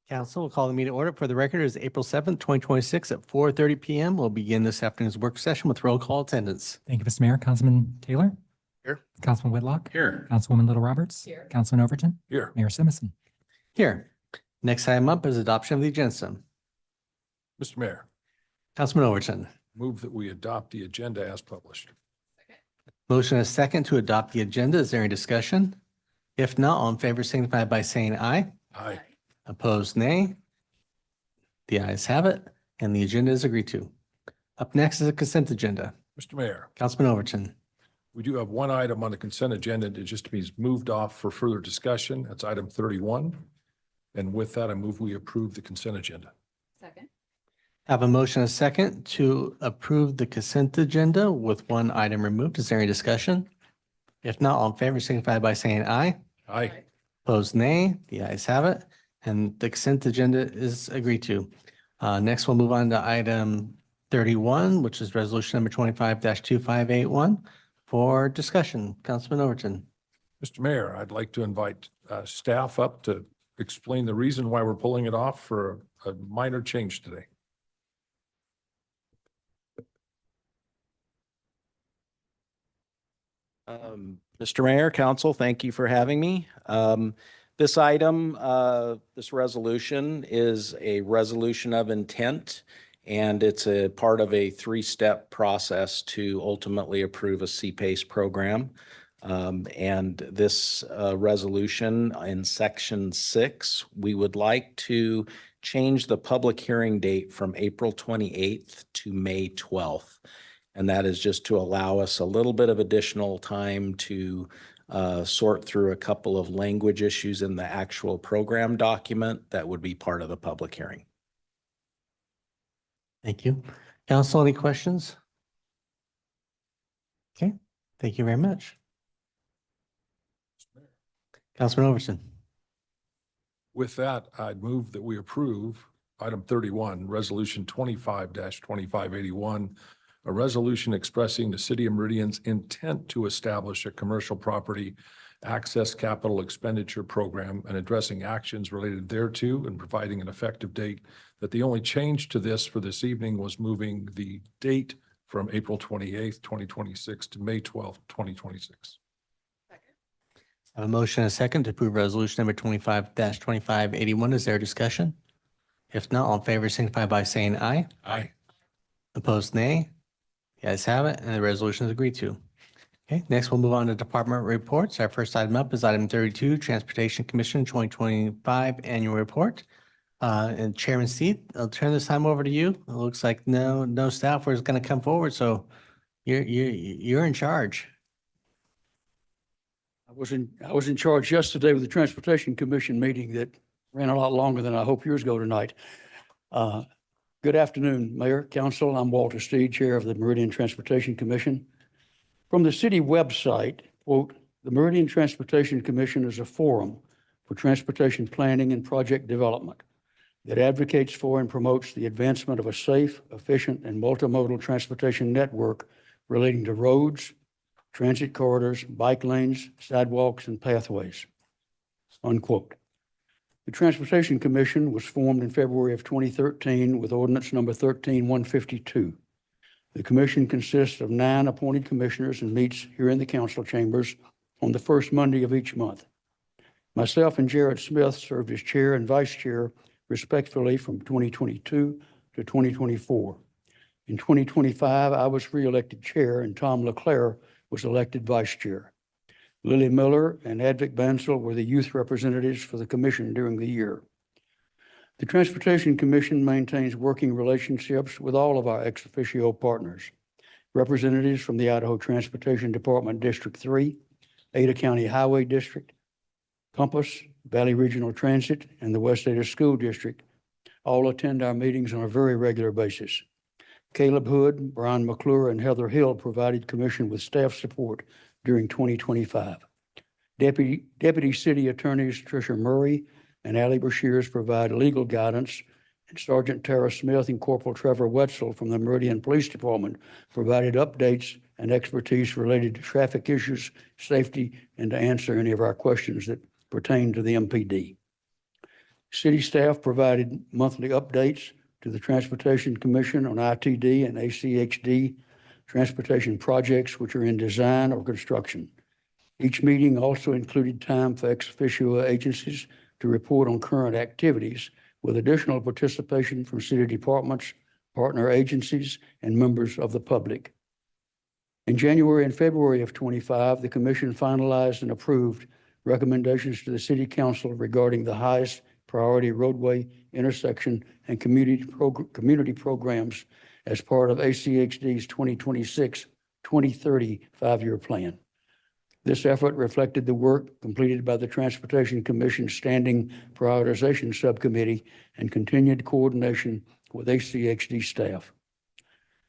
Council will call the meeting to order. For the record, it is April 7th, 2026 at 4:30 PM. We'll begin this afternoon's work session with roll call attendance. Thank you, Mr. Mayor. Councilman Taylor? Here. Councilman Whitlock? Here. Councilwoman Little Roberts? Here. Councilman Overton? Here. Mayor Simison? Here. Next item up is adoption of the agenda. Mr. Mayor, Councilman Overton. move that we adopt the agenda as published. Motion is second to adopt the agenda. Is there any discussion? If not, all in favor signify by saying aye. Aye. Opposed, nay. The ayes have it, and the agenda is agreed to. Up next is a consent agenda. Mr. Mayor, Councilman Overton. we do have one item on the consent agenda that just means moved off for further discussion. That's item 31. And with that, I move we approve the consent agenda. Second. Have a motion and a second to approve the consent agenda with one item removed. Is there any discussion? If not, all in favor signify by saying aye. Aye. Opposed, nay. The ayes have it, and the consent agenda is agreed to. Next, we'll move on to item 31, which is resolution number 25-2581 for discussion. Councilman Overton. Mr. Mayor, I'd like to invite staff up to explain the reason why we're pulling it off for a minor change today. Mr. Mayor, Council, thank you for having me. This item, this resolution is a resolution of intent, and it's a part of a three-step process to ultimately approve a CPACE program. And this resolution in section 6, we would like to change the public hearing date from April 28th to May 12th. And that is just to allow us a little bit of additional time to sort through a couple of language issues in the actual program document that would be part of the public hearing. Thank you. Council, any questions? Okay, thank you very much. Councilman Overton. With that, I'd move that we approve item 31, resolution 25-2581, a resolution expressing the City of Meridian's intent to establish a commercial property access capital expenditure program and addressing actions related thereto and providing an effective date. That the only change to this for this evening was moving the date from April 28th, 2026 to May 12th, 2026. I have a motion and a second to approve resolution number 25-2581. Is there a discussion? If not, all in favor signify by saying aye. Aye. Opposed, nay. The ayes have it, and the resolution is agreed to. Okay, next we'll move on to department reports. Our first item up is item 32, Transportation Commission 2025 Annual Report. And Chairman Seat, I'll turn this time over to you. It looks like no staff was going to come forward, so you're in charge. I was in charge yesterday with the Transportation Commission meeting that ran a lot longer than I hope yours go tonight. Good afternoon, Mayor, Council. I'm Walter Steed, Chair of the Meridian Transportation Commission. From the city website, quote, "The Meridian Transportation Commission is a forum for transportation planning and project development that advocates for and promotes the advancement of a safe, efficient, and multimodal transportation network relating to roads, transit corridors, bike lanes, sidewalks, and pathways," unquote. The Transportation Commission was formed in February of 2013 with ordinance number 13152. The commission consists of 9 appointed commissioners and meets here in the council chambers on the first Monday of each month. Myself and Jared Smith served as chair and vice chair respectively from 2022 to 2024. In 2025, I was re-elected chair and Tom LeClaire was elected vice chair. Lily Miller and Advic Bansell were the youth representatives for the commission during the year. The Transportation Commission maintains working relationships with all of our ex officio partners, representatives from the Idaho Transportation Department District 3, Ada County Highway District, Compass, Valley Regional Transit, and the West Ada School District all attend our meetings on a very regular basis. Caleb Hood, Brian McClure, and Heather Hill provided commission with staff support during 2025. Deputy City Attorneys Tricia Murray and Allie Brashears provide legal guidance, and Sergeant Tara Smith and Corporal Trevor Wetzel from the Meridian Police Department provided updates and expertise related to traffic issues, safety, and to answer any of our questions that pertain to the MPD. City staff provided monthly updates to the Transportation Commission on ITD and ACHD transportation projects which are in design or construction. Each meeting also included time for ex officio agencies to report on current activities, with additional participation from city departments, partner agencies, and members of the public. In January and February of 25, the Commission finalized and approved recommendations to the City Council regarding the highest priority roadway, intersection, and community programs as part of ACHD's 2026-2030 5-year plan. This effort reflected the work completed by the Transportation Commission's Standing Prioritization Subcommittee and continued coordination with ACHD staff.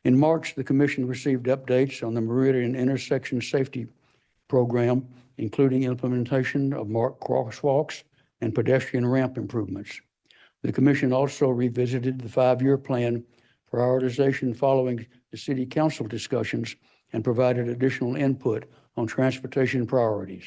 In March, the Commission received updates on the Meridian Intersection Safety Program, including implementation of marked crosswalks and pedestrian ramp improvements. The Commission also revisited the 5-year plan prioritization following the City Council discussions and provided additional input on transportation priorities.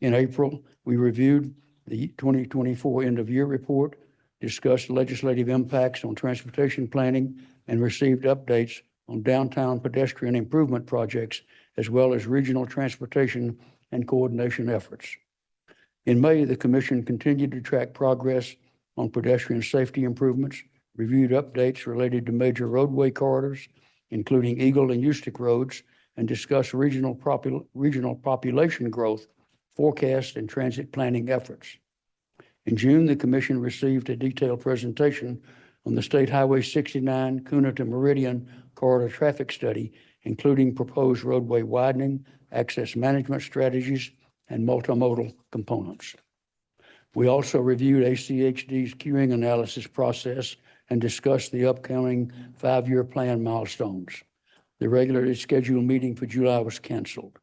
In April, we reviewed the 2024 end-of-year report, discussed legislative impacts on transportation planning, and received updates on downtown pedestrian improvement projects, as well as regional transportation and coordination efforts. In May, the Commission continued to track progress on pedestrian safety improvements, reviewed updates related to major roadway corridors, including Eagle and Eustic roads, and discuss regional population growth forecast and transit planning efforts. In June, the Commission received a detailed presentation on the State Highway 69 Kuna to Meridian corridor traffic study, including proposed roadway widening, access management strategies, and multimodal components. We also reviewed ACHD's queuing analysis process and discussed the upcoming 5-year plan milestones. The regularly scheduled meeting for July was canceled.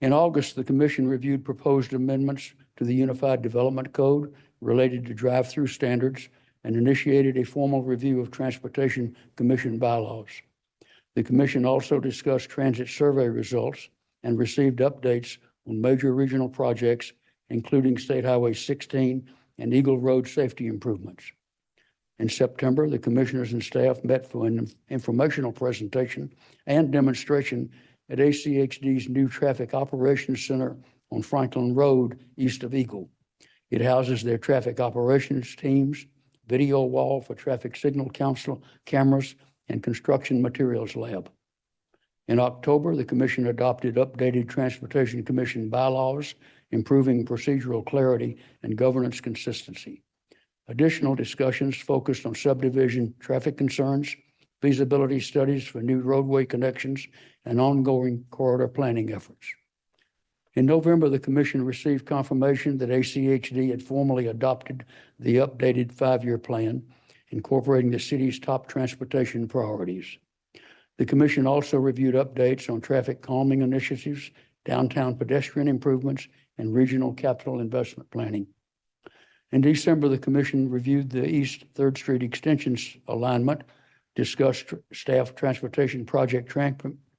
In August, the Commission reviewed proposed amendments to the Unified Development Code related to drive-through standards and initiated a formal review of Transportation Commission bylaws. The Commission also discussed transit survey results and received updates on major regional projects, including State Highway 16 and Eagle Road safety improvements. In September, the commissioners and staff met for an informational presentation and demonstration at ACHD's new Traffic Operations Center on Franklin Road, east of Eagle. It houses their traffic operations teams, video wall for traffic signal council cameras, and construction materials lab. In October, the Commission adopted updated Transportation Commission bylaws, improving procedural clarity and governance consistency. Additional discussions focused on subdivision traffic concerns, feasibility studies for new roadway connections, and ongoing corridor planning efforts. In November, the Commission received confirmation that ACHD had formally adopted the updated 5-year plan, incorporating the city's top transportation priorities. The Commission also reviewed updates on traffic calming initiatives, downtown pedestrian improvements, and regional capital investment planning. In December, the Commission reviewed the East 3rd Street Extension's alignment, discussed staff transportation project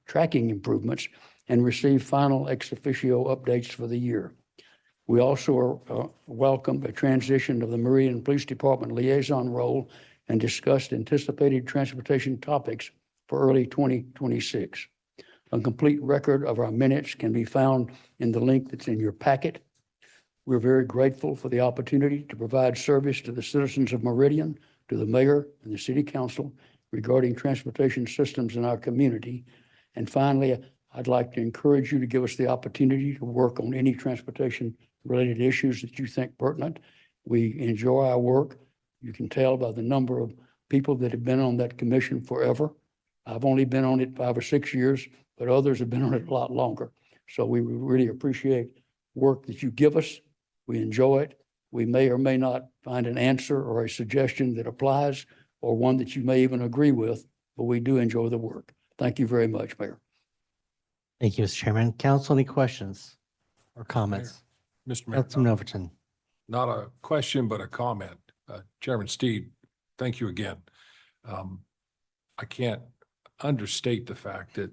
tracking improvements, and received final ex officio updates for the year. We also welcomed a transition of the Meridian Police Department liaison role and discussed anticipated transportation topics for early 2026. A complete record of our minutes can be found in the link that's in your packet. We're very grateful for the opportunity to provide service to the citizens of Meridian, to the mayor and the city council regarding transportation systems in our community. And finally, I'd like to encourage you to give us the opportunity to work on any transportation related issues that you think pertinent. We enjoy our work. You can tell by the number of people that have been on that commission forever. I've only been on it 5 or 6 years, but others have been on it a lot longer. So we really appreciate work that you give us. We enjoy it. We may or may not find an answer or a suggestion that applies or one that you may even agree with, but we do enjoy the work. Thank you very much, Mayor. Thank you, Mr. Chairman. Council, any questions or comments? Mr. Mayor, Councilman Overton. not a question, but a comment. Chairman Steed, thank you again. I can't understate the fact that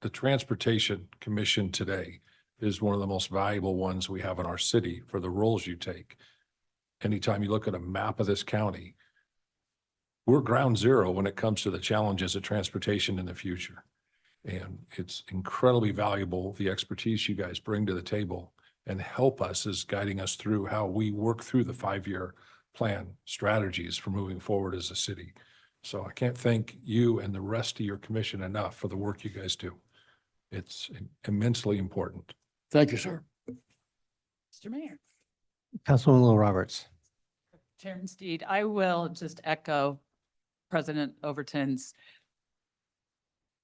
the Transportation Commission today is one of the most valuable ones we have in our city for the roles you take. anytime you look at a map of this county, we're ground zero when it comes to the challenges of transportation in the future. And it's incredibly valuable, the expertise you guys bring to the table and help us as guiding us through how we work through the 5-year plan strategies for moving forward as a city. So I can't thank you and the rest of your commission enough for the work you guys do. It's immensely important. Thank you, sir. Mr. Mayor. Councilwoman Little Roberts. Chairman Steed, I will just echo President Overton's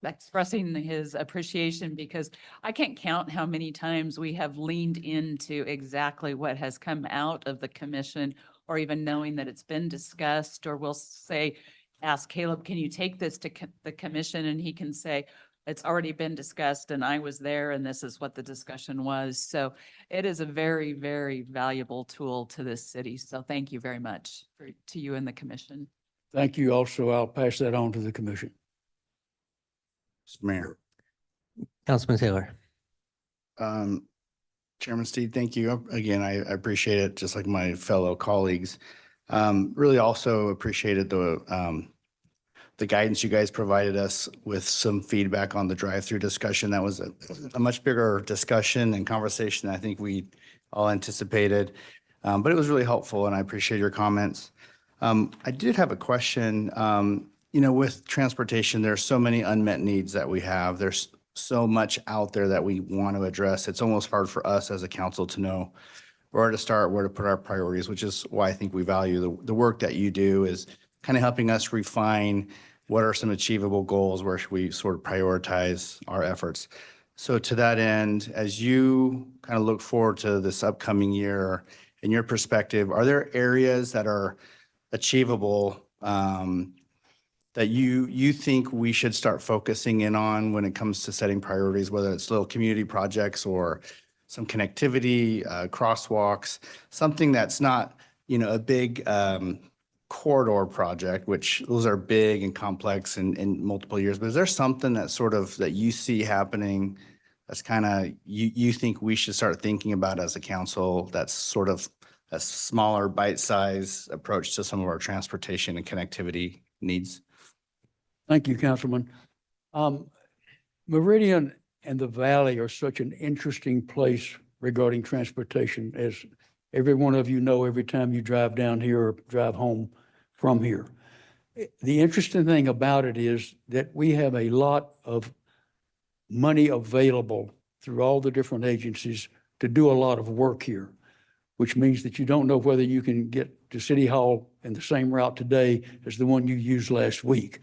expressing his appreciation, because I can't count how many times we have leaned into exactly what has come out of the commission, or even knowing that it's been discussed, or we'll say, ask Caleb, can you take this to the commission? And he can say, it's already been discussed and I was there and this is what the discussion was. So it is a very, very valuable tool to this city. So thank you very much to you and the commission. Thank you also. I'll pass that on to the commission. Mr. Mayor. Councilman Taylor. Chairman Steed, thank you. Again, I appreciate it, just like my fellow colleagues. Really also appreciated the guidance you guys provided us with some feedback on the drive-through discussion. That was a much bigger discussion and conversation than I think we all anticipated. But it was really helpful and I appreciate your comments. I did have a question. With transportation, there's so many unmet needs that we have. There's so much out there that we want to address. It's almost hard for us as a council to know where to start, where to put our priorities, which is why I think we value the work that you do, is kind of helping us refine what are some achievable goals, where should we sort of prioritize our efforts. So to that end, as you kind of look forward to this upcoming year, in your perspective, are there areas that are achievable that you think we should start focusing in on when it comes to setting priorities, whether it's little community projects or some connectivity, crosswalks, something that's not, a big corridor project, which those are big and complex in multiple years. But is there something that that you see happening that's kind of, you think we should start thinking about as a council, that's sort of a smaller bite-sized approach to some of our transportation and connectivity needs? Thank you, Councilman. Meridian and the Valley are such an interesting place regarding transportation, as every one of you know every time you drive down here or drive home from here. The interesting thing about it is that we have a lot of money available through all the different agencies to do a lot of work here, which means that you don't know whether you can get to City Hall in the same route today as the one you used last week.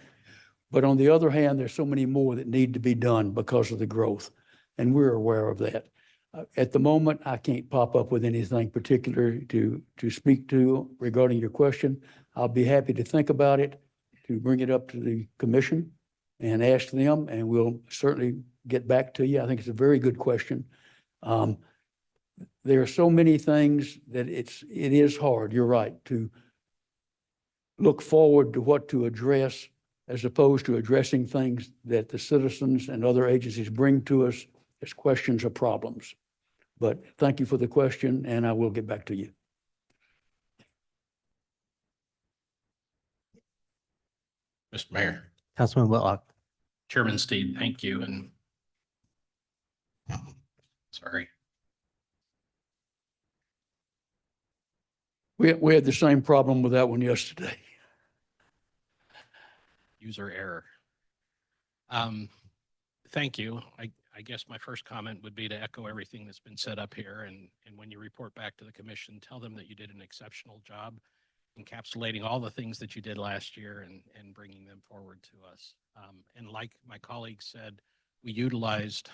But on the other hand, there's so many more that need to be done because of the growth, and we're aware of that. At the moment, I can't pop up with anything particular to speak to regarding your question. I'll be happy to think about it, to bring it up to the commission and ask them, and we'll certainly get back to you. I think it's a very good question. There are so many things that it is hard, you're right, to look forward to what to address as opposed to addressing things that the citizens and other agencies bring to us as questions or problems. But thank you for the question, and I will get back to you. Mr. Mayor, Councilman Whitlock. Chairman Steed, thank you. And sorry. We had the same problem with that one yesterday. User error. Thank you. I guess my first comment would be to echo everything that's been said up here. And when you report back to the commission, tell them that you did an exceptional job encapsulating all the things that you did last year and bringing them forward to us. And like my colleague said, we utilized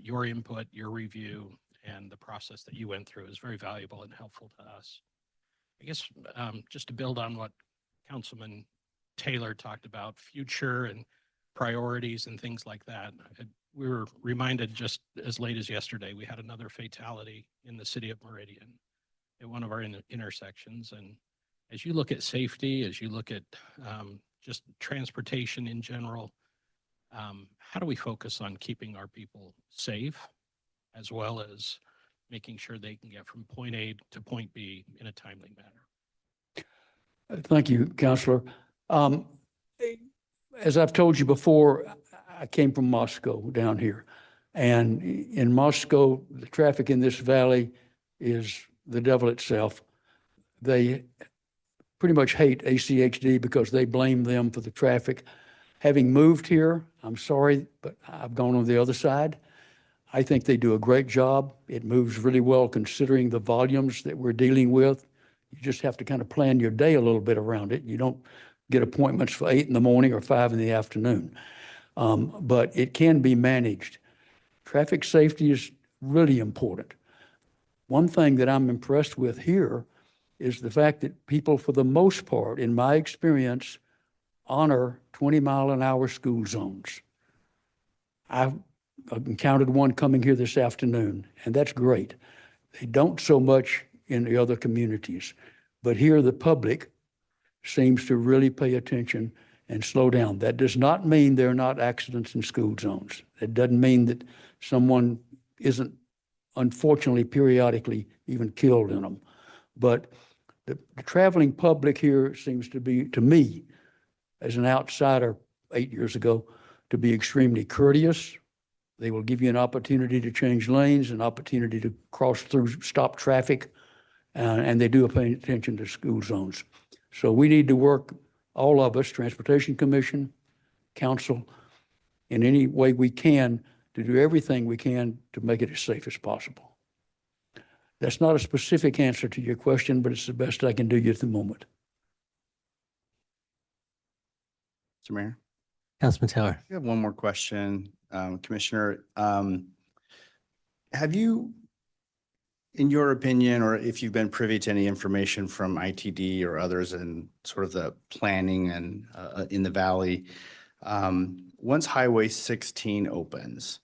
your input, your review, and the process that you went through is very valuable and helpful to us. I guess just to build on what Councilman Taylor talked about, future and priorities and things like that. We were reminded just as late as yesterday, we had another fatality in the city of Meridian at one of our intersections. And as you look at safety, as you look at just transportation in general, how do we focus on keeping our people safe, as well as making sure they can get from point A to point B in a timely manner? Thank you, Counselor. Um, As I've told you before, I came from Moscow down here. And in Moscow, the traffic in this valley is the devil itself. They pretty much hate ACHD because they blame them for the traffic. Having moved here, I'm sorry, but I've gone on the other side. I think they do a great job. It moves really well considering the volumes that we're dealing with. You just have to kind of plan your day a little bit around it. You don't get appointments for 8 in the morning or 5 in the afternoon. But it can be managed. Traffic safety is really important. One thing that I'm impressed with here is the fact that people, for the most part, in my experience, honor 20-mile-an-hour school zones. I've encountered one coming here this afternoon, and that's great. They don't so much in the other communities, but here the public seems to really pay attention and slow down. That does not mean there are not accidents in school zones. It doesn't mean that someone isn't, unfortunately, periodically even killed in them. But the traveling public here seems to be, to me, as an outsider 8 years ago, to be extremely courteous. They will give you an opportunity to change lanes, an opportunity to cross through, stop traffic, and they do pay attention to school zones. So we need to work, all of us, Transportation Commission, Council, in any way we can to do everything we can to make it as safe as possible. That's not a specific answer to your question, but it's the best I can do you at the moment. Mr. Mayor, Councilman Taylor. I have one more question, Commissioner. Have you, in your opinion, or if you've been privy to any information from ITD or others in sort of the planning and in the valley, once Highway 16 opens,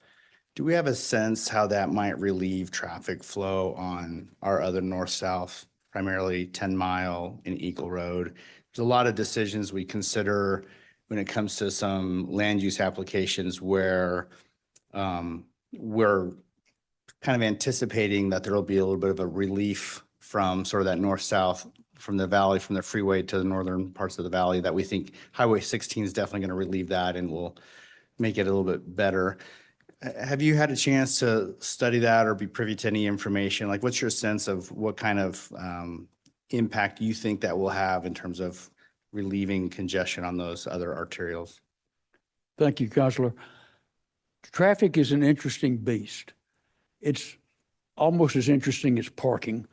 do we have a sense how that might relieve traffic flow on our other north-south, primarily 10 Mile and Eagle Road? There's a lot of decisions we consider when it comes to some land use applications where we're kind of anticipating that there'll be a little bit of a relief from sort of that north-south, from the valley, from the freeway to the northern parts of the valley, that we think Highway 16 is definitely going to relieve that and will make it a little bit better. Have you had a chance to study that or be privy to any information? Like, what's your sense of what kind of impact you think that will have in terms of relieving congestion on those other arterials? Thank you, Counselor. Traffic is an interesting beast. It's almost as interesting as parking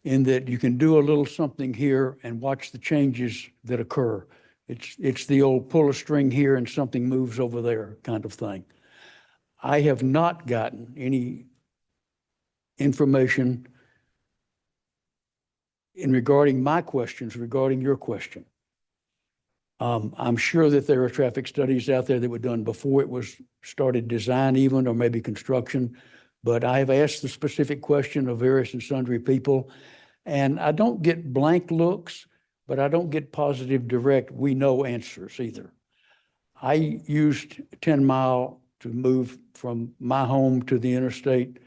in that you can do a little something here and watch the changes that occur. It's the old pull a string here and something moves over there kind of thing. I have not gotten any information in regarding my questions, regarding your question. I'm sure that there are traffic studies out there that were done before it was started design even, or maybe construction, but I have asked the specific question of various and sundry people, and I don't get blank looks, but I don't get positive, direct, we know answers either. I used 10 Mile to move from my home to the interstate,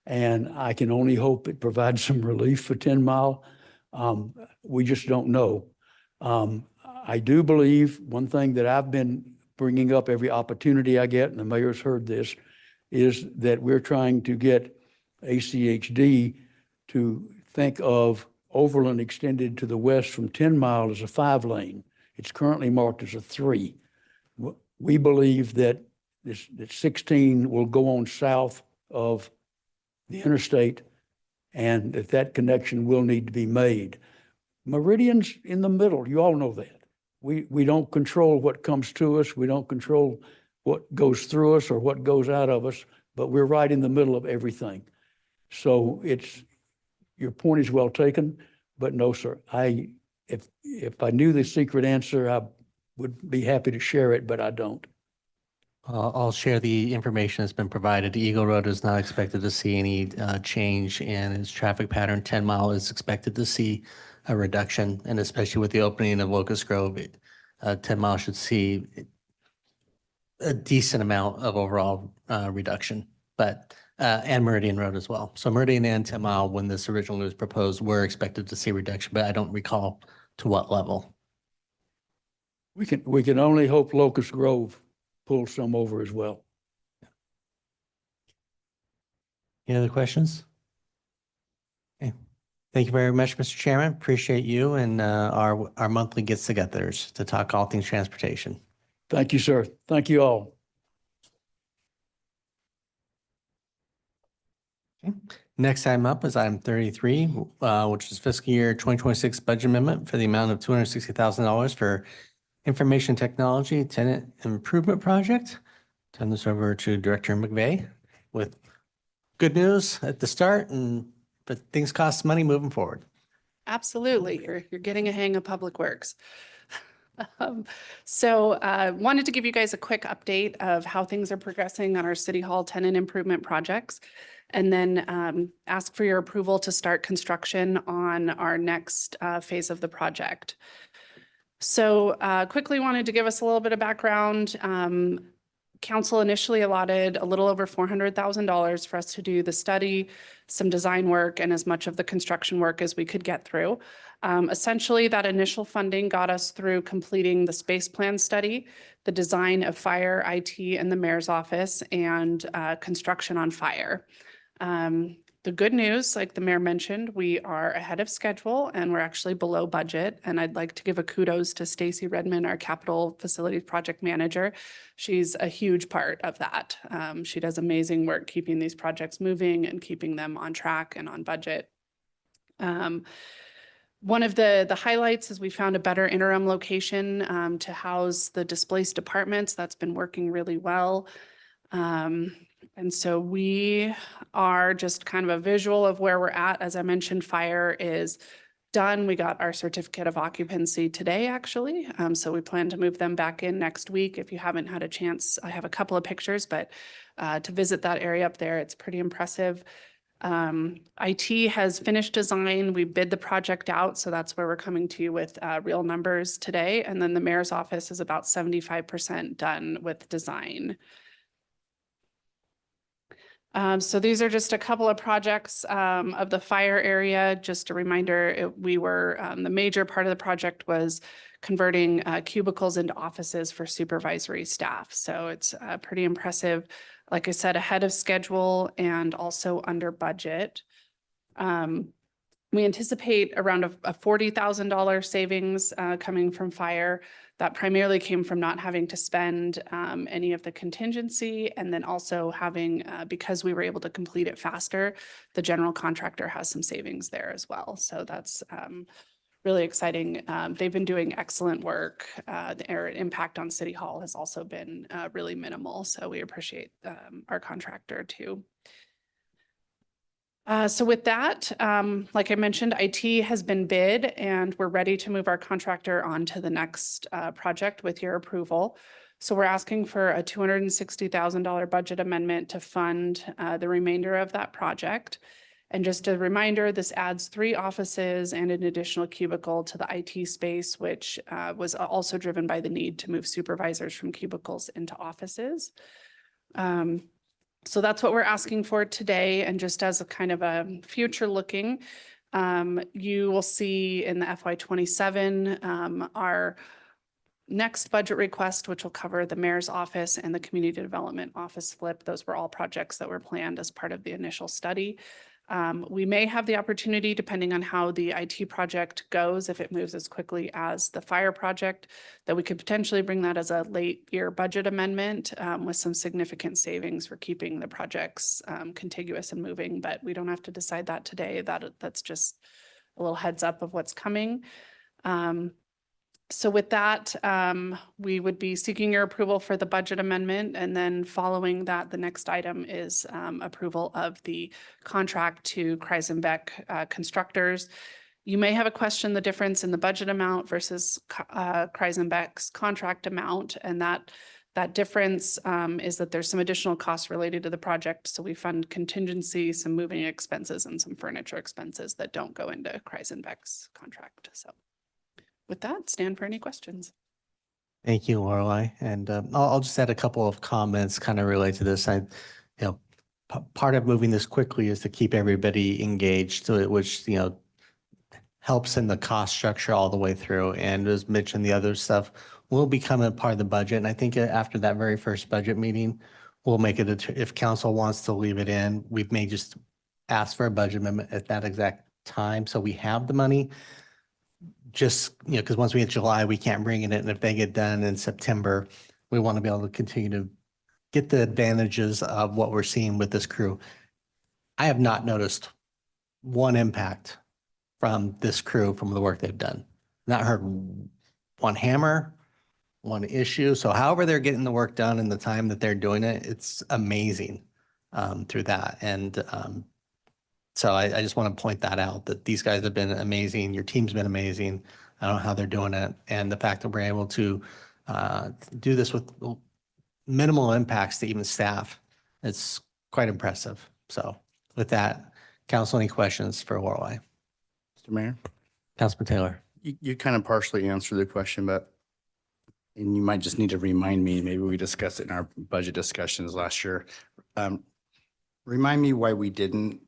and I can only hope it provides some relief for 10 Mile. We just don't know. I do believe one thing that I've been bringing up every opportunity I get, and the mayor's heard this, is that we're trying to get ACHD to think of Overland extended to the west from 10 Mile as a 5-lane. It's currently marked as a 3. We believe that that 16 will go on south of the interstate, and that connection will need to be made. Meridian's in the middle. You all know that. We don't control what comes to us. We don't control what goes through us or what goes out of us, but we're right in the middle of everything. So your point is well taken, but no, sir. If I knew the secret answer, I would be happy to share it, but I don't. I'll share the information that's been provided. Eagle Road is not expected to see any change in its traffic pattern. 10 Mile is expected to see a reduction, and especially with the opening of Locust Grove, 10 Mile should see a decent amount of overall reduction, but and Meridian Road as well. So Meridian and 10 Mile, when this originally was proposed, were expected to see reduction, but I don't recall to what level? We can only hope Locust Grove pulls some over as well. Any other questions? Okay. Thank you very much, Mr. Chairman. Appreciate you and our monthly gets-togethers to talk all things transportation. Thank you, sir. Thank you all. Okay. Next item up is item 33, which is fiscal year 2026 budget amendment for the amount of $260,000 for information technology tenant improvement project. Turn this over to Director McVeigh with good news at the start, but things cost money moving forward. Absolutely. You're getting a hang of Public Works. So wanted to give you guys a quick update of how things are progressing on our City Hall tenant improvement projects. And then ask for your approval to start construction on our next phase of the project. So quickly wanted to give us a little bit of background. Council initially allotted a little over $400,000 for us to do the study, some design work, and as much of the construction work as we could get through. Essentially, that initial funding got us through completing the space plan study, the design of fire, IT, and the mayor's office, and construction on fire. The good news, like the mayor mentioned, we are ahead of schedule and we're actually below budget. And I'd like to give a kudos to Stacy Redmond, our capital facilities project manager. She's a huge part of that. She does amazing work keeping these projects moving and keeping them on track and on budget. One of the highlights is we found a better interim location to house the displaced departments. That's been working really well. And so we are just kind of a visual of where we're at. As I mentioned, fire is done. We got our certificate of occupancy today, actually. So we plan to move them back in next week. If you haven't had a chance, I have a couple of pictures, but to visit that area up there, it's pretty impressive. IT has finished design. We bid the project out. So that's where we're coming to you with real numbers today. And then the mayor's office is about 75% done with design. So these are just a couple of projects of the fire area. Just a reminder, the major part of the project was converting cubicles into offices for supervisory staff. So it's pretty impressive. Like I said, ahead of schedule and also under budget. We anticipate around a $40,000 savings coming from fire. That primarily came from not having to spend any of the contingency, and then also having, because we were able to complete it faster, the general contractor has some savings there as well. So that's really exciting. They've been doing excellent work. Their impact on City Hall has also been really minimal. So we appreciate our contractor too. So with that, like I mentioned, IT has been bid and we're ready to move our contractor on to the next project with your approval. So we're asking for a $260,000 budget amendment to fund the remainder of that project. And just a reminder, this adds 3 offices and an additional cubicle to the IT space, which was also driven by the need to move supervisors from cubicles into offices. So that's what we're asking for today. And just as a kind of a future looking, you will see in the FY27, our next budget request, which will cover the mayor's office and the community development office flip. Those were all projects that were planned as part of the initial study. We may have the opportunity, depending on how the IT project goes, if it moves as quickly as the fire project, that we could potentially bring that as a late year budget amendment with some significant savings for keeping the projects contiguous and moving. But we don't have to decide that today. That's just a little heads up of what's coming. So with that, we would be seeking your approval for the budget amendment. And then following that, the next item is approval of the contract to Kreisenbeck Constructors. You may have a question, the difference in the budget amount versus Kreisenbeck's contract amount. And that difference is that there's some additional costs related to the project. So we fund contingency, some moving expenses, and some furniture expenses that don't go into Kreisenbeck's contract. So with that, stand for any questions. Thank you, Lorelei. And I'll just add a couple of comments kind of related to this. Part of moving this quickly is to keep everybody engaged, which, helps in the cost structure all the way through. And as mentioned, the other stuff will become a part of the budget. And I think after that very first budget meeting, we'll make it, if council wants to leave it in, we may just ask for a budget amendment at that exact time. So we have the money. Just, because once we hit July, we can't bring it in. And if they get done in September, we want to be able to continue to get the advantages of what we're seeing with this crew. I have not noticed one impact from this crew from the work they've done. Not heard one hammer, one issue. So however they're getting the work done in the time that they're doing it, it's amazing through that. And so I just want to point that out, that these guys have been amazing. Your team's been amazing. I don't know how they're doing it. And the fact that we're able to do this with minimal impacts to even staff, it's quite impressive. So with that, council, any questions for Lorelei? Mr. Mayor, Councilman Taylor. you kind of partially answered the question, but, and you might just need to remind me, maybe we discussed it in our budget discussions last year. Remind me why we didn't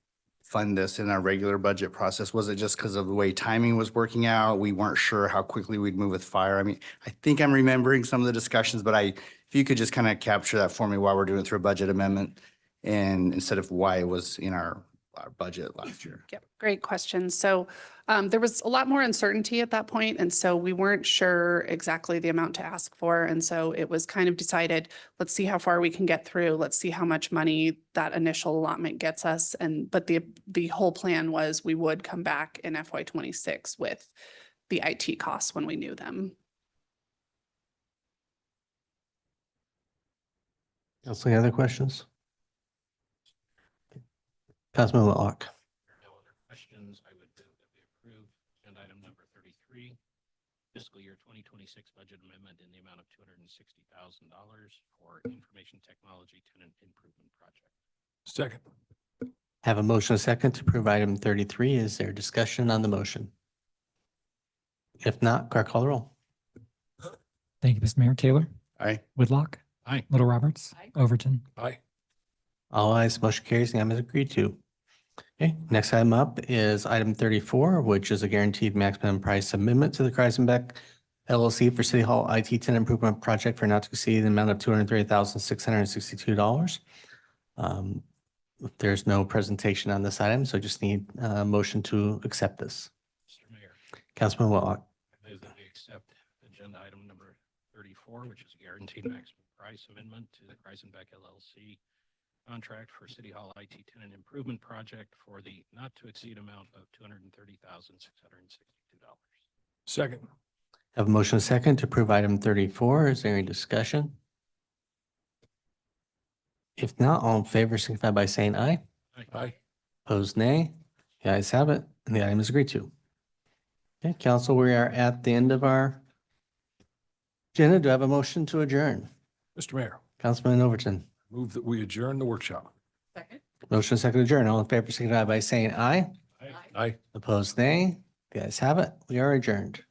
fund this in our regular budget process. Was it just because of the way timing was working out? We weren't sure how quickly we'd move with fire. I mean, I think I'm remembering some of the discussions, but if you could just kind of capture that for me while we're doing it through a budget amendment, and instead of why it was in our budget last year. Yep, great question. So there was a lot more uncertainty at that point, and so we weren't sure exactly the amount to ask for. And so it was kind of decided, let's see how far we can get through. Let's see how much money that initial allotment gets us. But the whole plan was we would come back in FY '26 with the IT costs when we knew them. Council, any other questions? Councilman Whitlock. No other questions. I would move that we approve agenda item number 33, fiscal year 2026 budget amendment in the amount of $260,000 for information technology tenant improvement project. Second. Have a motion, a second, to approve item 33. Is there discussion on the motion? If not, clerk call the roll. Thank you, Mr. Mayor. Taylor, Aye. Whitlock, Aye. Little Roberts, Aye. Overton. Aye. All ayes, motion carries, and item is agreed to. Okay, next item up is item 34, which is a guaranteed maximum price amendment to the Kreisenbeck LLC for City Hall IT tenant improvement project for not to exceed the amount of $230,662. There's no presentation on this item, so just need a motion to accept this. Mr. Mayor, Councilman Whitlock. I move that we accept agenda item number 34, which is a guaranteed maximum price amendment to the Kreisenbeck LLC contract for City Hall IT tenant improvement project for the not to exceed amount of $230,662. Second. Have a motion, a second, to approve item 34. Is there any discussion? If not, all in favor signify by saying aye. Aye. Opposed, nay. The ayes have it, and the item is agreed to. Okay, council, we are at the end of our agenda. Do I have a motion to adjourn? Mr. Mayor, Councilman Overton. move that we adjourn the workshop. Second. Motion second to adjourn. All in favor signify by saying aye. Aye. Opposed, nay. The ayes have it. We are adjourned.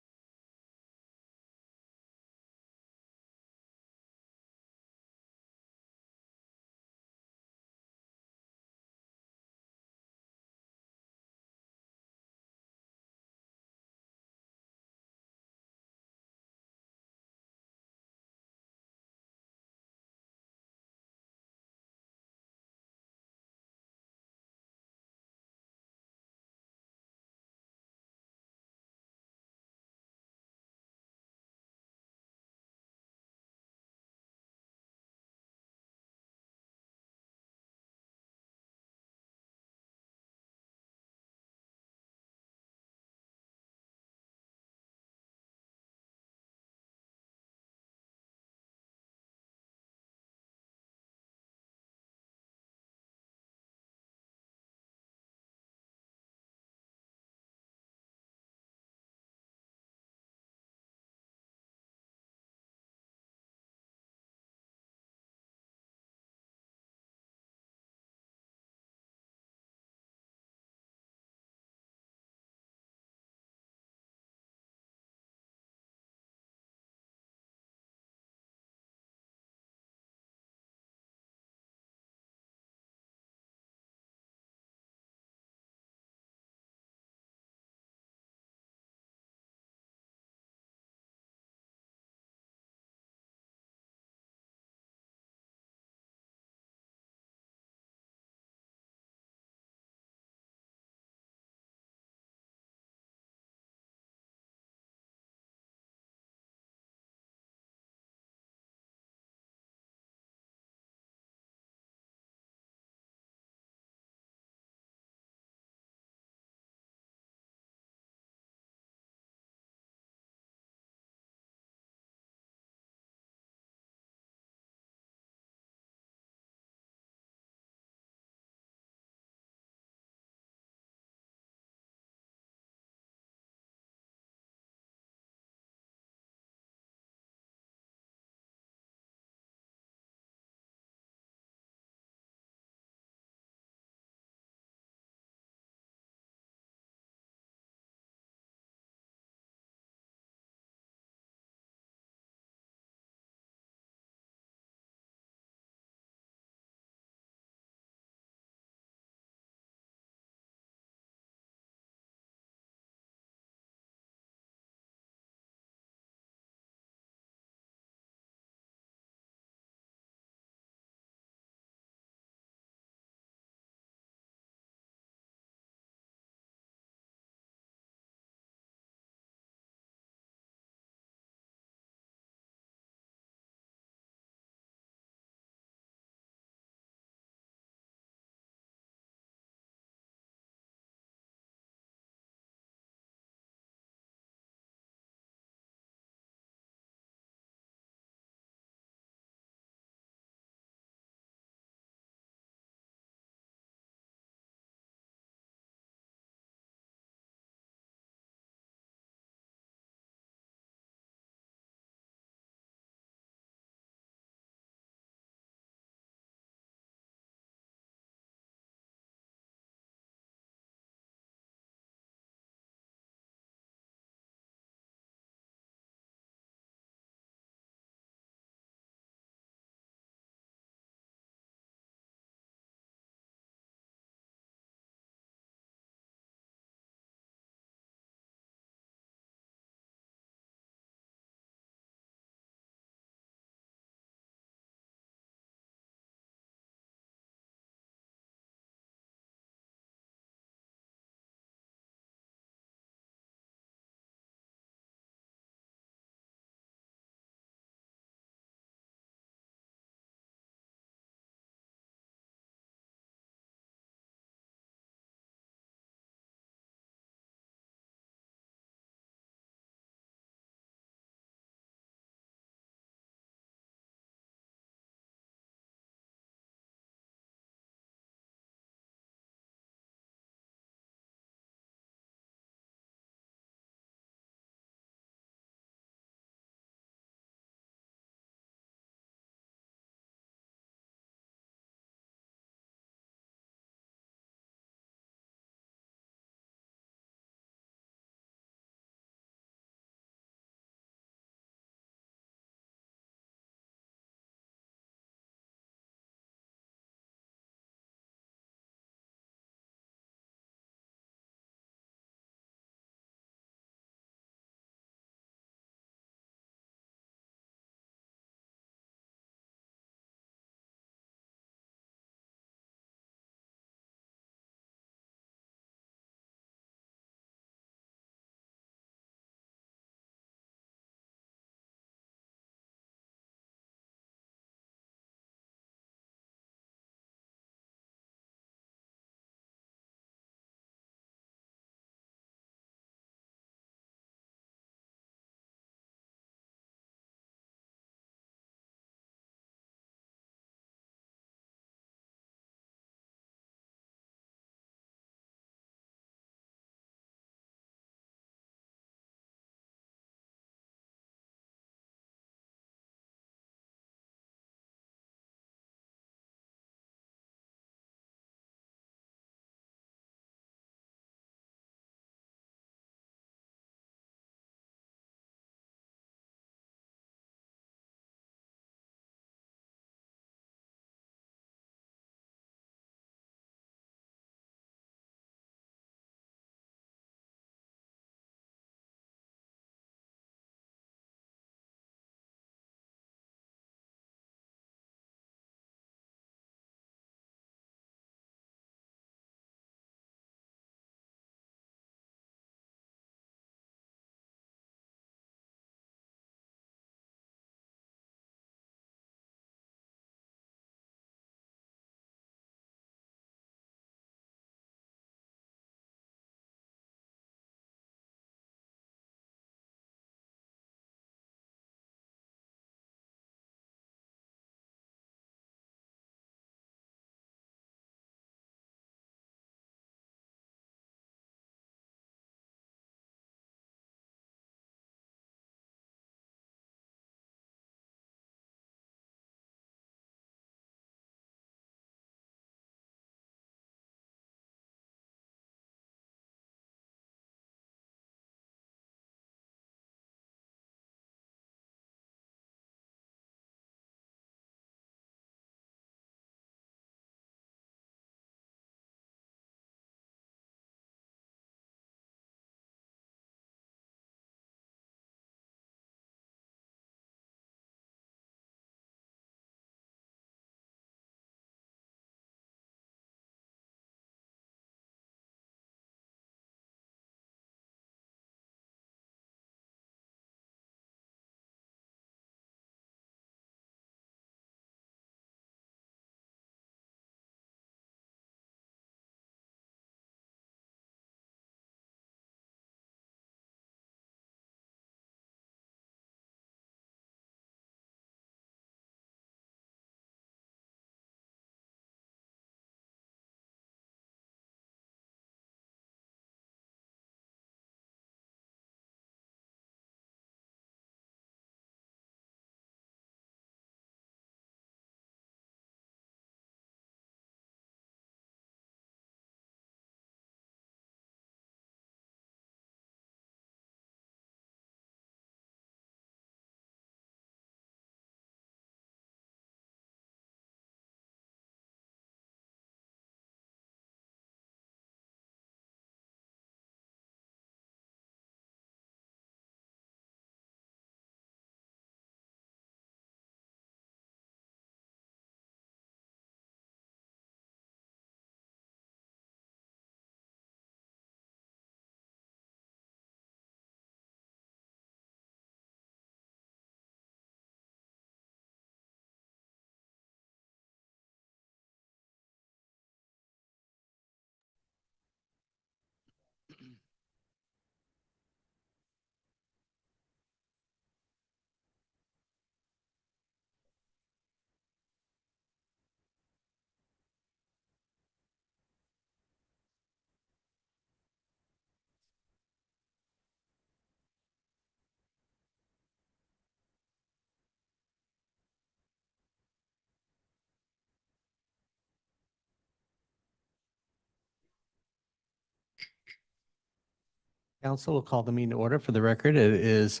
Council will call the meeting to order. For the record, it is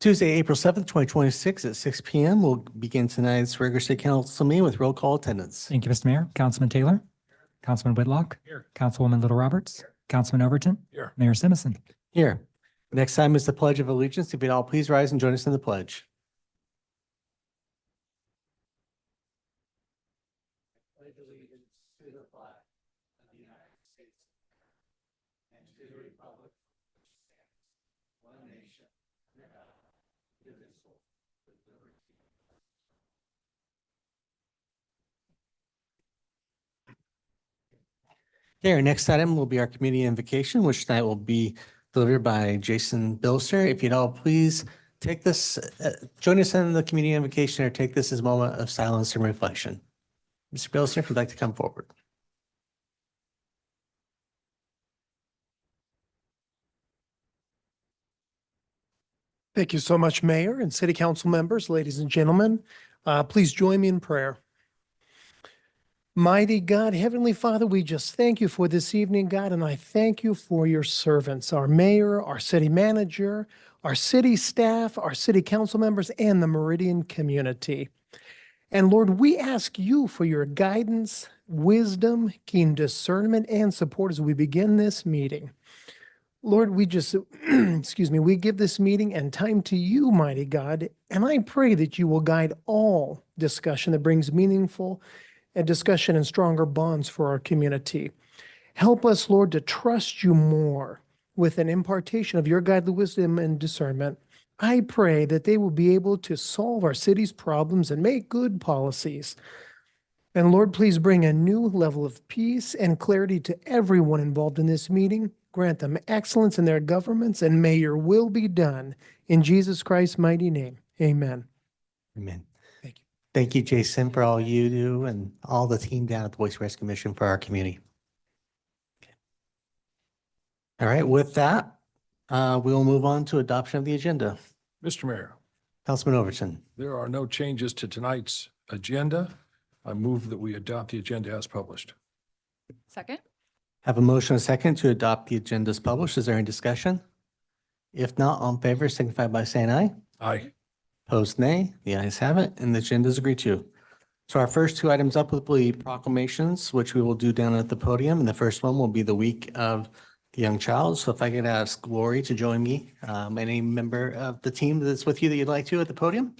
Tuesday, April 7th, 2026 at 6 PM. We'll begin tonight's regular city council meeting with roll call attendance. Thank you, Mr. Mayor. Councilman Taylor, Councilman Whitlock, Here. Councilwoman Little Roberts, Councilman Overton, Here. Mayor Simison. Here. Next time is the Pledge of Allegiance. If you'd all please rise and join us in the pledge. Pledge allegiance to the flag of the United States and to the republic which stands one nation under God, indivisible, with liberty. Okay, our next item will be our community invocation, which tonight will be delivered by Jason Bilster. If you'd all please take this, join us in the community invocation or take this as a moment of silence and reflection. Mr. Bilster, if you'd like to come forward. Thank you so much, Mayor and City Council members, ladies and gentlemen. Please join me in prayer. Mighty God, Heavenly Father, we just thank you for this evening, God, and I thank you for your servants, our mayor, our city manager, our city staff, our city council members, and the Meridian community. And Lord, we ask you for your guidance, wisdom, keen discernment, and support as we begin this meeting. Lord, we just, we give this meeting and time to you, mighty God, and I pray that you will guide all discussion that brings meaningful and discussion and stronger bonds for our community. Help us, Lord, to trust you more with an impartation of your godly wisdom and discernment. I pray that they will be able to solve our city's problems and make good policies. And Lord, please bring a new level of peace and clarity to everyone involved in this meeting. Grant them excellence in their governments, and may your will be done. In Jesus Christ's mighty name, amen. Amen. Thank you. Thank you, Jason, for all you do and all the team down at the Voice Rescue Mission for our community. All right, with that, we will move on to adoption of the agenda. Mr. Mayor, Councilman Overton. there are no changes to tonight's agenda. I move that we adopt the agenda as published. Second? Have a motion and a second to adopt the agenda as published. Is there any discussion? If not, all in favor signify by saying aye. Aye. Opposed, nay. The ayes have it, and the agenda is agreed to. So our first two items up will be proclamations, which we will do down at the podium. And the first one will be the week of the young child. So if I could ask Lori to join me, any member of the team that's with you that you'd like to at the podium?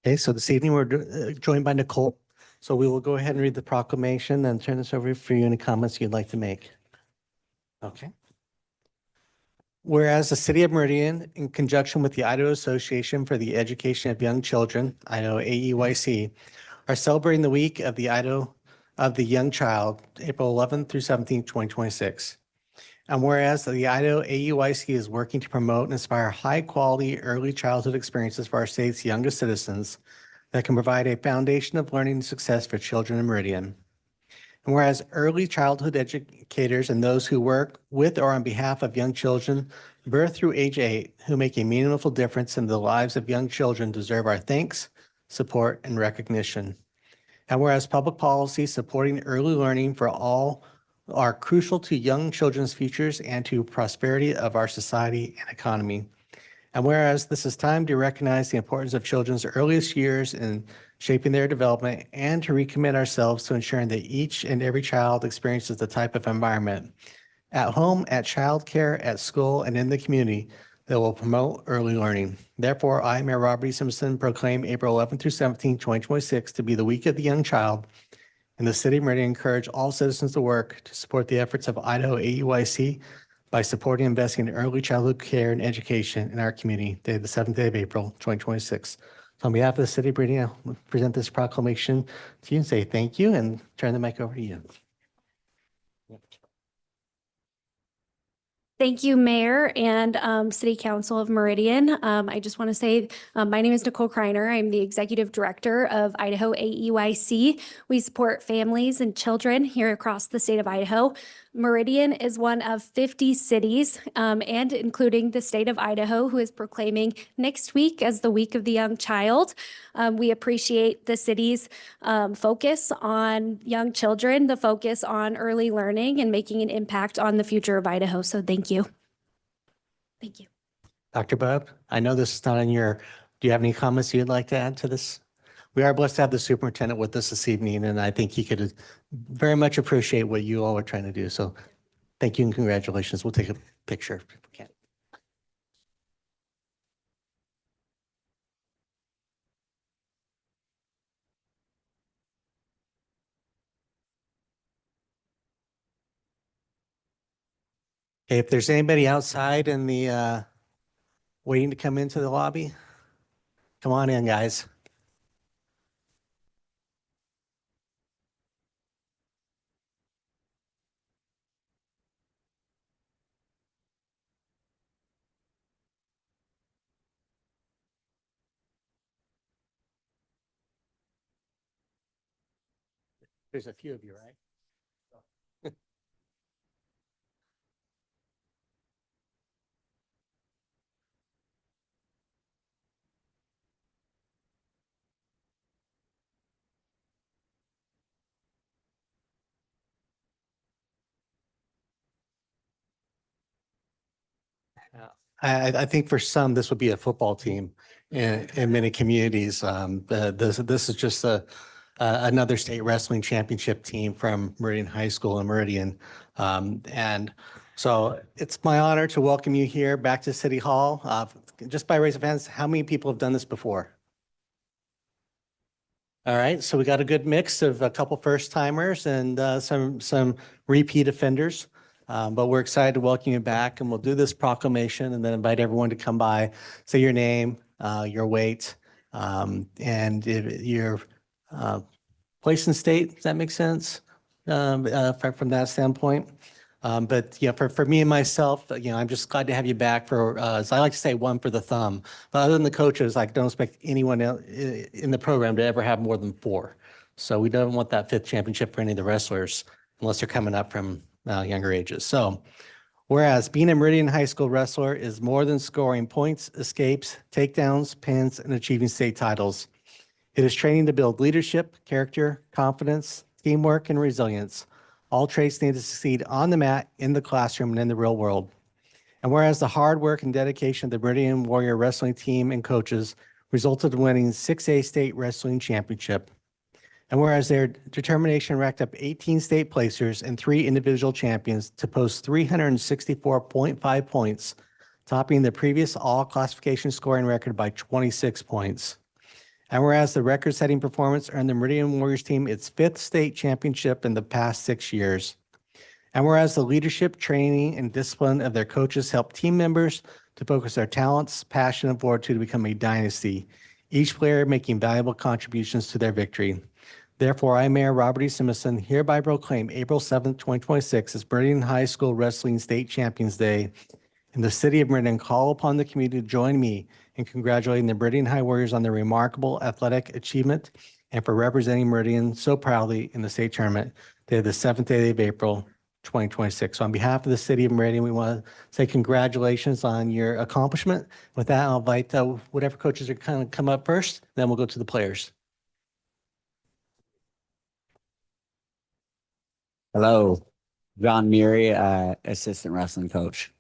Okay, so this evening we're joined by Nicole. So we will go ahead and read the proclamation and turn this over for you. Any comments you'd like to make? Okay. Whereas the City of Meridian, in conjunction with the Idaho Association for the Education of Young Children, Idaho AEYC, are celebrating the week of the Idaho of the Young Child, April 11th through 17th, 2026. And whereas the Idaho AEYC is working to promote and inspire high-quality early childhood experiences for our state's youngest citizens that can provide a foundation of learning and success for children in Meridian. And whereas early childhood educators and those who work with or on behalf of young children birth through age 8 who make a meaningful difference in the lives of young children deserve our thanks, support, and recognition. And whereas public policy supporting early learning for all are crucial to young children's futures and to prosperity of our society and economy. And whereas this is time to recognize the importance of children's earliest years in shaping their development and to recommit ourselves to ensuring that each and every child experiences the type of environment at home, at childcare, at school, and in the community that will promote early learning. Therefore, I, Mayor Robert E. Simpson, proclaim April 11th through 17th, 2026 to be the week of the young child. And the City of Meridian encourage all citizens to work to support the efforts of Idaho AEYC by supporting and investing in early childhood care and education in our community, the 7th day of April, 2026. So on behalf of the City of Meridian, I present this proclamation to you and say thank you and turn the mic over to you. Thank you, Mayor and City Council of Meridian. I just want to say, my name is Nicole Kreiner. I'm the Executive Director of Idaho AEYC. We support families and children here across the state of Idaho. Meridian is one of 50 cities, and including the state of Idaho, who is proclaiming next week as the Week of the Young Child. We appreciate the city's focus on young children, the focus on early learning and making an impact on the future of Idaho. So thank you. Thank you. Dr. Bub, I know this is not in your, do you have any comments you'd like to add to this? We are blessed to have the superintendent with us this evening, and I think he could very much appreciate what you all are trying to do. So thank you and congratulations. We'll take a picture if we can. Okay, if there's anybody outside in the waiting to come into the lobby, come on in, guys. There's a few of you, right? I think for some, this would be a football team in many communities. This is just another state wrestling championship team from Meridian High School in Meridian. And so it's my honor to welcome you here back to City Hall. Just by raise of hands, how many people have done this before? All right, so we got a good mix of a couple first timers and some repeat offenders. But we're excited to welcome you back, and we'll do this proclamation and then invite everyone to come by, say your name, your weight, and your place and state. Does that make sense from that standpoint? But yeah, for me and myself, I'm just glad to have you back for, as I like to say, one for the thumb. But other than the coaches, I don't expect anyone in the program to ever have more than 4. So we don't want that 5th championship for any of the wrestlers unless they're coming up from younger ages. So whereas being a Meridian High School wrestler is more than scoring points, escapes, takedowns, pins, and achieving state titles. It is training to build leadership, character, confidence, teamwork, and resilience. All traits need to succeed on the mat, in the classroom, and in the real world. And whereas the hard work and dedication of the Meridian Warrior Wrestling team and coaches resulted in winning 6A state wrestling championship. And whereas their determination racked up 18 state placers and 3 individual champions to post 364.5 points, topping the previous all classification scoring record by 26 points. And whereas the record-setting performance earned the Meridian Warriors team its 5th state championship in the past 6 years. And whereas the leadership, training, and discipline of their coaches helped team members to focus their talents, passion, and fortitude to become a dynasty, each player making valuable contributions to their victory. Therefore, I, Mayor Robert E. Simpson, hereby proclaim April 7th, 2026 as Meridian High School Wrestling State Champions Day in the city of Meridian. Call upon the community to join me in congratulating the Meridian High Warriors on their remarkable athletic achievement and for representing Meridian so proudly in the state tournament, the 7th day of April, 2026. So on behalf of the city of Meridian, we want to say congratulations on your accomplishment. With that, I'll invite whatever coaches are kind of come up first, then we'll go to the players. Hello, John Murray, assistant wrestling coach.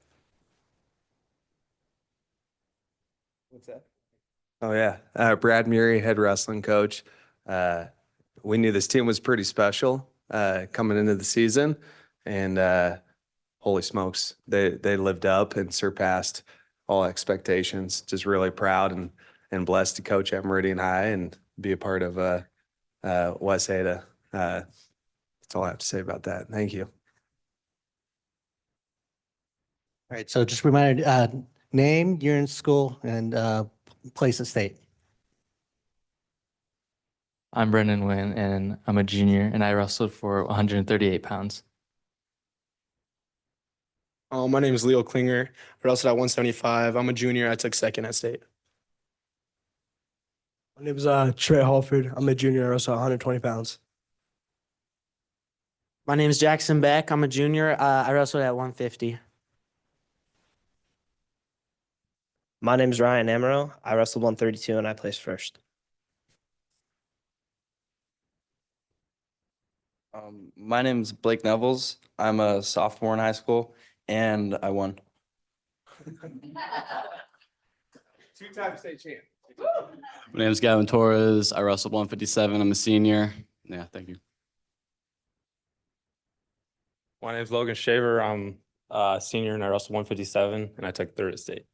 What's that? Oh yeah, Brad Murray, head wrestling coach. We knew this team was pretty special coming into the season, and holy smokes, they lived up and surpassed all expectations. Just really proud and blessed to coach at Meridian High and be a part of West Ada. That's all I have to say about that. Thank you. All right, so just a reminder, name, year in school, and place and state. I'm Brendan Nguyen, and I'm a junior, and I wrestled for 138 pounds. My name is Leo Klinger. I wrestled at 175. I'm a junior. I took second at state. My name is Trey Halford. I'm a junior. I wrestle at 120 pounds. My name is Jackson Beck. I'm a junior. I wrestled at 150. My name is Ryan Amaro. I wrestled 132 and I placed first. My name's Blake Nevels. I'm a sophomore in high school and I won. Two-time state champ. My name is Gavin Torres. I wrestled 157. I'm a senior. Yeah, thank you. My name is Logan Shaver. I'm a senior and I wrestled 157 and I took third at state.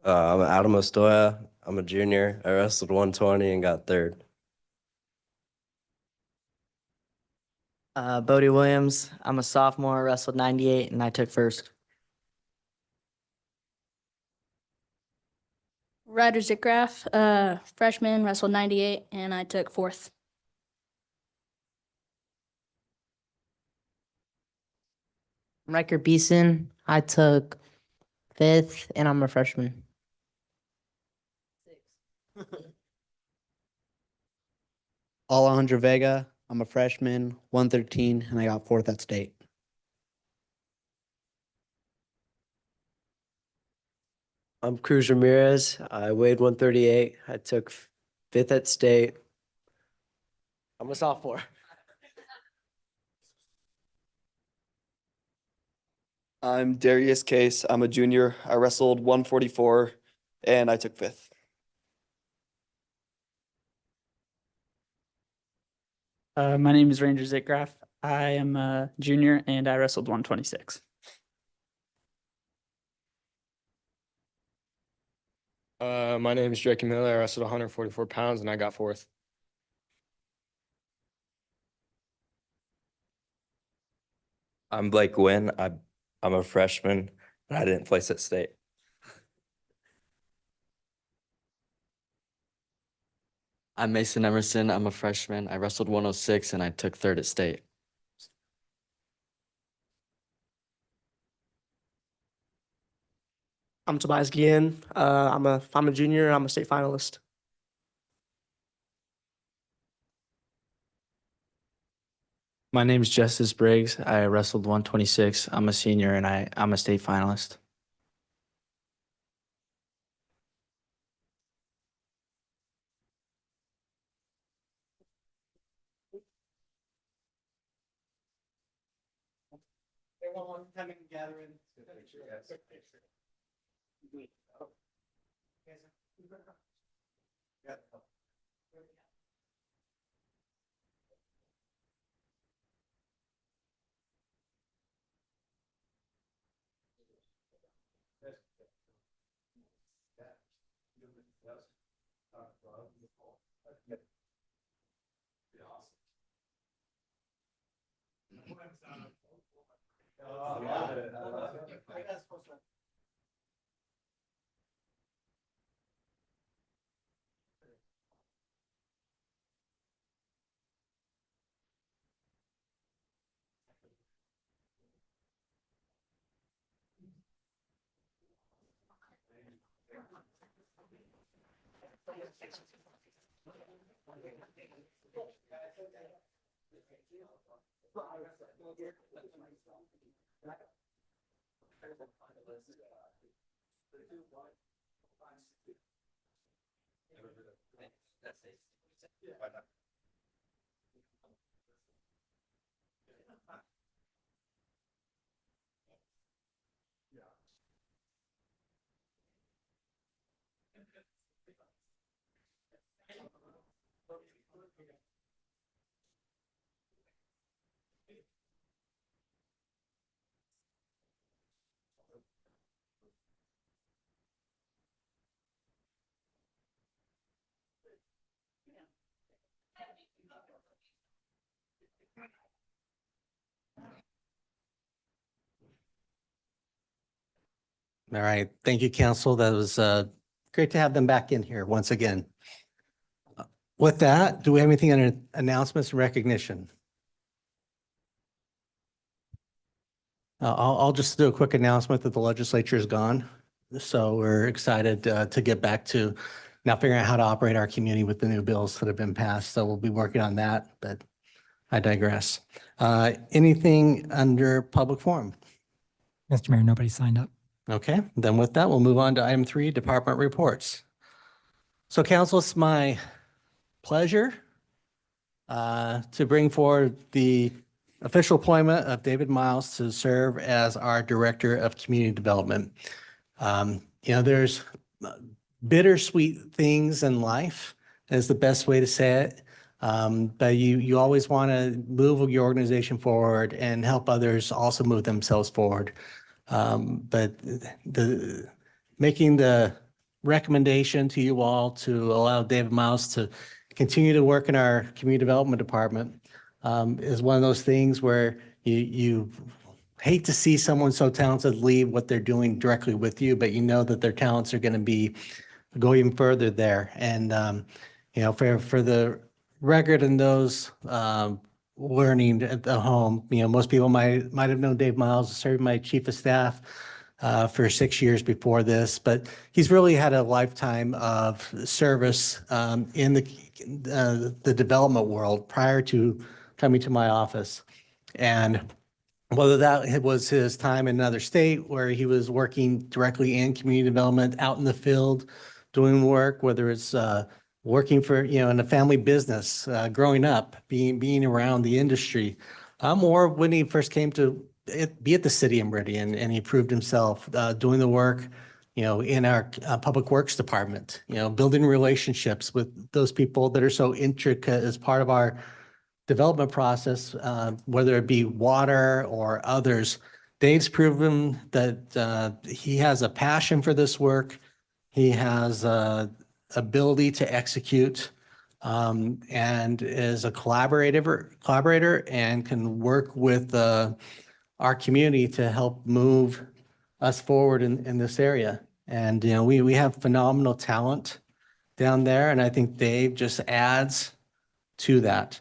I'm Adam Ostoya. I'm a junior. I wrestled 120 and got third. Bodie Williams. I'm a sophomore. I wrestled 98 and I took first. Ryder Zickgraf, freshman, wrestled 98 and I took fourth. Riker Beeson. I took fifth and I'm a freshman. Alejandro Vega. I'm a freshman, 113, and I got fourth at state. I'm Cruz Ramirez. I weighed 138. I took fifth at state. I'm a sophomore. I'm Darius Case. I'm a junior. I wrestled 144 and I took fifth. My name is Ranger Zickgraf. I am a junior and I wrestled 126. My name is Drake Miller. I wrestled 144 pounds and I got fourth. I'm Blake Wynn. I'm a freshman and I didn't place at state. I'm Mason Emerson. I'm a freshman. I wrestled 106 and I took third at state. I'm Tobias Guillen. I'm a junior. I'm a state finalist. My name is Justice Briggs. I wrestled 126. I'm a senior and I'm a state finalist. All right. Thank you, council. That was great to have them back in here once again. With that, do we have anything under announcements and recognition? I'll just do a quick announcement that the legislature is gone. So we're excited to get back to now figuring out how to operate our community with the new bills that have been passed. So we'll be working on that, but I digress. Anything under public forum? Mr. Mayor, nobody signed up. Okay, then with that, we'll move on to item 3, department reports. So council, it's my pleasure to bring forward the official appointment of David Miles to serve as our Director of Community Development. There's bittersweet things in life is the best way to say it. But you always want to move your organization forward and help others also move themselves forward. But making the recommendation to you all to allow David Miles to continue to work in our community development department is one of those things where you hate to see someone so talented leave what they're doing directly with you, but you know that their talents are going to be go even further there. And for the record and those learning at the home, most people might have known Dave Miles serving my chief of staff for 6 years before this, but he's really had a lifetime of service in the development world prior to coming to my office. And whether that was his time in another state where he was working directly in community development out in the field, doing work, whether it's working for, in a family business, growing up, being around the industry, or when he first came to be at the city of Meridian and he proved himself doing the work, in our public works department, building relationships with those people that are so intricate as part of our development process, whether it be water or others. Dave's proven that he has a passion for this work. He has ability to execute and is a collaborator and can work with our community to help move us forward in this area. And, we have phenomenal talent down there. And I think Dave just adds to that.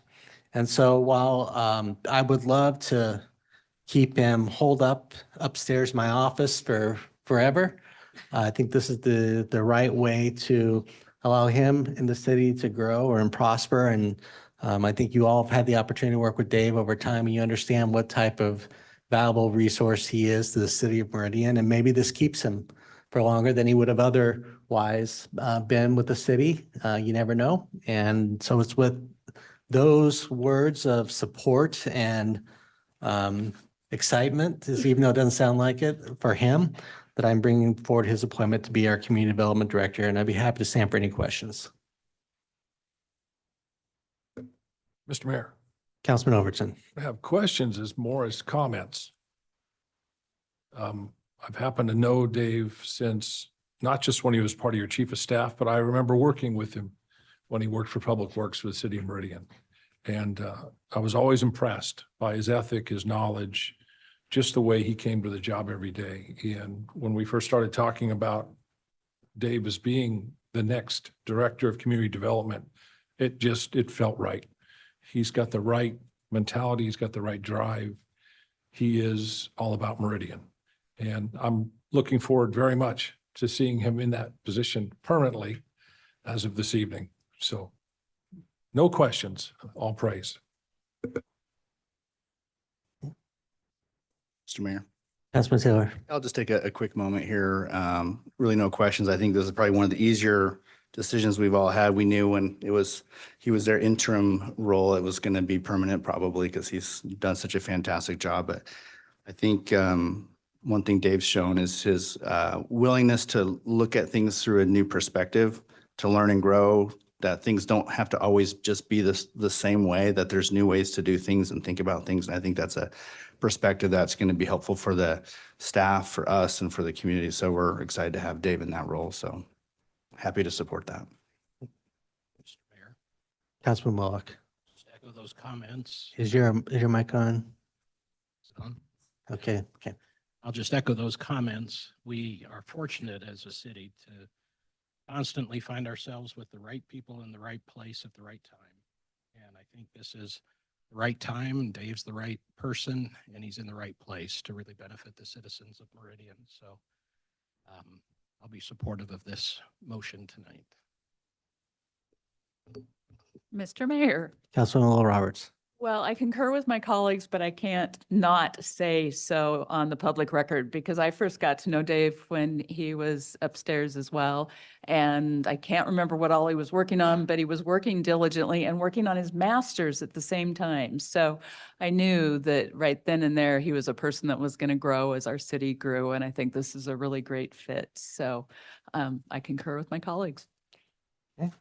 And so while I would love to keep him holed up upstairs in my office for forever, I think this is the right way to allow him in the city to grow and prosper. And I think you all have had the opportunity to work with Dave over time, and you understand what type of valuable resource he is to the city of Meridian. And maybe this keeps him for longer than he would have otherwise been with the city. You never know. And so it's with those words of support and excitement, even though it doesn't sound like it for him, that I'm bringing forward his appointment to be our community development director. And I'd be happy to stand for any questions. Mr. Mayor, Councilman Overton. I have questions as more as comments. I've happened to know Dave since not just when he was part of your chief of staff, but I remember working with him when he worked for Public Works for the city of Meridian. And I was always impressed by his ethic, his knowledge, just the way he came to the job every day. And when we first started talking about Dave as being the next director of community development, it felt right. He's got the right mentality. He's got the right drive. He is all about Meridian. And I'm looking forward very much to seeing him in that position permanently as of this evening. So no questions, all praise. Mr. Mayor. Councilman Taylor. I'll just take a quick moment here. Really no questions. I think this is probably one of the easier decisions we've all had. We knew when he was their interim role, it was going to be permanent probably because he's done such a fantastic job. But I think one thing Dave's shown is his willingness to look at things through a new perspective, to learn and grow, that things don't have to always just be the same way, that there's new ways to do things and think about things. And I think that's a perspective that's going to be helpful for the staff, for us, and for the community. So we're excited to have Dave in that role. So happy to support that. Mr. Mayor, Councilman Bullock. just echo those comments. Is your mic on? It's on. Okay. I'll just echo those comments. We are fortunate as a city to constantly find ourselves with the right people in the right place at the right time. And I think this is the right time. Dave's the right person, and he's in the right place to really benefit the citizens of Meridian. So I'll be supportive of this motion tonight. Mr. Mayor. Councilman Little Roberts. Well, I concur with my colleagues, but I can't not say so on the public record because I first got to know Dave when he was upstairs as well. And I can't remember what all he was working on, but he was working diligently and working on his master's at the same time. So I knew that right then and there, he was a person that was going to grow as our city grew. And I think this is a really great fit. So I concur with my colleagues. Okay.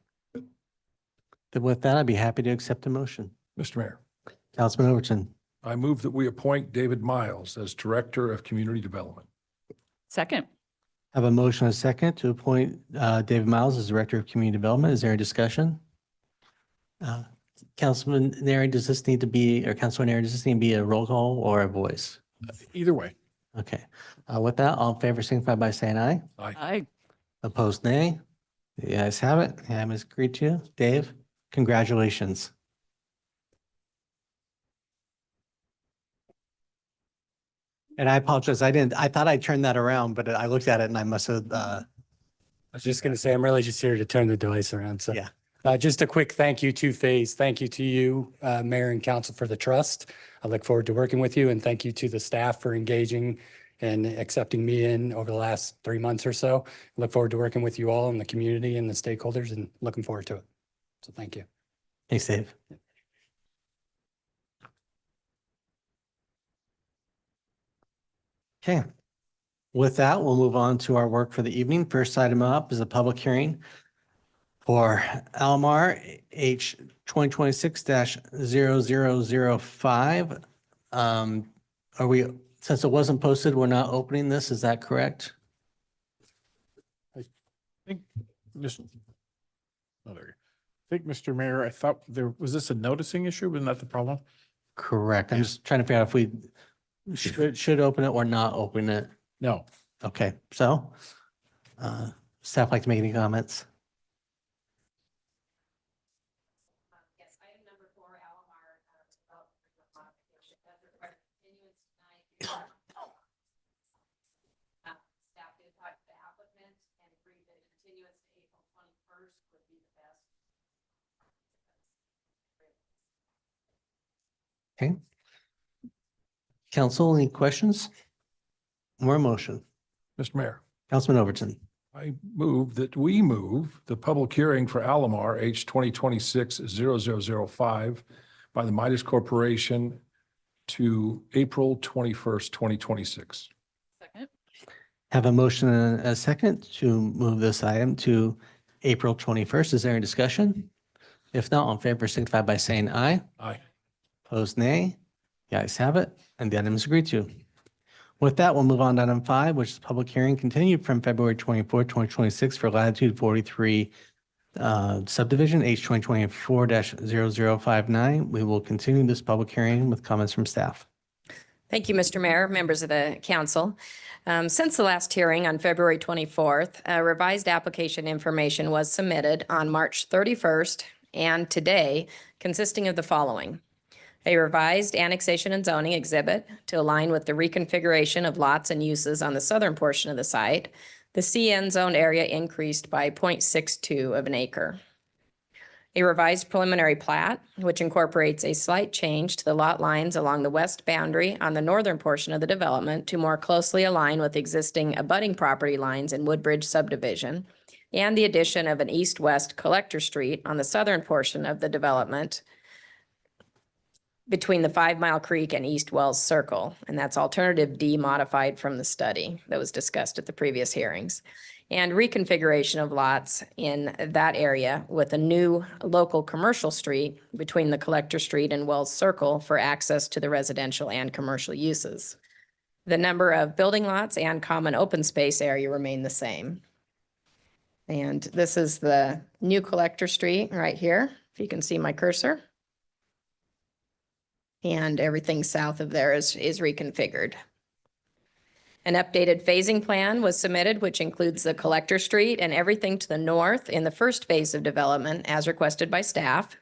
Then with that, I'd be happy to accept the motion. Mr. Mayor, Councilman Overton. I move that we appoint David Miles as Director of Community Development. Second. I have a motion and a second to appoint David Miles as Director of Community Development. Is there a discussion? Councilman Neri, does this need to be, or Councilor Neri, does this need to be a roll call or a voice? Either way. Okay. With that, all in favor signify by saying aye. Aye. Aye. Opposed, nay. The ayes have it. I is agreed to. Dave, congratulations. And I apologize. I thought I turned that around, but I looked at it and I must have, I was just going to say, I'm really just here to turn the device around. So yeah. just a quick thank you to FaZe. Thank you to you, Mayor and Council, for the trust. I look forward to working with you, and thank you to the staff for engaging and accepting me in over the last 3 months or so. I look forward to working with you all in the community and the stakeholders, and looking forward to it. So thank you. Thanks, Dave. Okay. With that, we'll move on to our work for the evening. First item up is a public hearing for Almar H 2026-0005. Are we, since it wasn't posted, we're not opening this, is that correct? I think Mr. Mayor, I thought was this a noticing issue? Wasn't that the problem? Correct. I'm just trying to figure out if we should open it or not open it. No. Okay, so staff like to make any comments? Yes, item number 4, Alomar development modification. That's required continuance tonight. Staff did talk to the applicant and agreed that continuance to April 21st would be the best. Okay. Council, any questions? Or a motion? Mr. Mayor. Councilman Overton. I move that we move the public hearing for Alomar H 2026-0005 by the Midas Corporation to April 21st, 2026. Second. Have a motion and a second to move this item to April 21st. Is there any discussion? If not, all in favor signify by saying aye. Aye. Opposed, nay. The ayes have it, and the item is agreed to. With that, we'll move on to item 5, which is public hearing continued from February 24, 2026 for latitude 43 subdivision H 2024-0059. We will continue this public hearing with comments from staff. Thank you, Mr. Mayor, members of the council. Since the last hearing on February 24th, revised application information was submitted on March 31st and today, consisting of the following: a revised annexation and zoning exhibit to align with the reconfiguration of lots and uses on the southern portion of the site. The CN zone area increased by 0.62 of an acre. A revised preliminary plat, which incorporates a slight change to the lot lines along the west boundary on the northern portion of the development to more closely align with existing abutting property lines in Woodbridge subdivision, and the addition of an east-west collector street on the southern portion of the development between the 5 Mile Creek and East Wells Circle. And that's alternative D modified from the study that was discussed at the previous hearings. And reconfiguration of lots in that area with a new local commercial street between the Collector Street and Wells Circle for access to the residential and commercial uses. The number of building lots and common open space area remain the same. And this is the new Collector Street right here, if you can see my cursor. And everything south of there is reconfigured. An updated phasing plan was submitted, which includes the Collector Street and everything to the north in the first phase of development as requested by staff.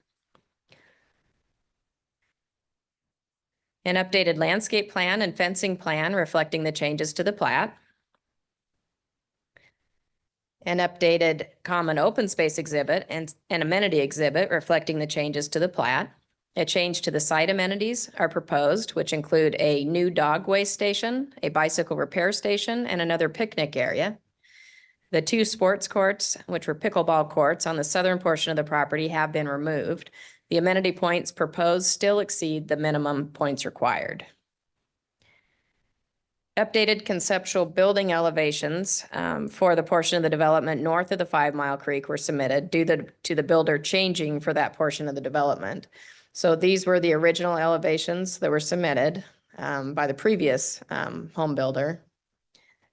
An updated landscape plan and fencing plan reflecting the changes to the plat. An updated common open space exhibit and an amenity exhibit reflecting the changes to the plat. A change to the site amenities are proposed, which include a new dog waste station, a bicycle repair station, and another picnic area. The 2 sports courts, which were pickleball courts on the southern portion of the property, have been removed. The amenity points proposed still exceed the minimum points required. Updated conceptual building elevations for the portion of the development north of the 5 Mile Creek were submitted due to the builder changing for that portion of the development. So these were the original elevations that were submitted by the previous home builder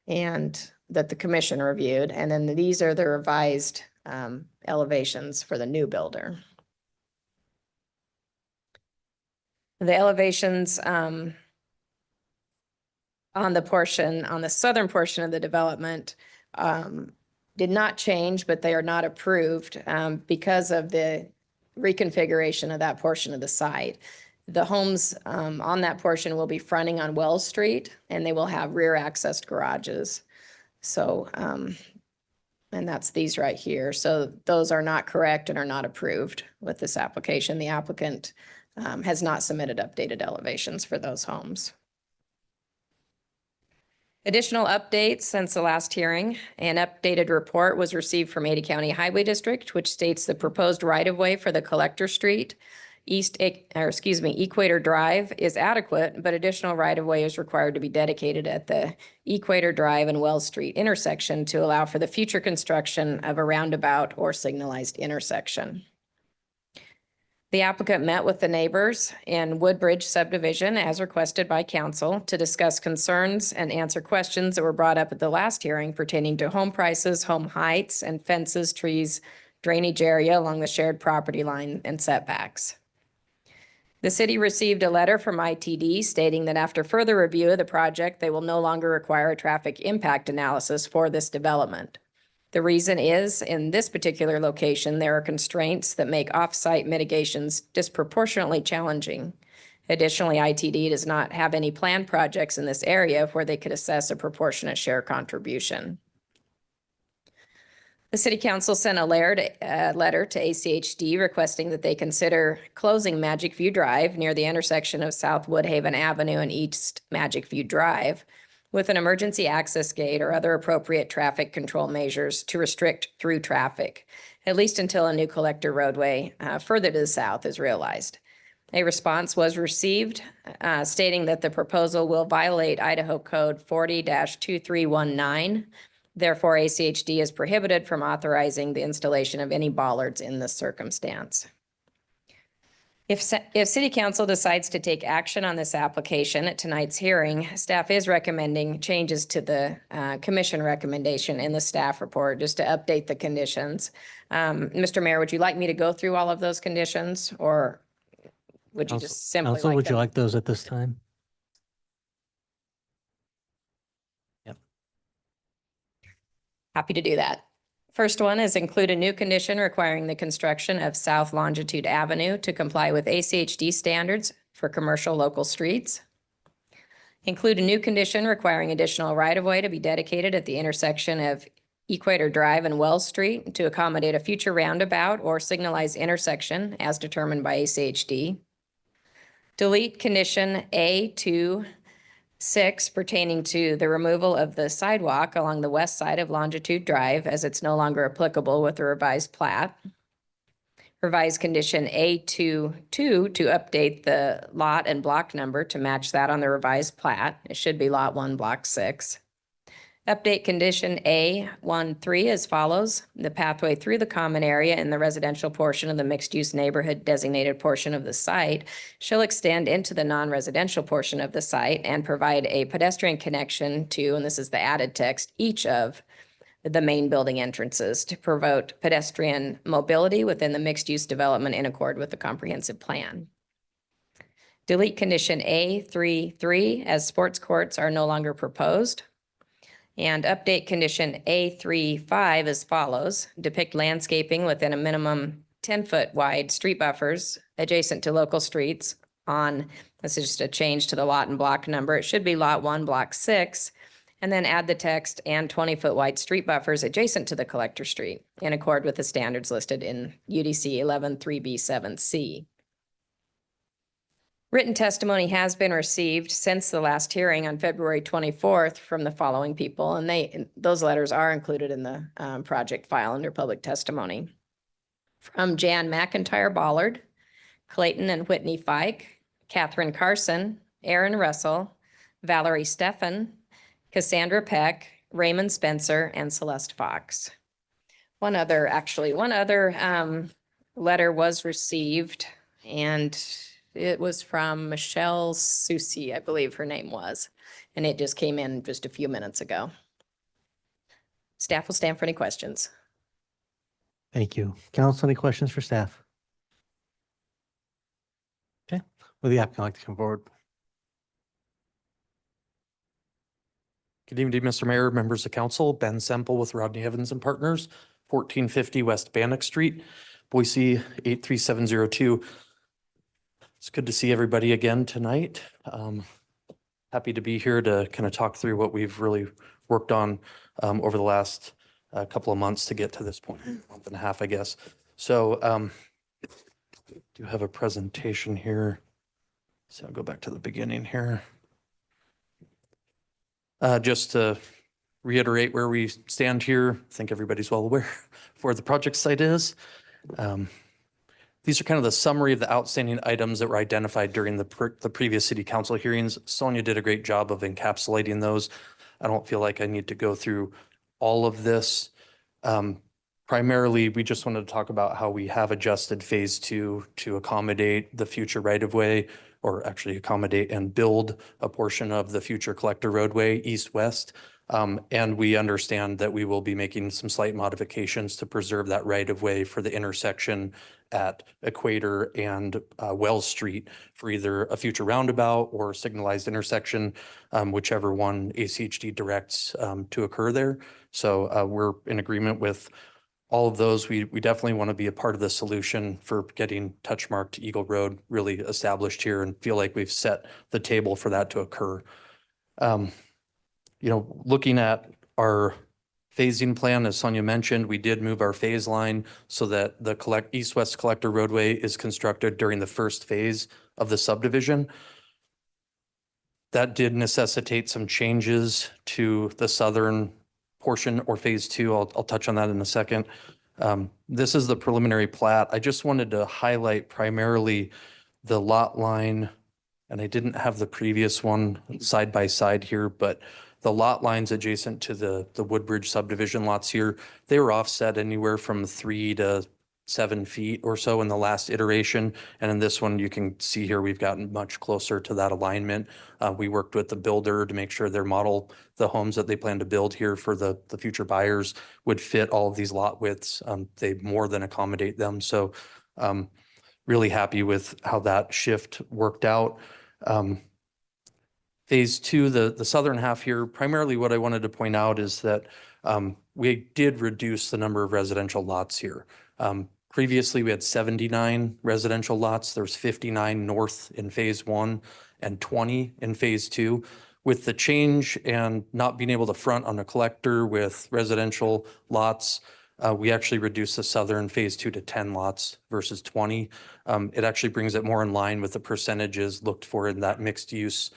and that the commission reviewed. And then these are the revised elevations for the new builder. The elevations on the southern portion of the development did not change, but they are not approved because of the reconfiguration of that portion of the site. The homes on that portion will be fronting on Wells Street, and they will have rear accessed garages. So, and that's these right here. So those are not correct and are not approved with this application. The applicant has not submitted updated elevations for those homes. Additional updates since the last hearing. An updated report was received from Ada County Highway District, which states the proposed right-of-way for the Collector Street Equator Drive is adequate, but additional right-of-way is required to be dedicated at the Equator Drive and Wells Street intersection to allow for the future construction of a roundabout or signalized intersection. The applicant met with the neighbors in Woodbridge subdivision as requested by council to discuss concerns and answer questions that were brought up at the last hearing pertaining to home prices, home heights, and fences, trees, drainage area along the shared property line and setbacks. The city received a letter from ITD stating that after further review of the project, they will no longer require a traffic impact analysis for this development. The reason is, in this particular location, there are constraints that make off-site mitigations disproportionately challenging. Additionally, ITD does not have any planned projects in this area where they could assess a proportionate share contribution. The City Council sent a letter to ACHD requesting that they consider closing Magic View Drive near the intersection of South Woodhaven Avenue and East Magic View Drive with an emergency access gate or other appropriate traffic control measures to restrict through traffic, at least until a new collector roadway further to the south is realized. A response was received stating that the proposal will violate Idaho Code 40-2319. Therefore, ACHD is prohibited from authorizing the installation of any bollards in this circumstance. If City Council decides to take action on this application at tonight's hearing, staff is recommending changes to the commission recommendation in the staff report just to update the conditions. Mr. Mayor, would you like me to go through all of those conditions, or would you just simply Council, like would you them? like those at this time? Yep. Happy to do that. First one is include a new condition requiring the construction of South Longitude Avenue to comply with ACHD standards for commercial local streets. Include a new condition requiring additional right-of-way to be dedicated at the intersection of Equator Drive and Wells Street to accommodate a future roundabout or signalized intersection as determined by ACHD. Delete condition A2 6 pertaining to the removal of the sidewalk along the west side of Longitude Drive as it's no longer applicable with the revised plat. Revise condition A22 to update the lot and block number to match that on the revised plat. It should be lot 1, block 6. Update condition A13 as follows. The pathway through the common area in the residential portion of the mixed-use neighborhood designated portion of the site shall extend into the non-residential portion of the site and provide a pedestrian connection to, and this is the added text, each of the main building entrances to promote pedestrian mobility within the mixed-use development in accord with the comprehensive plan. Delete condition A33 as sports courts are no longer proposed. And update condition A35 as follows. Depict landscaping within a minimum 10-foot wide street buffers adjacent to local streets on, this is just a change to the lot and block number. It should be Lot 1, Block 6. And then add the text and 20-foot wide street buffers adjacent to the collector street in accord with the standards listed in UDC 11-3B7C. Written testimony has been received since the last hearing on February 24th from the following people, and those letters are included in the project file under public testimony. From Jan McIntyre Ballard, Clayton and Whitney Fike, Catherine Carson, Aaron Russell, Valerie Steffen, Cassandra Peck, Raymond Spencer, and Celeste Fox. One other letter was received, and it was from Michelle Susi, I believe her name was, and it just came in just a few minutes ago. Staff will stand for any questions. Thank you. Council, any questions for staff? Okay, will the applicant like to come forward? Good evening, Mr. Mayor, members of council. Ben Semple with Rodney Evans and Partners, 1450 West Bannock Street, Boise 83702. It's good to see everybody again tonight. Happy to be here to kind of talk through what we've really worked on over the last couple of months to get to this point, month and a half, I guess. So do have a presentation here. So I'll go back to the beginning here. Just to reiterate where we stand here, I think everybody's well aware of where the project site is. These are kind of the summary of the outstanding items that were identified during the previous city council hearings. Sonia did a great job of encapsulating those. I don't feel like I need to go through all of this. Primarily, we just wanted to talk about how we have adjusted phase 2 to accommodate the future right-of-way, or actually accommodate and build a portion of the future collector roadway east-west. And we understand that we will be making some slight modifications to preserve that right-of-way for the intersection at Equator and Wells Street for either a future roundabout or signalized intersection, whichever one ACHD directs to occur there. So we're in agreement with all of those. We definitely want to be a part of the solution for getting touch marked Eagle Road really established here and feel like we've set the table for that to occur. Looking at our phasing plan, as Sonia mentioned, we did move our phase line so that the east-west collector roadway is constructed during the first phase of the subdivision. That did necessitate some changes to the southern portion, or phase 2. I'll touch on that in a second. This is the preliminary plat. I just wanted to highlight primarily the lot line, and I didn't have the previous one side by side here, but the lot lines adjacent to the Woodbridge subdivision lots here, they were offset anywhere from 3 to 7 feet or so in the last iteration. And in this one, you can see here, we've gotten much closer to that alignment. We worked with the builder to make sure their model, the homes that they plan to build here for the future buyers would fit all of these lot widths. They more than accommodate them. So really happy with how that shift worked out. Phase 2, the southern half here, primarily what I wanted to point out is that we did reduce the number of residential lots here. Previously, we had 79 residential lots. There's 59 north in phase 1 and 20 in phase 2. With the change and not being able to front on a collector with residential lots, we actually reduced the southern phase 2 to 10 lots versus 20. It actually brings it more in line with the percentages looked for in that mixed use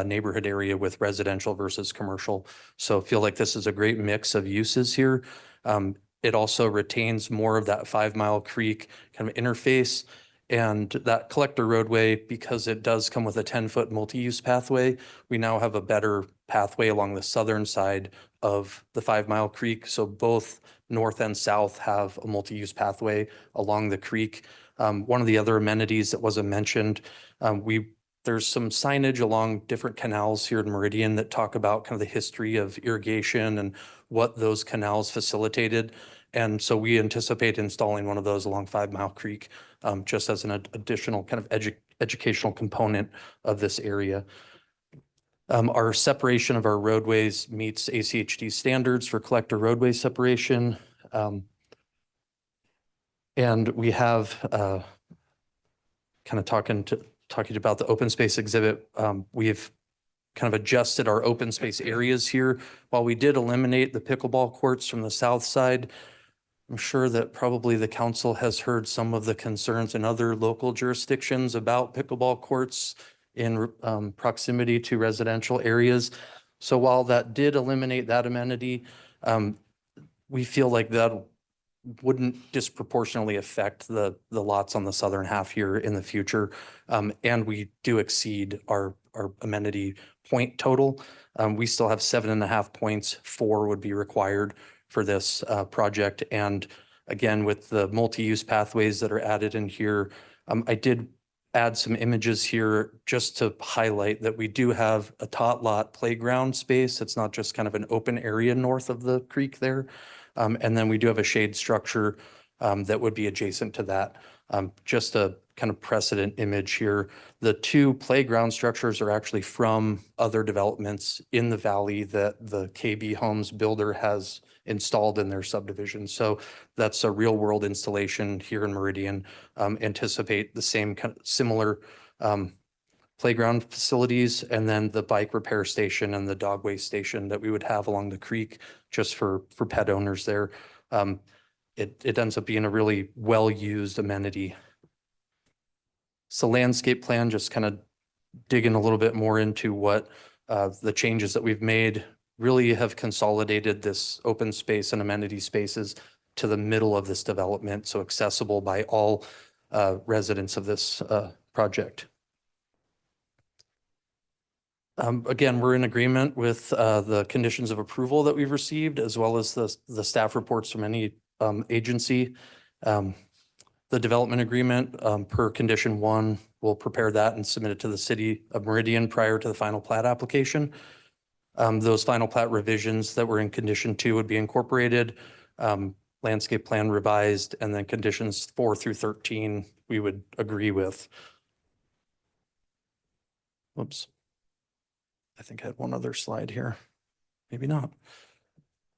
neighborhood area with residential versus commercial. So feel like this is a great mix of uses here. It also retains more of that 5 Mile Creek kind of interface, and that collector roadway, because it does come with a 10-foot multi-use pathway. We now have a better pathway along the southern side of the 5 Mile Creek. So both north and south have a multi-use pathway along the creek. One of the other amenities that wasn't mentioned, there's some signage along different canals here in Meridian that talk about kind of the history of irrigation and what those canals facilitated. And so we anticipate installing one of those along 5 Mile Creek, just as an additional kind of educational component of this area. Our separation of our roadways meets ACHD standards for collector roadway separation. And we have kind of talking to talking about the open space exhibit, we've kind of adjusted our open space areas here. While we did eliminate the pickleball courts from the south side, I'm sure that probably the council has heard some of the concerns in other local jurisdictions about pickleball courts in proximity to residential areas. So while that did eliminate that amenity, we feel like that wouldn't disproportionately affect the lots on the southern half here in the future. And we do exceed our amenity point total. We still have 7.5 points. 4 would be required for this project. And again, with the multi-use pathways that are added in here, I did add some images here just to highlight that we do have a tot lot playground space. It's not just kind of an open area north of the creek there. And then we do have a shade structure that would be adjacent to that. Just a kind of precedent image here. The 2 playground structures are actually from other developments in the valley that the KB Homes builder has installed in their subdivision. So that's a real world installation here in Meridian. Anticipate the same kind of similar playground facilities, and then the bike repair station and the dog waste station that we would have along the creek just for pet owners there. It ends up being a really well-used amenity. So landscape plan, just kind of digging a little bit more into what the changes that we've made really have consolidated this open space and amenity spaces to the middle of this development, so accessible by all residents of this project. Again, we're in agreement with the conditions of approval that we've received, as well as the staff reports from any agency. The development agreement per condition 1, we'll prepare that and submit it to the city of Meridian prior to the final plat application. Those final plat revisions that were in condition 2 would be incorporated, landscape plan revised, and then conditions 4 through 13 we would agree with. Whoops. I think I had one other slide here. Maybe not.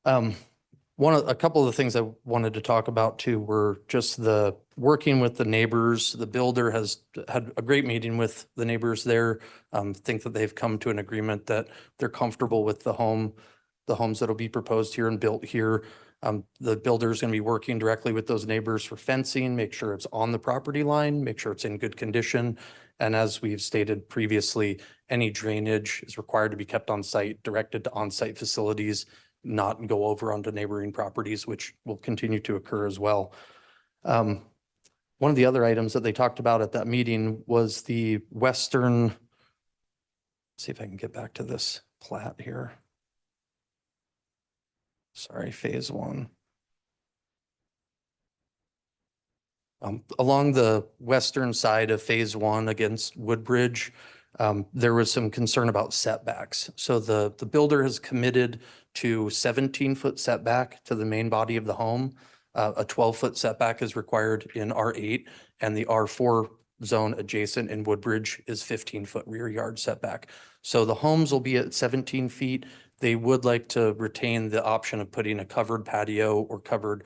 A couple of the things I wanted to talk about too were just the working with the neighbors. The builder has had a great meeting with the neighbors there. Think that they've come to an agreement that they're comfortable with the homes that'll be proposed here and built here. The builder is going to be working directly with those neighbors for fencing, make sure it's on the property line, make sure it's in good condition. And as we've stated previously, any drainage is required to be kept on site, directed to on-site facilities, not go over onto neighboring properties, which will continue to occur as well. One of the other items that they talked about at that meeting was the western, let's see if I can get back to this plat here. Sorry, phase 1. Along the western side of phase 1 against Woodbridge, there was some concern about setbacks. So the builder has committed to 17-foot setback to the main body of the home. A 12-foot setback is required in R8, and the R4 zone adjacent in Woodbridge is 15-foot rear yard setback. So the homes will be at 17 feet. They would like to retain the option of putting a covered patio or covered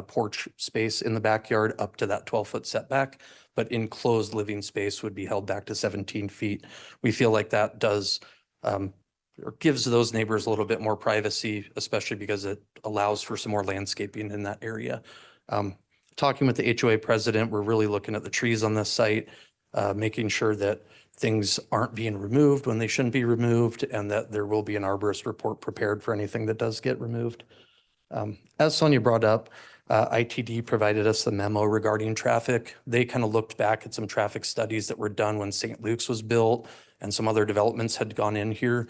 porch space in the backyard up to that 12-foot setback, but enclosed living space would be held back to 17 feet. We feel like that does or gives those neighbors a little bit more privacy, especially because it allows for some more landscaping in that area. Talking with the HOA president, we're really looking at the trees on this site, making sure that things aren't being removed when they shouldn't be removed, and that there will be an arborist report prepared for anything that does get removed. As Sonia brought up, ITD provided us the memo regarding traffic. They kind of looked back at some traffic studies that were done when St. Luke's was built and some other developments had gone in here.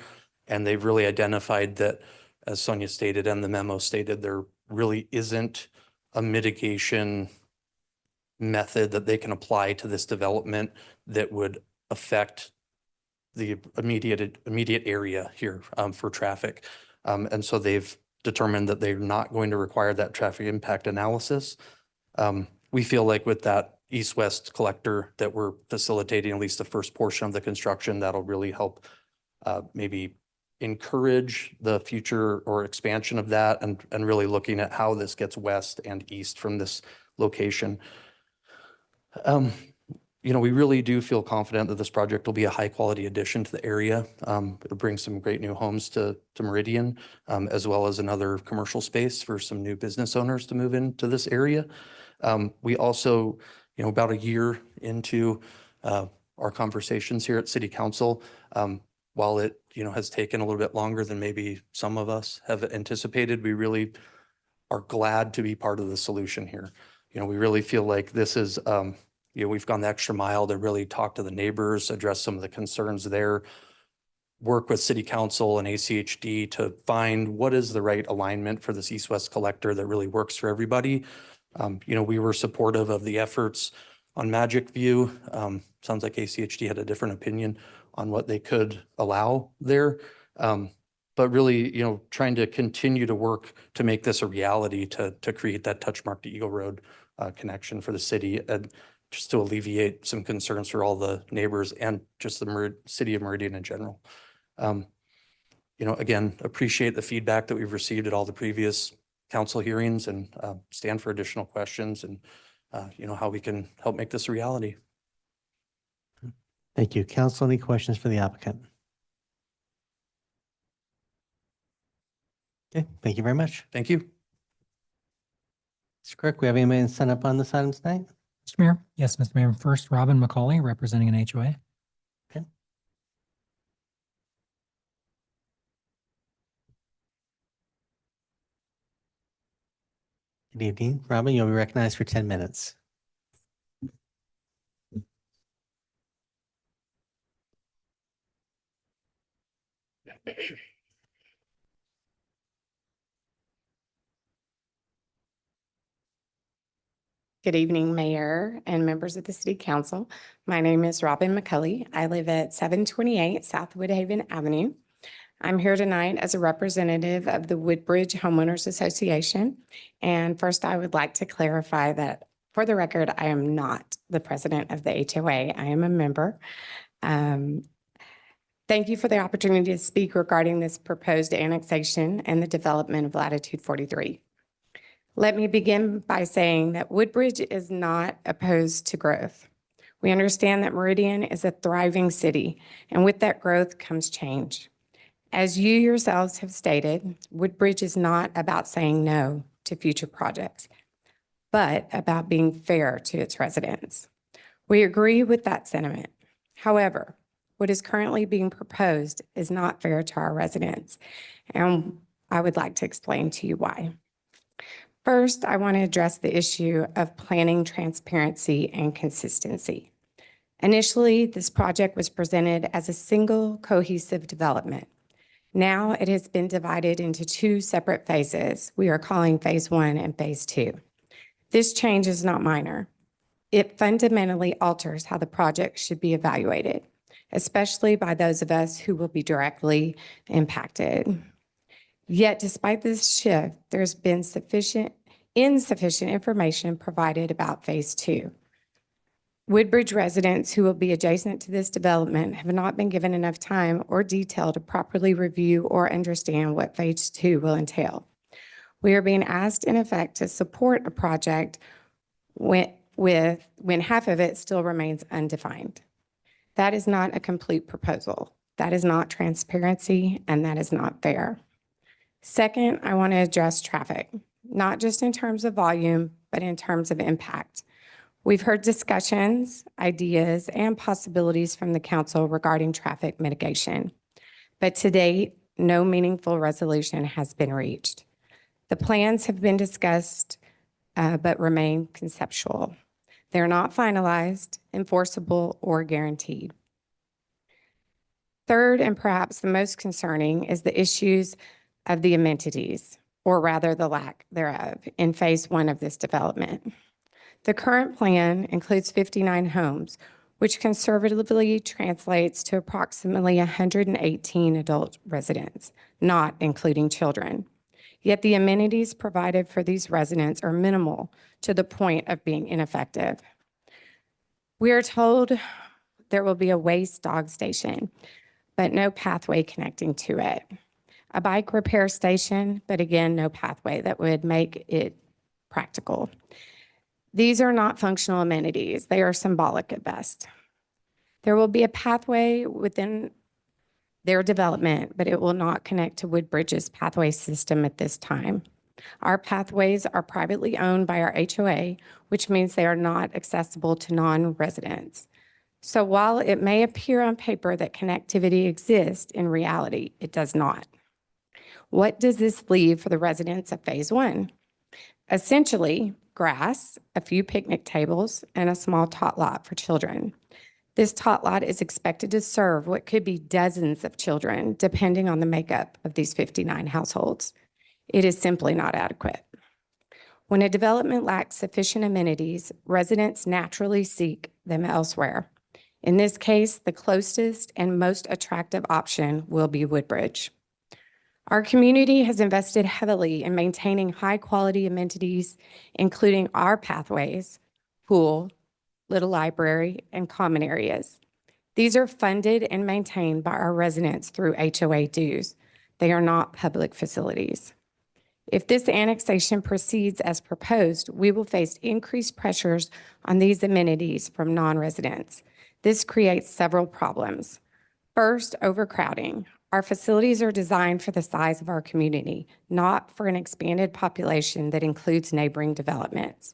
And they've really identified that, as Sonia stated and the memo stated, there really isn't a mitigation method that they can apply to this development that would affect the immediate area here for traffic. And so they've determined that they're not going to require that traffic impact analysis. We feel like with that east-west collector that we're facilitating at least the first portion of the construction, that'll really help maybe encourage the future or expansion of that, and really looking at how this gets west and east from this location. we really do feel confident that this project will be a high quality addition to the area. It'll bring some great new homes to Meridian, as well as another commercial space for some new business owners to move into this area. We also, about a year into our conversations here at City Council, while it, has taken a little bit longer than maybe some of us have anticipated, we really are glad to be part of the solution here. We really feel like this is, we've gone the extra mile to really talk to the neighbors, address some of the concerns there, work with City Council and ACHD to find what is the right alignment for this east-west collector that really works for everybody. We were supportive of the efforts on Magic View. Sounds like ACHD had a different opinion on what they could allow there. But really, trying to continue to work to make this a reality to create that touch mark to Eagle Road connection for the city, and just to alleviate some concerns for all the neighbors and just the city of Meridian in general. Again, appreciate the feedback that we've received at all the previous council hearings, and stand for additional questions and, how we can help make this a reality. Thank you. Council, any questions for the applicant? Okay, thank you very much. Thank you. Mr. Clerk, we have anybody signed up on this item tonight? Mr. Mayor? Yes, Mr. Mayor. First, Robin McCauley, representing an HOA. Okay. Good evening. Robin, you'll be recognized for 10 minutes. Good evening, Mayor and members of the City Council. My name is Robin McCulley. I live at 728 South Woodhaven Avenue. I'm here tonight as a representative of the Woodbridge Homeowners Association. And first, I would like to clarify that, for the record, I am not the president of the HOA. I am a member. Thank you for the opportunity to speak regarding this proposed annexation and the development of Latitude 43. Let me begin by saying that Woodbridge is not opposed to growth. We understand that Meridian is a thriving city, and with that growth comes change. As you yourselves have stated, Woodbridge is not about saying no to future projects, but about being fair to its residents. We agree with that sentiment. However, what is currently being proposed is not fair to our residents, and I would like to explain to you why. First, I want to address the issue of planning transparency and consistency. Initially, this project was presented as a single cohesive development. Now it has been divided into two separate phases. We are calling phase 1 and phase 2. This change is not minor. It fundamentally alters how the project should be evaluated, especially by those of us who will be directly impacted. Yet, despite this shift, there's been insufficient information provided about phase 2. Woodbridge residents who will be adjacent to this development have not been given enough time or detail to properly review or understand what phase 2 will entail. We are being asked, in effect, to support a project when half of it still remains undefined. That is not a complete proposal. That is not transparency, and that is not fair. Second, I want to address traffic, not just in terms of volume, but in terms of impact. We've heard discussions, ideas, and possibilities from the council regarding traffic mitigation. But to date, no meaningful resolution has been reached. The plans have been discussed, but remain conceptual. They're not finalized, enforceable, or guaranteed. Third, and perhaps the most concerning, is the issues of the amenities, or rather the lack thereof, in phase 1 of this development. The current plan includes 59 homes, which conservatively translates to approximately 118 adult residents, not including children. Yet the amenities provided for these residents are minimal to the point of being ineffective. We are told there will be a waste dog station, but no pathway connecting to it. A bike repair station, but again, no pathway that would make it practical. These are not functional amenities. They are symbolic at best. There will be a pathway within their development, but it will not connect to Woodbridge's pathway system at this time. Our pathways are privately owned by our HOA, which means they are not accessible to non-residents. So while it may appear on paper that connectivity exists, in reality, it does not. What does this leave for the residents of Phase 1? Essentially, grass, a few picnic tables, and a small tot lot for children. This tot lot is expected to serve what could be dozens of children, depending on the makeup of these 59 households. It is simply not adequate. When a development lacks sufficient amenities, residents naturally seek them elsewhere. In this case, the closest and most attractive option will be Woodbridge. Our community has invested heavily in maintaining high-quality amenities, including our pathways, pool, little library, and common areas. These are funded and maintained by our residents through HOA dues. They are not public facilities. If this annexation proceeds as proposed, we will face increased pressures on these amenities from non-residents. This creates several problems. First, overcrowding. Our facilities are designed for the size of our community, not for an expanded population that includes neighboring developments.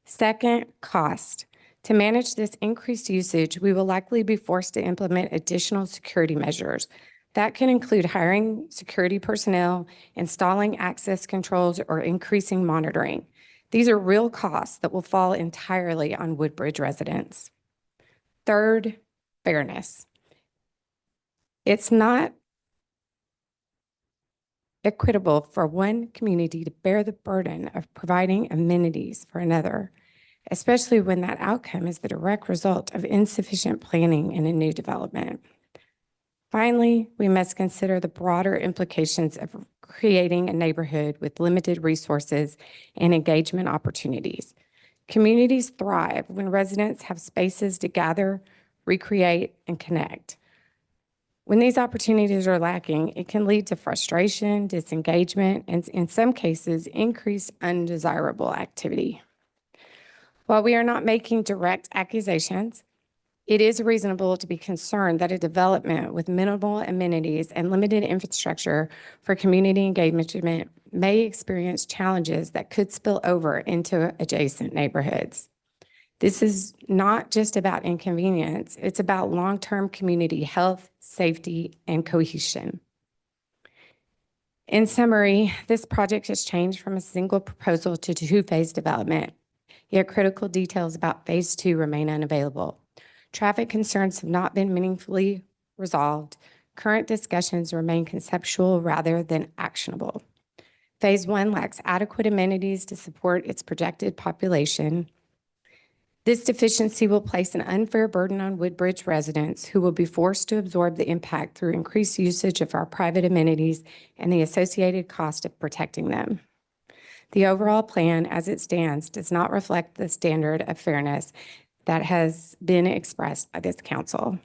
Second, cost. To manage this increased usage, we will likely be forced to implement additional security measures. That can include hiring security personnel, installing access controls, or increasing monitoring. These are real costs that will fall entirely on Woodbridge residents. Third, fairness. It's not equitable for one community to bear the burden of providing amenities for another, especially when that outcome is the direct result of insufficient planning in a new development. Finally, we must consider the broader implications of creating a neighborhood with limited resources and engagement opportunities. Communities thrive when residents have spaces to gather, recreate, and connect. When these opportunities are lacking, it can lead to frustration, disengagement, and in some cases, increased undesirable activity. While we are not making direct accusations, it is reasonable to be concerned that a development with minimal amenities and limited infrastructure for community engagement may experience challenges that could spill over into adjacent neighborhoods. This is not just about inconvenience, it's about long-term community health, safety, and cohesion. In summary, this project has changed from a single proposal to two-phase development, yet critical details about Phase 2 remain unavailable. Traffic concerns have not been meaningfully resolved. Current discussions remain conceptual rather than actionable. Phase 1 lacks adequate amenities to support its projected population. This deficiency will place an unfair burden on Woodbridge residents who will be forced to absorb the impact through increased usage of our private amenities and the associated cost of protecting them. The overall plan as it stands does not reflect the standard of fairness that has been expressed by this council.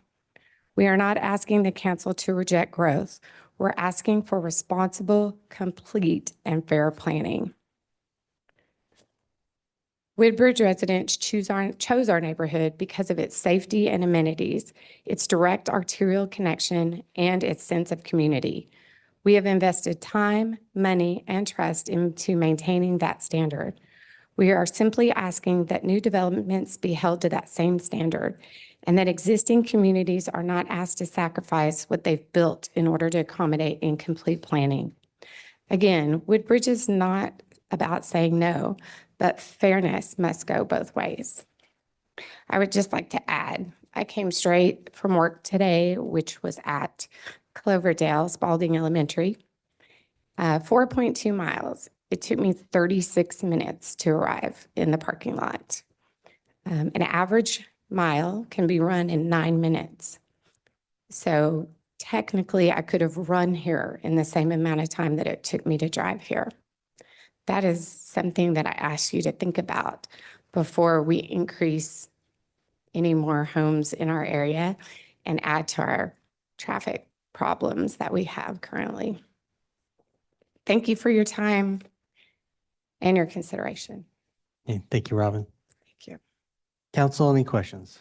We are not asking the council to reject growth. We're asking for responsible, complete, and fair planning. Woodbridge residents chose our neighborhood because of its safety and amenities, its direct arterial connection, and its sense of community. We have invested time, money, and trust into maintaining that standard. We are simply asking that new developments be held to that same standard and that existing communities are not asked to sacrifice what they've built in order to accommodate incomplete planning. Again, Woodbridge is not about saying no, but fairness must go both ways. I would just like to add, I came straight from work today, which was at Cloverdale Spalding Elementary, 4.2 miles. It took me 36 minutes to arrive in the parking lot. An average mile can be run in 9 minutes. So technically, I could have run here in the same amount of time that it took me to drive here. That is something that I ask you to think about before we increase any more homes in our area and add to our traffic problems that we have currently. Thank you for your time and your consideration. Okay, thank you, Robin. Thank you. Council, any questions?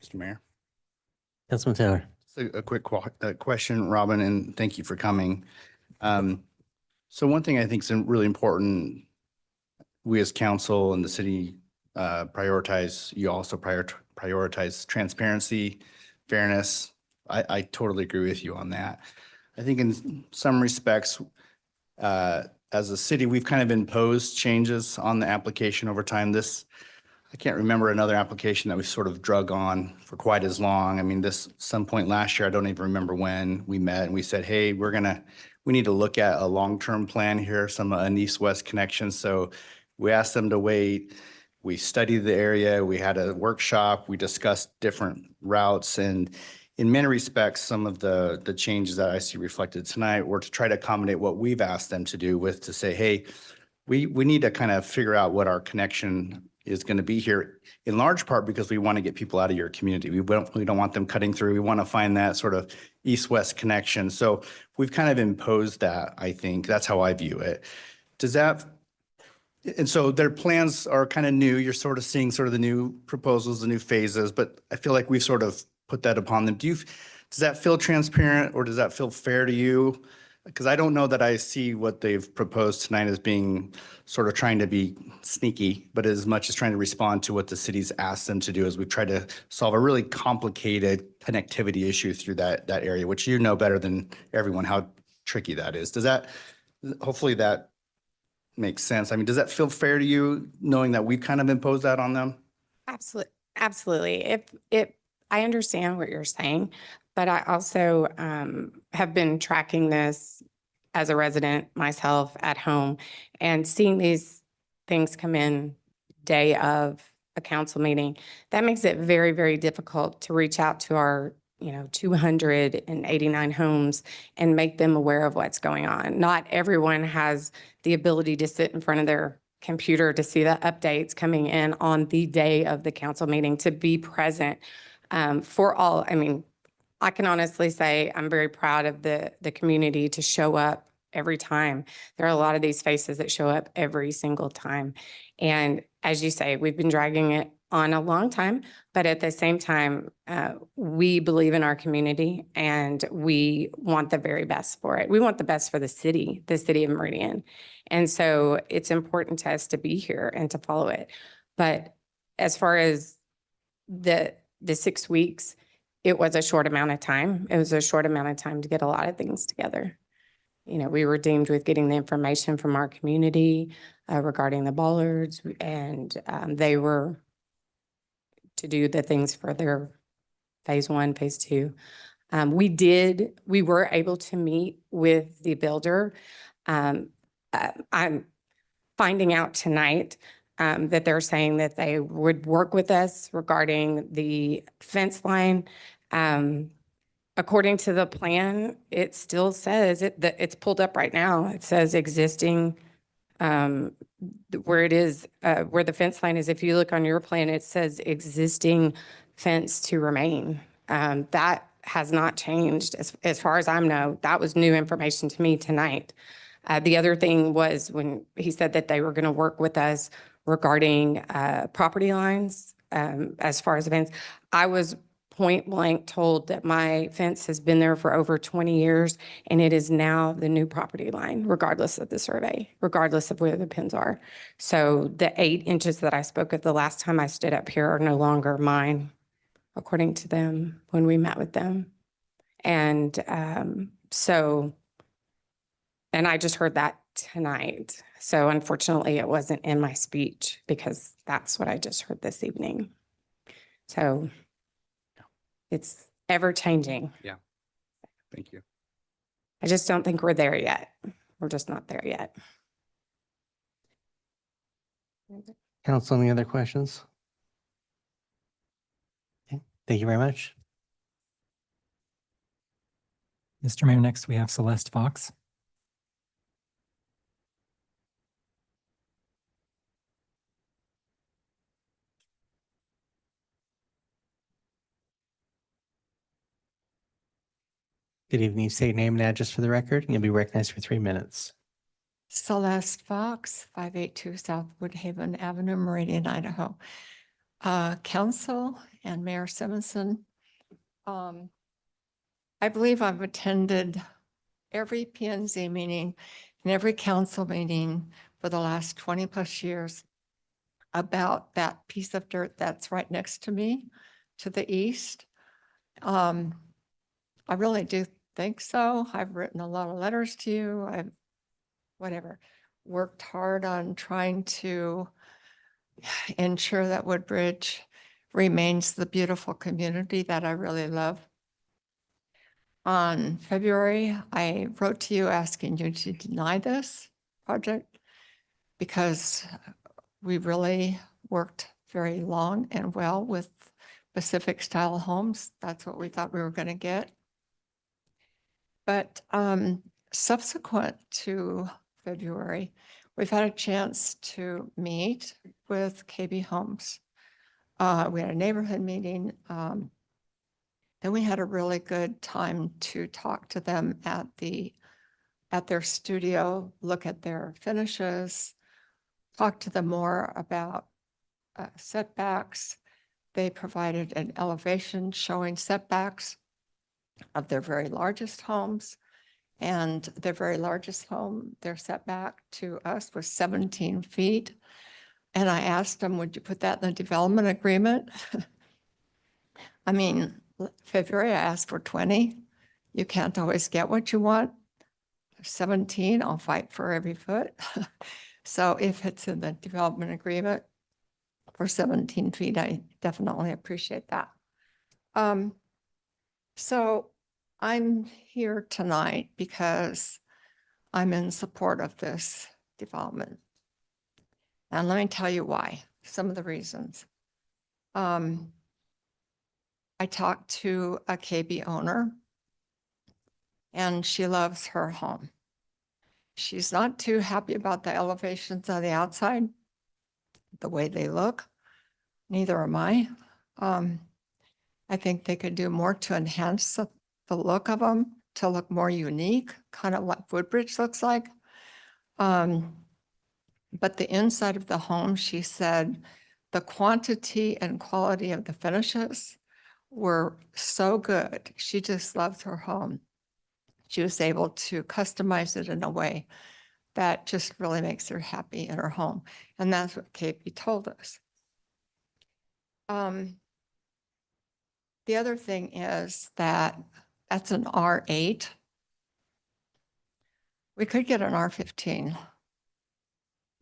Mr. Mayor. Councilman Taylor. Just a quick question, Robin, and thank you for coming. So one thing I think is really important, we as council and the city prioritize, you also prioritize transparency, fairness. I totally agree with you on that. I think in some respects, as a city, we've kind of imposed changes on the application over time. I can't remember another application that we sort of drug on for quite as long. I mean, some point last year, I don't even remember when we met and we said, hey, we need to look at a long-term plan here, an east-west connection. So we asked them to wait. We studied the area. We had a workshop. We discussed different routes. And in many respects, some of the changes that I see reflected tonight were to try to accommodate what we've asked them to do to say, hey, we need to kind of figure out what our connection is going to be here, in large part because we want to get people out of your community. We don't want them cutting through. We want to find that sort of east-west connection. So we've kind of imposed that, I think. That's how I view it. And so their plans are kind of new. You're sort of seeing sort of the new proposals, the new phases, but I feel like we've sort of put that upon them. Does that feel transparent or does that feel fair to you? Because I don't know that I see what they've proposed tonight as being sort of trying to be sneaky, but as much as trying to respond to what the city's asked them to do as we try to solve a really complicated connectivity issue through that area, which you know better than everyone how tricky that is. Hopefully that makes sense. I mean, does that feel fair to you, knowing that we've kind of imposed that on them? Absolutely. Absolutely. I understand what you're saying, but I also have been tracking this as a resident myself at home and seeing these things come in day of a council meeting. That makes it very, very difficult to reach out to our 289 homes and make them aware of what's going on. Not everyone has the ability to sit in front of their computer to see the updates coming in on the day of the council meeting, to be present for all. I mean, I can honestly say I'm very proud of the community to show up every time. There are a lot of these faces that show up every single time. And as you say, we've been dragging it on a long time, but at the same time, we believe in our community and we want the very best for it. We want the best for the city of Meridian. And so it's important to us to be here and to follow it. But as far as the 6 weeks, it was a short amount of time. It was a short amount of time to get a lot of things together. We were deemed with getting the information from our community regarding the bollards, and they were to do the things for their phase 1, phase 2. We were able to meet with the builder. I'm finding out tonight that they're saying that they would work with us regarding the fence line. According to the plan, it still says it's pulled up right now. It says existing where it is, where the fence line is. If you look on your plan, it says existing fence to remain. That has not changed as far as I know. That was new information to me tonight. The other thing was when he said that they were going to work with us regarding property lines as far as events. I was point blank told that my fence has been there for over 20 years and it is now the new property line, regardless of the survey, regardless of where the pins are. So the 8 inches that I spoke of the last time I stood up here are no longer mine, according to them when we met with them. And and I just heard that tonight. So unfortunately, it wasn't in my speech because that's what I just heard this evening. So it's ever changing. Yeah. Thank you. I just don't think we're there yet. We're just not there yet. Council, any other questions? Okay, thank you very much. Mr. Mayor, next we have Celeste Fox. Good evening. State your name and address for the record, and you'll be recognized for 3 minutes. Celeste Fox, 582 South Woodhaven Avenue, Meridian, Idaho. Council and Mayor Simonson, I believe I've attended every PNZ meeting and every council meeting for the last 20 plus years about that piece of dirt that's right next to me to the east. I really do think so. I've written a lot of letters to you. I've worked hard on trying to ensure that Woodbridge remains the beautiful community that I really love. On February, I wrote to you asking you to deny this project because we really worked very long and well with Pacific style homes. That's what we thought we were going to get. But subsequent to February, we've had a chance to meet with KB Homes. We had a neighborhood meeting. Then we had a really good time to talk to them at their studio, look at their finishes, talk to them more about setbacks. They provided an elevation showing setbacks of their very largest homes. And their very largest home, their setback to us was 17 feet. And I asked them, would you put that in the development agreement? I mean, February, I asked for 20. You can't always get what you want. 17, I'll fight for every foot. So if it's in the development agreement for 17 feet, I definitely appreciate that. So I'm here tonight because I'm in support of this development. And let me tell you why, some of the reasons. I talked to a KB owner and she loves her home. She's not too happy about the elevations on the outside, the way they look. Neither am I. I think they could do more to enhance the look of them, to look more unique, kind of like Woodbridge looks like. But the inside of the home, she said, the quantity and quality of the finishes were so good. She just loves her home. She was able to customize it in a way that just really makes her happy in her home. And that's what KB told us. The other thing is that that's an R8. We could get an R15.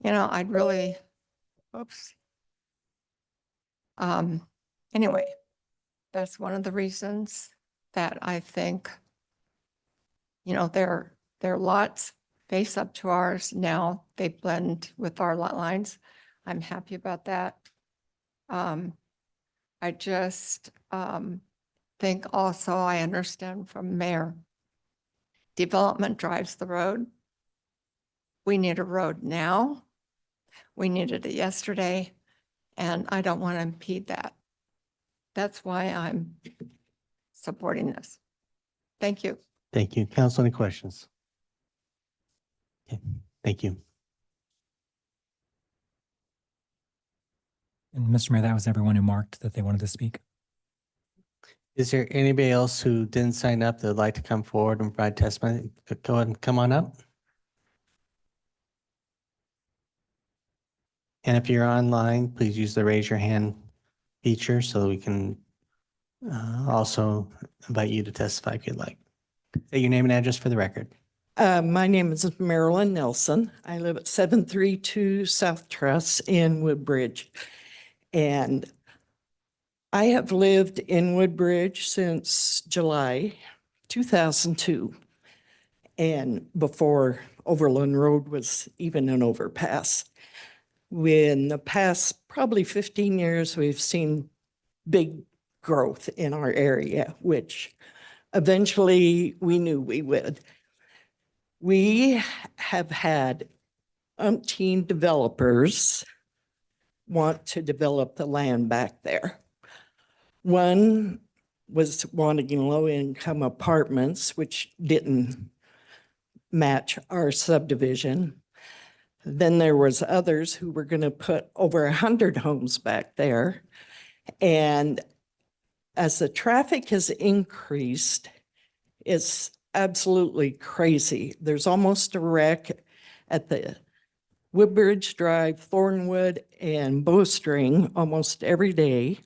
You know, I'd really, oops. Anyway, that's one of the reasons that I think, you know, their lots face up to ours now. They blend with our lot lines. I'm happy about that. I just think also I understand from Mayor, development drives the road. We need a road now. We needed it yesterday, and I don't want to impede that. That's why I'm supporting this. Thank you. Thank you. Council, any questions? Okay, thank you. And Mr. Mayor, that was everyone who marked that they wanted to speak. Is there anybody else who didn't sign up that would like to come forward and provide testimony? Go ahead and come on up. And if you're online, please use the raise your hand feature so we can also invite you to testify if you'd like. Say your name and address for the record. My name is Marilyn Nelson. I live at 732 South Truss in Woodbridge. And I have lived in Woodbridge since July 2002. And before Overland Road was even an overpass. In the past probably 15 years, we've seen big growth in our area, which eventually we knew we would. We have had umpteen developers want to develop the land back there. One was wanting low-income apartments, which didn't match our subdivision. Then there was others who were going to put over 100 homes back there. And as the traffic has increased, it's absolutely crazy. There's almost a wreck at the Woodbridge Drive, Thornwood, and Bowstring almost every day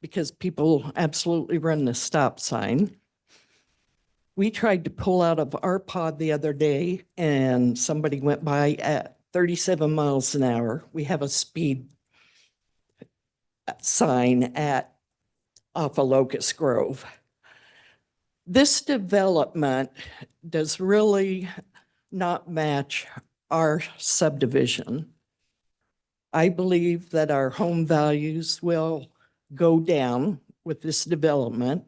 because people absolutely run the stop sign. We tried to pull out of our pod the other day and somebody went by at 37 miles an hour. We have a speed sign off of Locust Grove. This development does really not match our subdivision. I believe that our home values will go down with this development.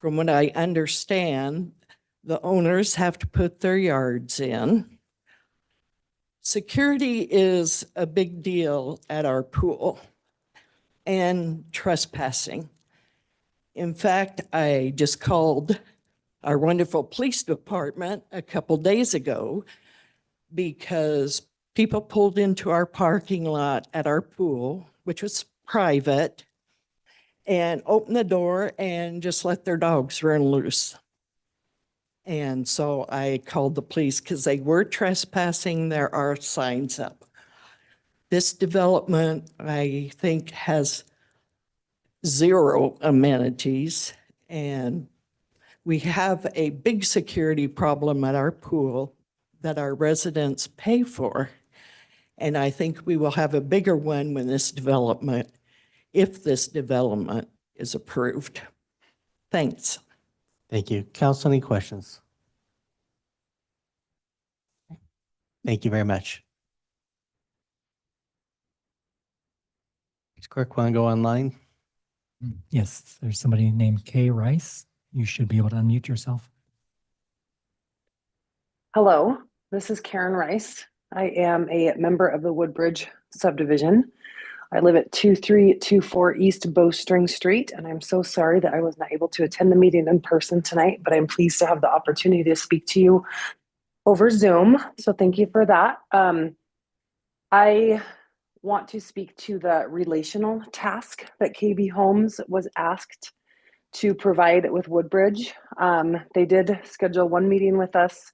From what I understand, the owners have to put their yards in. Security is a big deal at our pool and trespassing. In fact, I just called our wonderful police department a couple days ago because people pulled into our parking lot at our pool, which was private, and opened the door and just let their dogs run loose. And so I called the police because they were trespassing. There are signs up. This development, I think, has zero amenities, and we have a big security problem at our pool that our residents pay for. And I think we will have a bigger one when this development, if this development is approved. Thanks. Thank you. Council, any questions? Thank you very much. Clerk, want to go online? Yes, there's somebody named Kay Rice. You should be able to unmute yourself. Hello, this is Karen Rice. I am a member of the Woodbridge subdivision. I live at 2324 East Bowstring Street, and I'm so sorry that I was not able to attend the meeting in person tonight, but I'm pleased to have the opportunity to speak to you over Zoom. So thank you for that. I want to speak to the relational task that KB Homes was asked to provide with Woodbridge. They did schedule one meeting with us.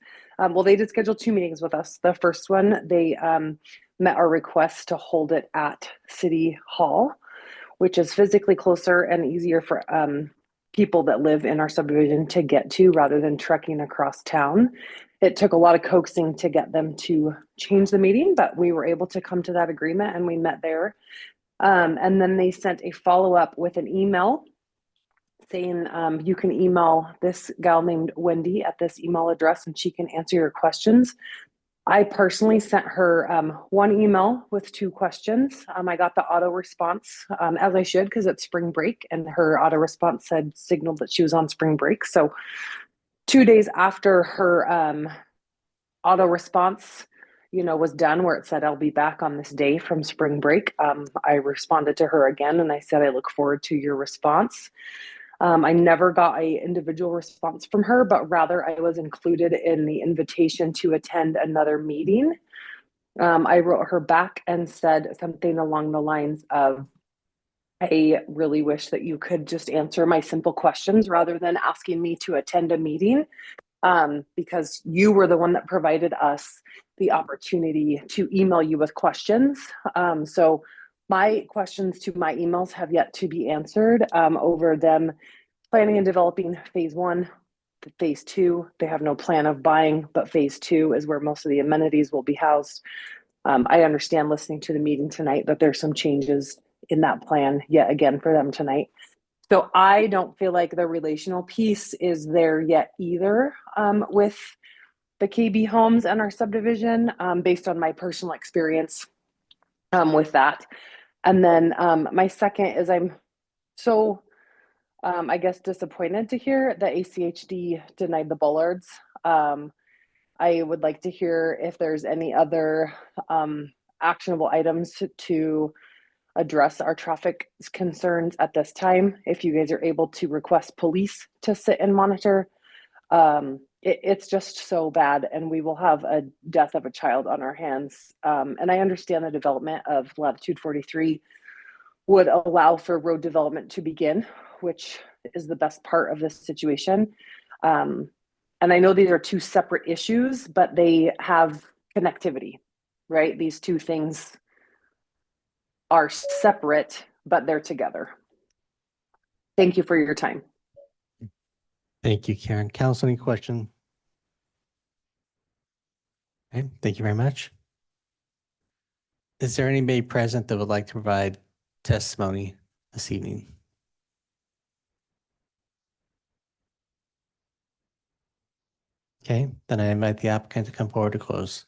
They did schedule two meetings with us. The first one, they met our request to hold it at City Hall, which is physically closer and easier for people that live in our subdivision to get to rather than trekking across town. It took a lot of coaxing to get them to change the meeting, but we were able to come to that agreement and we met there. And then they sent a follow-up with an email saying you can email this gal named Wendy at this email address and she can answer your questions. I personally sent her one email with two questions. I got the auto response as I should because it's spring break, and her auto response signaled that she was on spring break. So 2 days after her auto response, was done where it said I'll be back on this day from spring break, I responded to her again and I said I look forward to your response. I never got an individual response from her, but rather I was included in the invitation to attend another meeting. I wrote her back and said something along the lines of, I really wish that you could just answer my simple questions rather than asking me to attend a meeting, because you were the one that provided us the opportunity to email you with questions. So my questions to my emails have yet to be answered over them planning and developing phase one, phase two. They have no plan of buying, but phase two is where most of the amenities will be housed. I understand listening to the meeting tonight that there's some changes in that plan yet again for them tonight. So I don't feel like the relational piece is there yet either with the KB Homes and our subdivision, based on my personal experience with that. And then my second is I'm so, I guess, disappointed to hear that ACHD denied the bollards. I would like to hear if there's any other actionable items to address our traffic concerns at this time. If you guys are able to request police to sit and monitor, it's just so bad, and we will have a death of a child on our hands. And I understand the development of latitude 43 would allow for road development to begin, which is the best part of this situation. And I know these are two separate issues, but they have connectivity, right? These two things are separate, but they're together. Thank you for your time. Thank you, Karen. Council, any question? Okay, thank you very much. Is there anybody present that would like to provide testimony this evening? Okay, then I invite the applicant to come forward to close.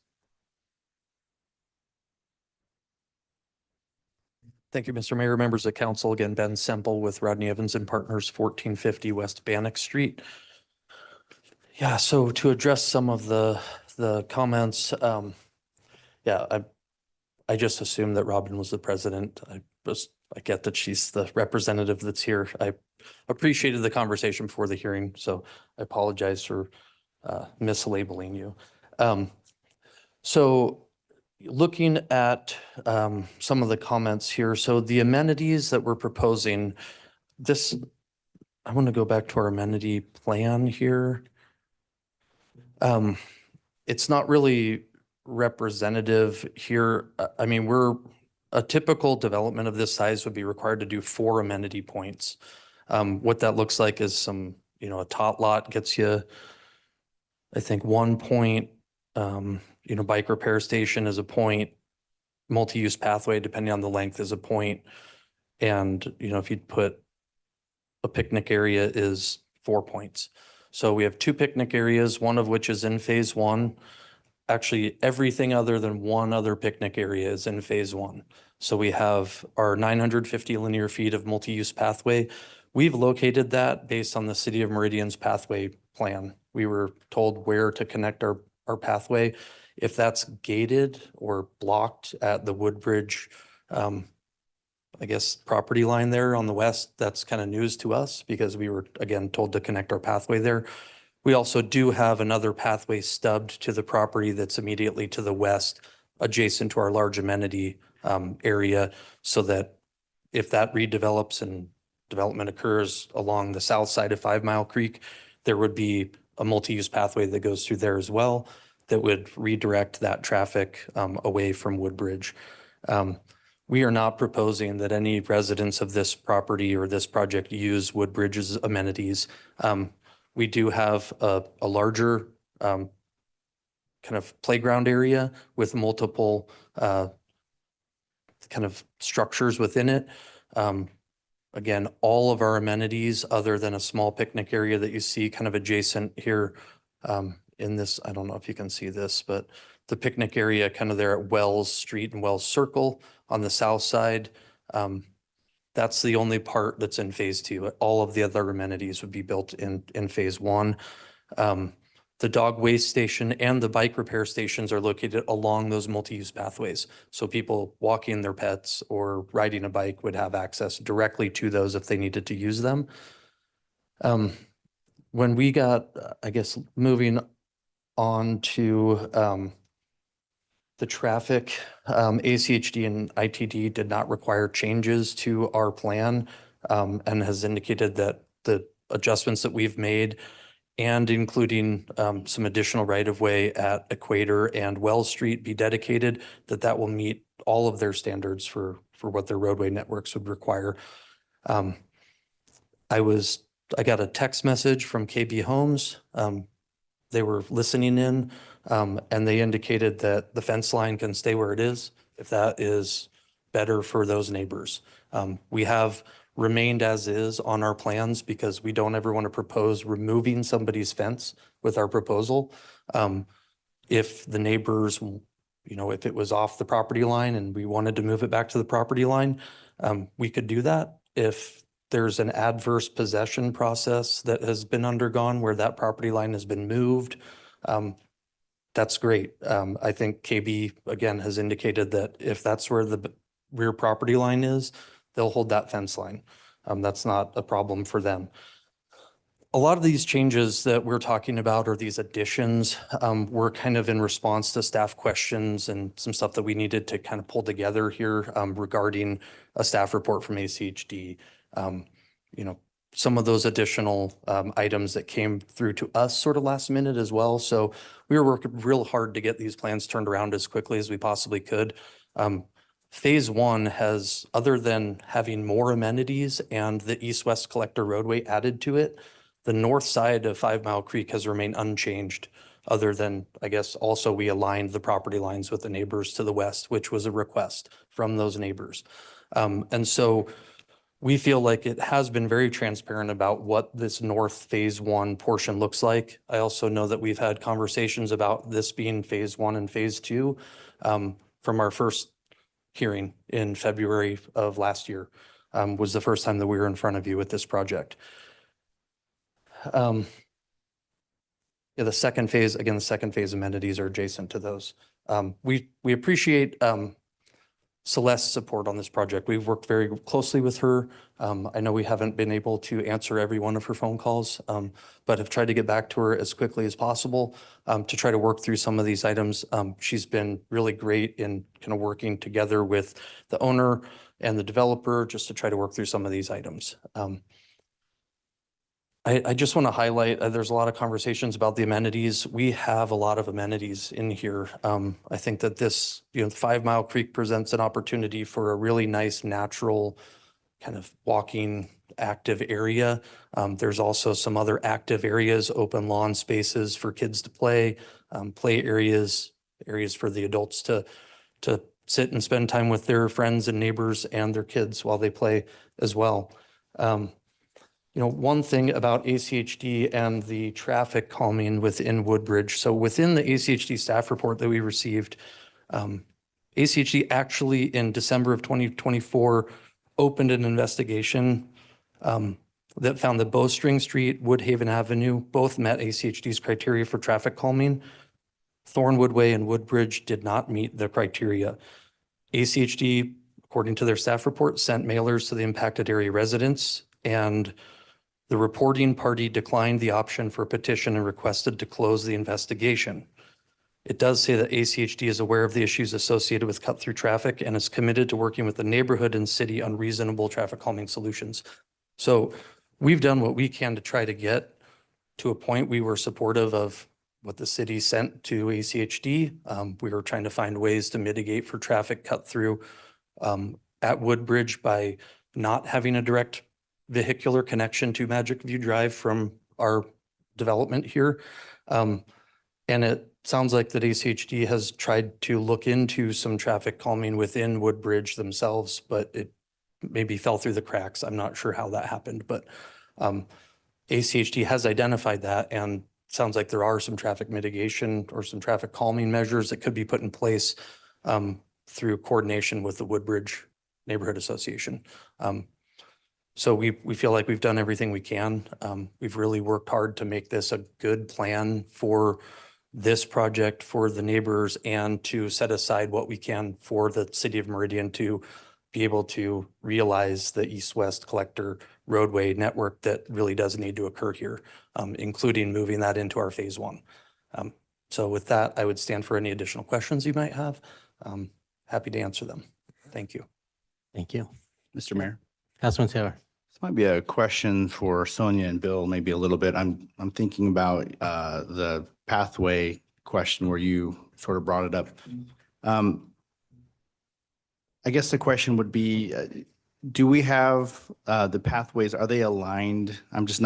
Thank you, Mr. Mayor, members of council. Again, Ben Semple with Rodney Evans and Partners, 1450 West Bannock Street. Yeah, so to address some of the comments, yeah, I just assumed that Robin was the president. I get that she's the representative that's here. I appreciated the conversation before the hearing, so I apologize for mislabeling you. So looking at some of the comments here, so the amenities that we're proposing, I want to go back to our amenity plan here. It's not really representative here. I mean, a typical development of this size would be required to do 4 amenity points. What that looks like is a tot lot gets you, I think, 1 point, bike repair station is a point, multi-use pathway, depending on the length, is a point. And, if you'd put a picnic area is 4 points. So we have 2 picnic areas, one of which is in phase 1. Actually, everything other than one other picnic area is in phase 1. So we have our 950 linear feet of multi-use pathway. We've located that based on the City of Meridian's pathway plan. We were told where to connect our pathway. If that's gated or blocked at the Woodbridge, I guess, property line there on the west, that's kind of news to us because we were, again, told to connect our pathway there. We also do have another pathway stubbed to the property that's immediately to the west, adjacent to our large amenity area, so that if that redevelops and development occurs along the south side of 5 Mile Creek, there would be a multi-use pathway that goes through there as well that would redirect that traffic away from Woodbridge. We are not proposing that any residents of this property or this project use Woodbridge's amenities. We do have a larger kind of playground area with multiple kind of structures within it. Again, all of our amenities, other than a small picnic area that you see kind of adjacent here in this, I don't know if you can see this, but the picnic area kind of there at Wells Street and Wells Circle on the south side. That's the only part that's in phase 2. All of the other amenities would be built in phase 1. The dog waste station and the bike repair stations are located along those multi-use pathways. So people walking their pets or riding a bike would have access directly to those if they needed to use them. When we got, I guess, moving on to the traffic, ACHD and ITD did not require changes to our plan and has indicated that the adjustments that we've made and including some additional right-of-way at Equator and Wells Street be dedicated, that will meet all of their standards for what their roadway networks would require. I got a text message from KB Homes. They were listening in and they indicated that the fence line can stay where it is if that is better for those neighbors. We have remained as is on our plans because we don't ever want to propose removing somebody's fence with our proposal. If the neighbors, if it was off the property line and we wanted to move it back to the property line, we could do that. If there's an adverse possession process that has been undergone where that property line has been moved, that's great. I think KB, again, has indicated that if that's where the rear property line is, they'll hold that fence line. That's not a problem for them. a lot of these changes that we're talking about, or these additions, were kind of in response to staff questions and some stuff that we needed to kind of pull together here regarding a staff report from ACHD. You know, some of those additional items that came through to us sort of last minute as well. So we were working real hard to get these plans turned around as quickly as we possibly could. Phase one has, other than having more amenities and the east-west collector roadway added to it, the north side of 5 Mile Creek has remained unchanged, other than, I guess, also we aligned the property lines with the neighbors to the west, which was a request from those neighbors. And so we feel like it has been very transparent about what this north phase one portion looks like. I also know that we've had conversations about this being phase one and phase two from our first hearing in February of last year, was the first time that we were in front of you with this project. Yeah, the second phase, again, the second phase amenities are adjacent to those. We appreciate Celeste's support on this project. We've worked very closely with her. I know we haven't been able to answer every one of her phone calls, but have tried to get back to her as quickly as possible to try to work through some of these items. She's been really great in kind of working together with the owner and the developer just to try to work through some of these items. I just want to highlight, there's a lot of conversations about the amenities. We have a lot of amenities in here. I think that this, 5 Mile Creek presents an opportunity for a really nice, natural kind of walking active area. There's also some other active areas, open lawn spaces for kids to play areas for the adults to sit and spend time with their friends and neighbors and their kids while they play as well. One thing about ACHD and the traffic calming within Woodbridge. So within the ACHD staff report that we received, ACHD actually in December of 2024 opened an investigation that found that Bowstring Street, Woodhaven Avenue, both met ACHD's criteria for traffic calming. Thornwood Way and Woodbridge did not meet the criteria. ACHD, according to their staff report, sent mailers to the impacted area residents, and the reporting party declined the option for a petition and requested to close the investigation. It does say that ACHD is aware of the issues associated with cut-through traffic and is committed to working with the neighborhood and city on reasonable traffic calming solutions. So we've done what we can to try to get to a point. We were supportive of what the city sent to ACHD. We were trying to find ways to mitigate for traffic cut through at Woodbridge by not having a direct vehicular connection to Magic View Drive from our development here. And it sounds like that ACHD has tried to look into some traffic calming within Woodbridge themselves, but it maybe fell through the cracks. I'm not sure how that happened, but ACHD has identified that, and sounds like there are some traffic mitigation or some traffic calming measures that could be put in place through coordination with the Woodbridge Neighborhood Association. So we feel like we've done everything we can. We've really worked hard to make this a good plan for this project, for the neighbors, and to set aside what we can for the city of Meridian to be able to realize the east-west collector roadway network that really does need to occur here, including moving that into our phase one. So with that, I would stand for any additional questions you might have. Happy to answer them. Thank you. Thank you. Mr. Mayor. Councilman Taylor. This might be a question for Sonia and Bill, maybe a little bit. I'm thinking about the pathway question where you sort of brought it up. I guess the question would be, do we have the pathways, are they aligned? I'm just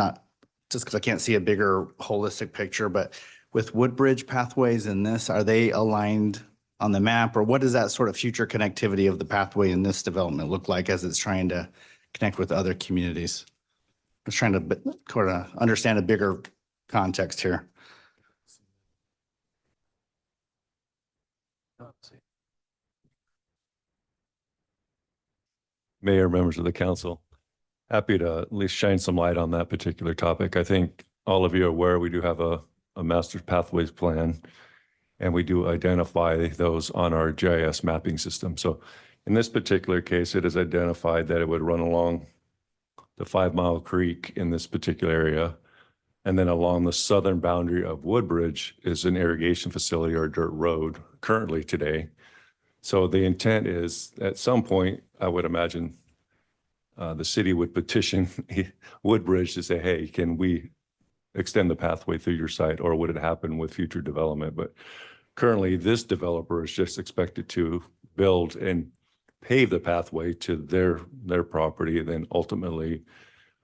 because I can't see a bigger holistic picture, but with Woodbridge pathways in this, are they aligned on the map, or what does that sort of future connectivity of the pathway in this development look like as it's trying to connect with other communities? I'm just trying to sort of understand a bigger context here. Mayor, members of the council, happy to at least shine some light on that particular topic. I think all of you are aware we do have a master pathways plan, and we do identify those on our GIS mapping system. So in this particular case, it is identified that it would run along the 5 Mile Creek in this particular area, And then along the southern boundary of Woodbridge is an irrigation facility or dirt road currently today. So the intent is at some point, I would imagine the city would petition Woodbridge to say, hey, can we extend the pathway through your site, or would it happen with future development? But currently, this developer is just expected to build and pave the pathway to their property. Then ultimately,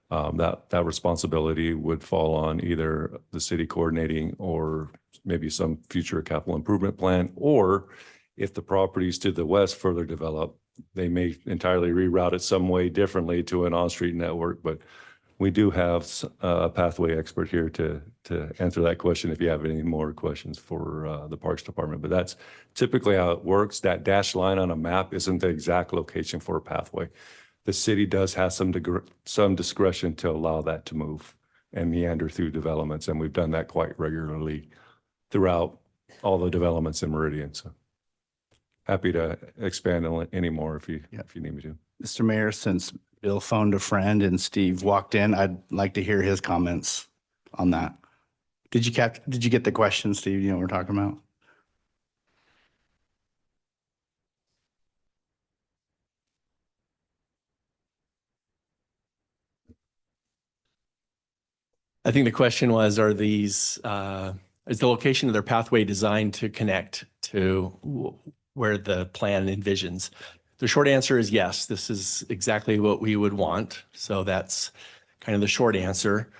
that responsibility would fall on either the city coordinating or maybe some future capital improvement plan, or if the properties to the west further develop, they may entirely reroute it some way differently to an on-street network. But we do have a pathway expert here to answer that question if you have any more questions for the Parks Department. But that's typically how it works. That dashed line on a map isn't the exact location for a pathway. The city does have some discretion to allow that to move and meander through developments, and we've done that quite regularly throughout all the developments in Meridian. So happy to expand on any more if you need me to. Mr. Mayor, since Bill phoned a friend and Steve walked in, I'd like to hear his comments on that. Did you get the question, Steve? You know what we're talking about? I think the question was, are these, is the location of their pathway designed to connect to where the plan envisions? The short answer is yes, this is exactly what we would want. So that's kind of the short answer.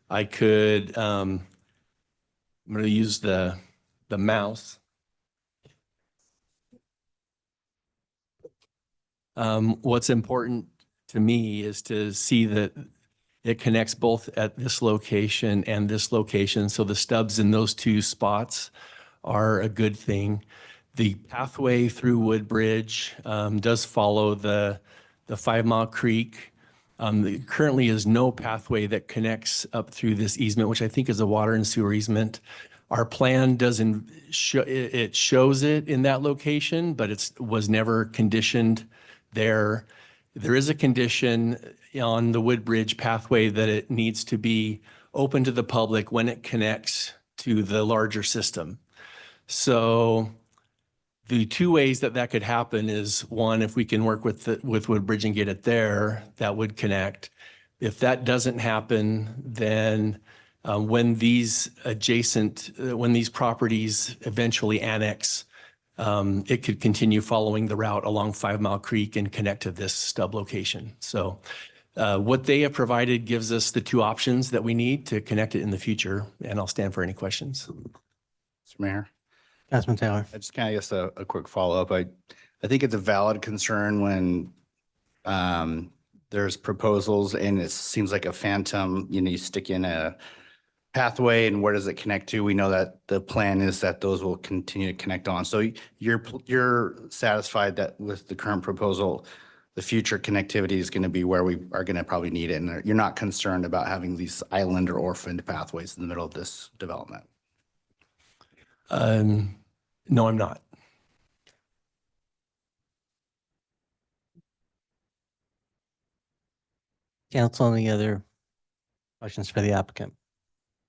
I could, I'm going to use the mouse. What's important to me is to see that it connects both at this location and this location. So the stubs in those two spots are a good thing. The pathway through Woodbridge does follow the 5 Mile Creek. There currently is no pathway that connects up through this easement, which I think is a water and sewer easement. Our plan doesn't show, it shows it in that location, but it was never conditioned there. There is a condition on the Woodbridge pathway that it needs to be open to the public when it connects to the larger system. So the two ways that could happen is, one, if we can work with Woodbridge and get it there, that would connect. If that doesn't happen, then when these properties eventually annex, it could continue following the route along 5 Mile Creek and connect to this stub location. So what they have provided gives us the two options that we need to connect it in the future, and I'll stand for any questions. Mr. Mayor. Councilman Taylor. I just kind of guess a quick follow-up. I think it's a valid concern when there's proposals and it seems like a phantom, you stick in a pathway and where does it connect to? We know that the plan is that those will continue to connect on. So you're satisfied that with the current proposal, the future connectivity is going to be where we are going to probably need it. And you're not concerned about having these island or orphaned pathways in the middle of this development? No, I'm not. Council, any other questions for the applicant?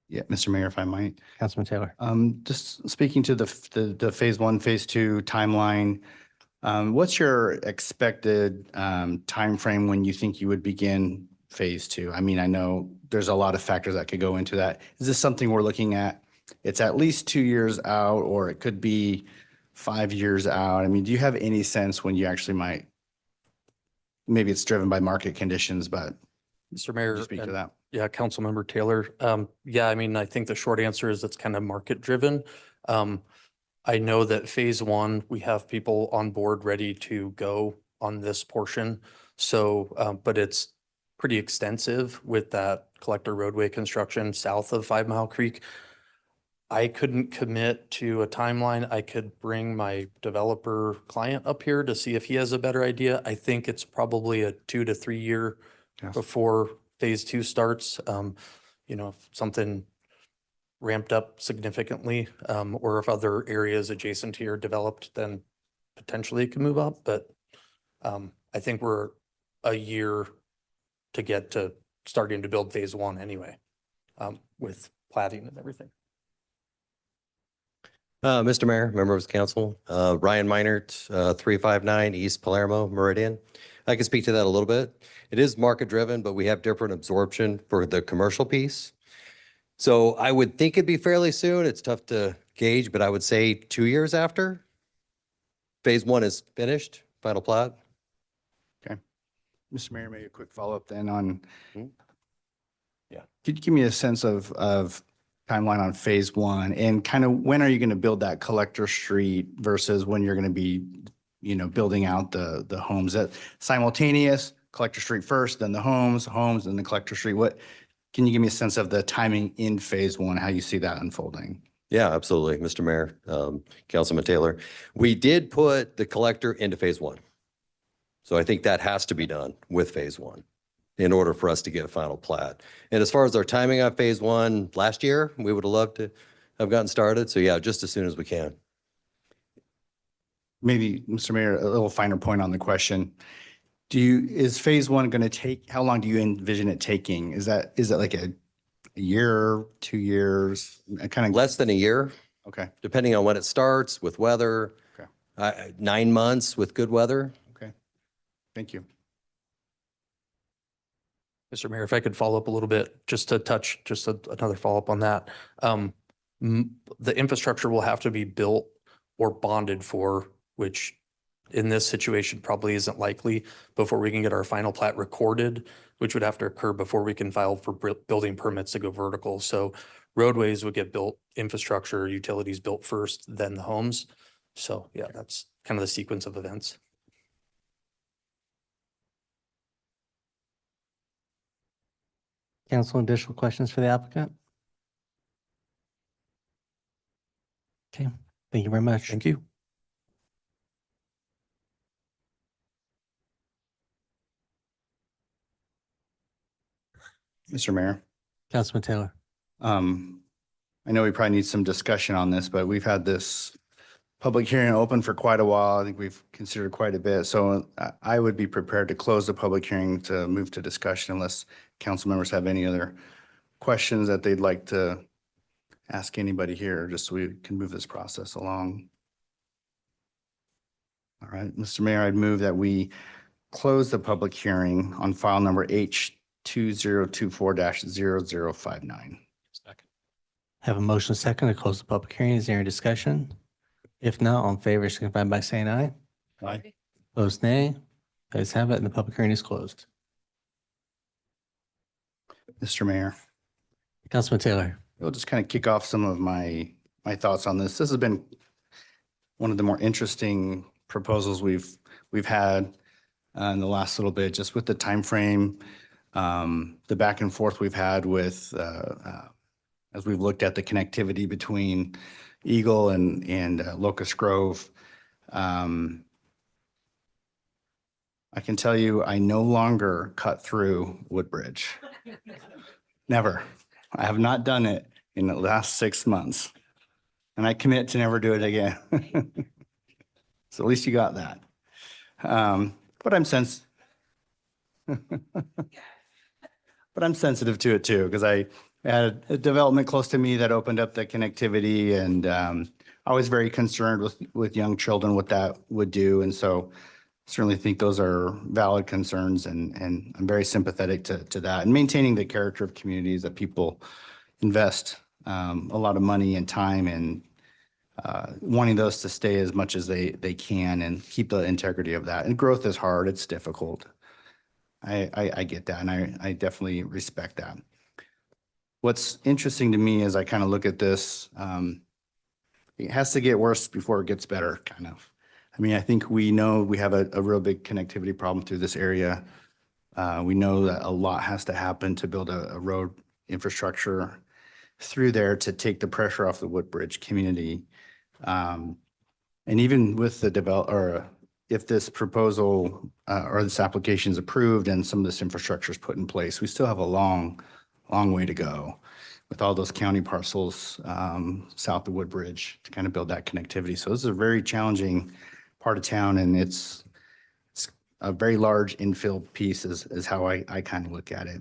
Yeah, Mr. Mayor, if I might. Councilman Taylor. Just speaking to the phase 1, phase 2 timeline, what's your expected timeframe when you think you would begin phase 2? I mean, I know there's a lot of factors that could go into that. Is this something we're looking at? It's at least 2 years out, or it could be 5 years out. I mean, do you have any sense when you actually might? Maybe it's driven by market conditions, but Mr. Mayor. could you speak to that? Yeah, Councilmember Taylor. Yeah, I mean, I think the short answer is it's kind of market driven. I know that phase 1, we have people on board ready to go on this portion. So, but it's pretty extensive with that collector roadway construction south of 5 Mile Creek. I couldn't commit to a timeline. I could bring my developer client up here to see if he has a better idea. I think it's probably a 2 to 3 year before phase 2 starts. If something ramped up significantly, or if other areas adjacent here developed, then potentially it could move up. But I think we're a year to get to starting to build phase 1 anyway. with plating and everything. Mr. Mayor, members of council, Ryan Meinert, 359 East Palermo, Meridian. I can speak to that a little bit. It is market driven, but we have different absorption for the commercial piece. So I would think it'd be fairly soon. It's tough to gauge, but I would say 2 years after phase one is finished, final plat. Okay. Mr. Mayor, maybe a quick follow-up then on. Yeah. Could you give me a sense of timeline on phase one and kind of when are you going to build that collector street versus when you're going to be, building out the homes that simultaneous collector street first, then the homes, then the collector street? Can you give me a sense of the timing in phase one, how you see that unfolding? Yeah, absolutely, Mr. Mayor, Councilman Taylor. We did put the collector into phase one. So I think that has to be done with phase one in order for us to get a final plat. And as far as our timing on phase one, last year, we would have loved to have gotten started. So yeah, just as soon as we can. Maybe, Mr. Mayor, a little finer point on the question. Is phase one going to take, how long do you envision it taking? Is that like a year, 2 years? Kind of less than a year. Okay. Depending on when it starts with weather. Okay. 9 months with good weather. Okay. Thank you. Mr. Mayor, if I could follow up a little bit, just to touch, another follow-up on that. The infrastructure will have to be built or bonded for, which in this situation probably isn't likely before we can get our final plat recorded, which would have to occur before we can file for building permits to go vertical. So roadways would get built, infrastructure, utilities built first, then the homes. So yeah, that's kind of the sequence of events. Council, additional questions for the applicant? Okay, thank you very much. Thank you. Mr. Mayor. Councilman Taylor. I know we probably need some discussion on this, but we've had this public hearing open for quite a while. I think we've considered quite a bit. So I would be prepared to close the public hearing to move to discussion unless council members have any other questions that they'd like to ask anybody here, just so we can move this process along. All right, Mr. Mayor, I'd move that we close the public hearing on file number H2024-0059. Have a motion second to close the public hearing. Is there any discussion? If not, all in favor, signify by saying aye. Aye. Opposed, nay. Ayes have it, and the public hearing is closed. Mr. Mayor. Councilman Taylor. I'll just kind of kick off some of my thoughts on this. This has been one of the more interesting proposals we've had in the last little bit, just with the time frame, the back and forth we've had with as we've looked at the connectivity between Eagle and Locust Grove. I can tell you, I no longer cut through Woodbridge. Never. I have not done it in the last 6 months. And I commit to never do it again. So at least you got that. But I'm sensitive to it too, because I had a development close to me that opened up the connectivity, and I was very concerned with young children, what that would do. And so certainly think those are valid concerns, and I'm very sympathetic to that, and maintaining the character of communities that people invest a lot of money and time in, wanting those to stay as much as they can and keep the integrity of that. And growth is hard. It's difficult. I get that, and I definitely respect that. What's interesting to me as I kind of look at this, it has to get worse before it gets better, kind of. I mean, I think we know we have a real big connectivity problem through this area. We know that a lot has to happen to build a road infrastructure through there to take the pressure off the Woodbridge community. And even with the if this proposal or this application is approved and some of this infrastructure is put in place, we still have a long way to go with all those county parcels south of Woodbridge to kind of build that connectivity. So this is a very challenging part of town, and it's a very large infill piece is how I kind of look at it.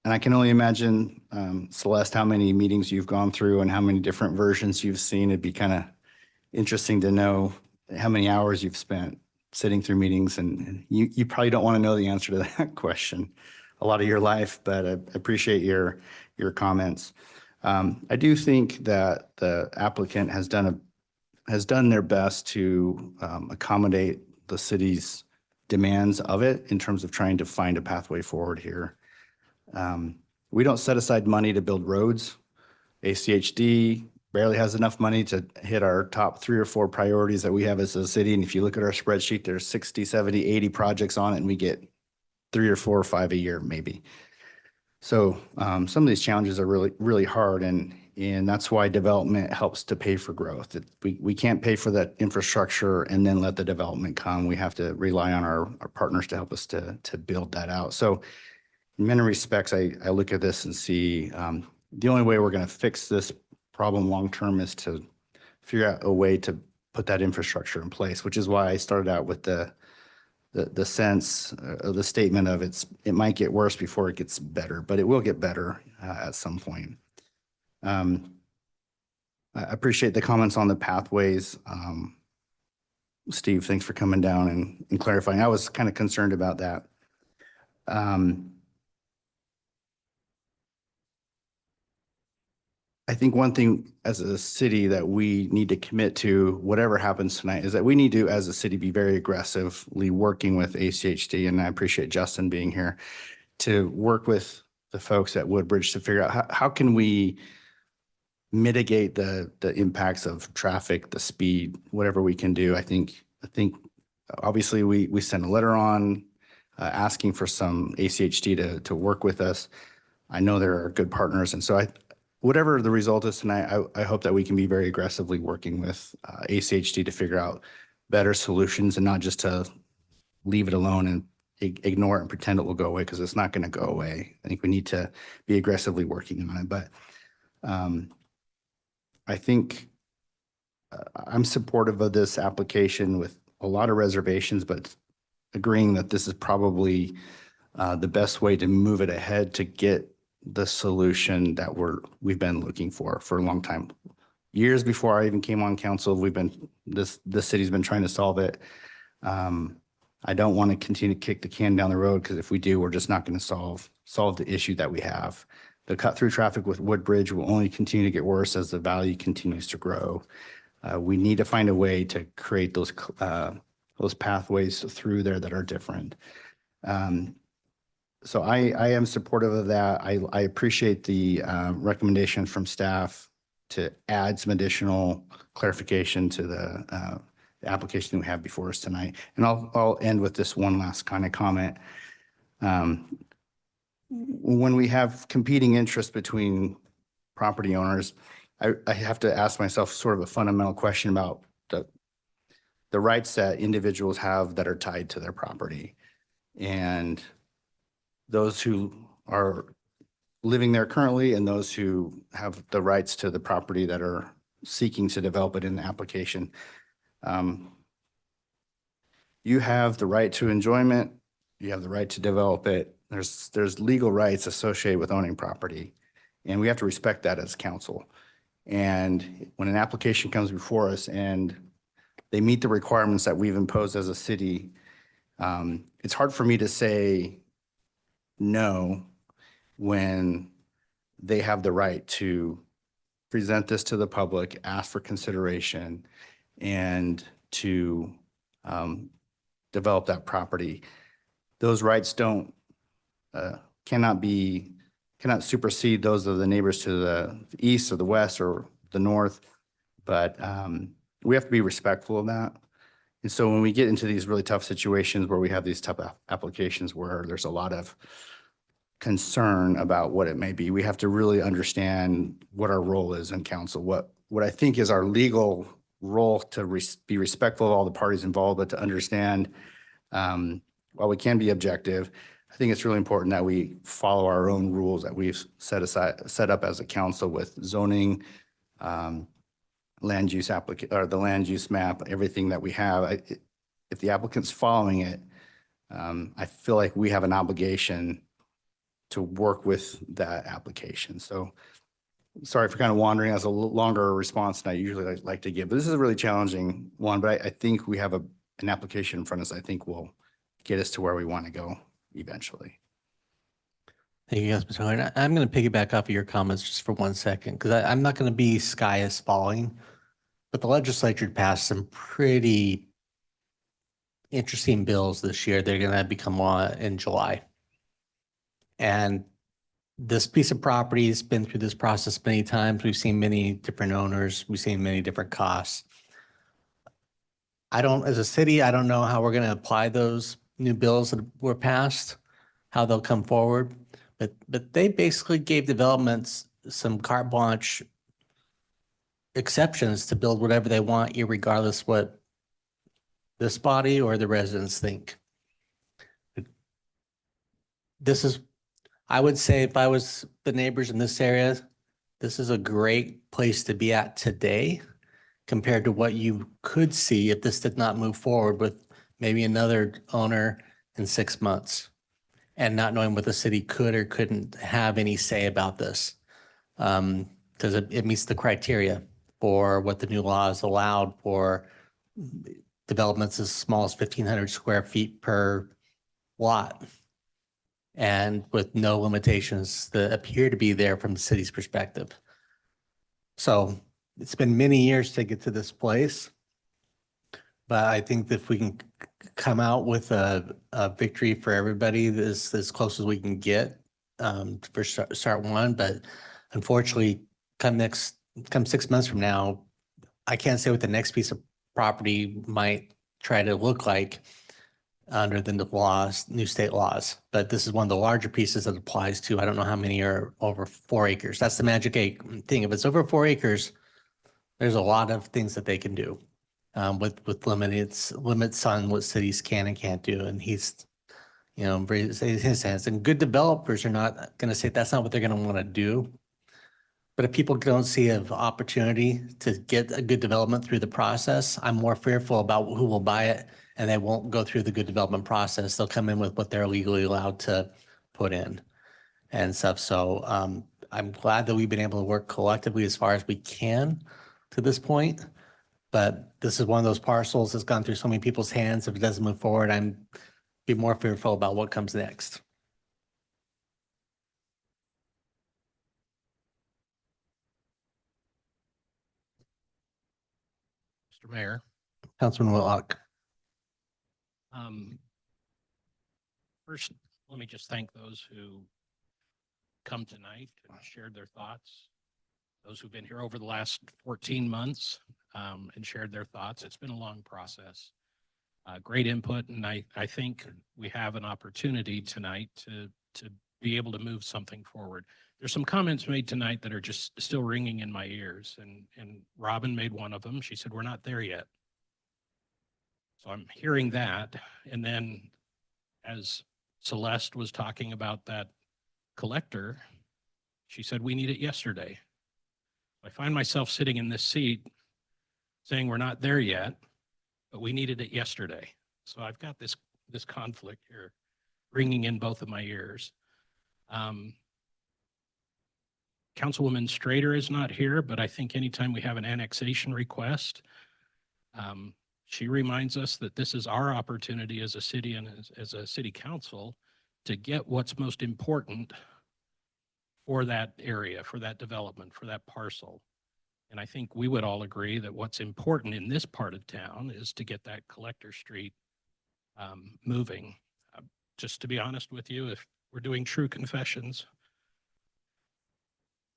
And I can only imagine, Celeste, how many meetings you've gone through and how many different versions you've seen. It'd be kind of interesting to know how many hours you've spent sitting through meetings, and you probably don't want to know the answer to that question a lot of your life, but I appreciate your comments. I do think that the applicant has done their best to accommodate the city's demands of it in terms of trying to find a pathway forward here. We don't set aside money to build roads. ACHD barely has enough money to hit our top 3 or 4 priorities that we have as a city. And if you look at our spreadsheet, there's 60, 70, 80 projects on it, and we get 3 or 4 or 5 a year, maybe. So some of these challenges are really, really hard. And that's why development helps to pay for growth. We can't pay for that infrastructure and then let the development come. We have to rely on our partners to help us to build that out. So in many respects, I look at this and see the only way we're going to fix this problem long-term is to figure out a way to put that infrastructure in place, which is why I started out with the sense of the statement of it might get worse before it gets better, but it will get better at some point. I appreciate the comments on the pathways. Steve, thanks for coming down and clarifying. I was kind of concerned about that. I think one thing as a city that we need to commit to, whatever happens tonight, is that we need to, as a city, be very aggressively working with ACHD, and I appreciate Justin being here, to work with the folks at Woodbridge to figure out how can we mitigate the impacts of traffic, the speed, whatever we can do. I think obviously we sent a letter on asking for some ACHD to work with us. I know there are good partners, and so whatever the result is tonight, I hope that we can be very aggressively working with ACHD to figure out better solutions and not just to leave it alone and ignore it and pretend it will go away, because it's not going to go away. I think we need to be aggressively working on it. But I think I'm supportive of this application with a lot of reservations, but agreeing that this is probably the best way to move it ahead to get the solution that we've been looking for a long time. Years before I even came on council, this city's been trying to solve it. I don't want to continue to kick the can down the road, because if we do, we're just not going to solve the issue that we have. The cut through traffic with Woodbridge will only continue to get worse as the value continues to grow. We need to find a way to create those pathways through there that are different. So I am supportive of that. I appreciate the recommendation from staff to add some additional clarification to the application we have before us tonight. And I'll end with this one last kind of comment. When we have competing interests between property owners, I have to ask myself sort of a fundamental question about the rights that individuals have that are tied to their property. And those who are living there currently and those who have the rights to the property that are seeking to develop it in the application. You have the right to enjoyment. You have the right to develop it. There's legal rights associated with owning property, and we have to respect that as council. And when an application comes before us and they meet the requirements that we've imposed as a city, it's hard for me to say no when they have the right to present this to the public, ask for consideration, and to develop that property. Those rights cannot supersede those of the neighbors to the east or the west or the north, but we have to be respectful of that. And so when we get into these really tough situations where we have these type of applications where there's a lot of concern about what it may be, we have to really understand what our role is in council, what I think is our legal role to be respectful of all the parties involved, but to understand while we can be objective, I think it's really important that we follow our own rules that we've set up as a council with zoning, land use or the land use map, everything that we have. If the applicant's following it, I feel like we have an obligation to work with that application. So sorry for kind of wandering. That's a longer response than I usually like to give, but this is a really challenging one, but I think we have an application in front of us I think will get us to where we want to go eventually. Thank you, Councilman Miller. I'm going to piggyback off of your comments just for 1 second, because I'm not going to be sky is falling, but the legislature passed some pretty interesting bills this year. They're going to become law in July. And this piece of property has been through this process many times. We've seen many different owners. We've seen many different costs. As a city, I don't know how we're going to apply those new bills that were passed, how they'll come forward. But they basically gave developments some carte blanche exceptions to build whatever they want, irregardless what this body or the residents think. I would say if I was the neighbors in this area, this is a great place to be at today compared to what you could see if this did not move forward with maybe another owner in 6 months and not knowing what the city could or couldn't have any say about this. Because it meets the criteria for what the new law is allowed for developments as small as 1,500 square feet per lot, and with no limitations that appear to be there from the city's perspective. So it's been many years to get to this place, but I think that if we can come out with a victory for everybody, this as close as we can get for start one. But unfortunately, come 6 months from now, I can't say what the next piece of property might try to look like under the laws, new state laws. But this is one of the larger pieces that applies to. I don't know how many are over 4 acres. That's the magic thing. If it's over 4 acres, there's a lot of things that they can do with limits on what cities can and can't do. And he's, his sense. And good developers are not going to say that's not what they're going to want to do. But if people don't see an opportunity to get a good development through the process, I'm more fearful about who will buy it, and they won't go through the good development process. They'll come in with what they're legally allowed to put in and stuff. So I'm glad that we've been able to work collectively as far as we can to this point. But this is one of those parcels that's gone through so many people's hands. If it doesn't move forward, I'm be more fearful about what comes next. Mr. Mayor. Councilman Whitlock. First, let me just thank those who come tonight and shared their thoughts. Those who've been here over the last 14 months and shared their thoughts. It's been a long process. Great input, and I think we have an opportunity tonight to be able to move something forward. There's some comments made tonight that are just still ringing in my ears, and Robin made one of them. She said, "We're not there yet." So I'm hearing that, and then as Celeste was talking about that collector, she said, "We need it yesterday." I find myself sitting in this seat saying we're not there yet, but we needed it yesterday. So I've got this conflict here ringing in both of my ears. Councilwoman Strader is not here, but I think anytime we have an annexation request, she reminds us that this is our opportunity as a city and as a city council to get what's most important for that area, for that development, for that parcel. And I think we would all agree that what's important in this part of town is to get that collector street moving. Just to be honest with you, if we're doing true confessions,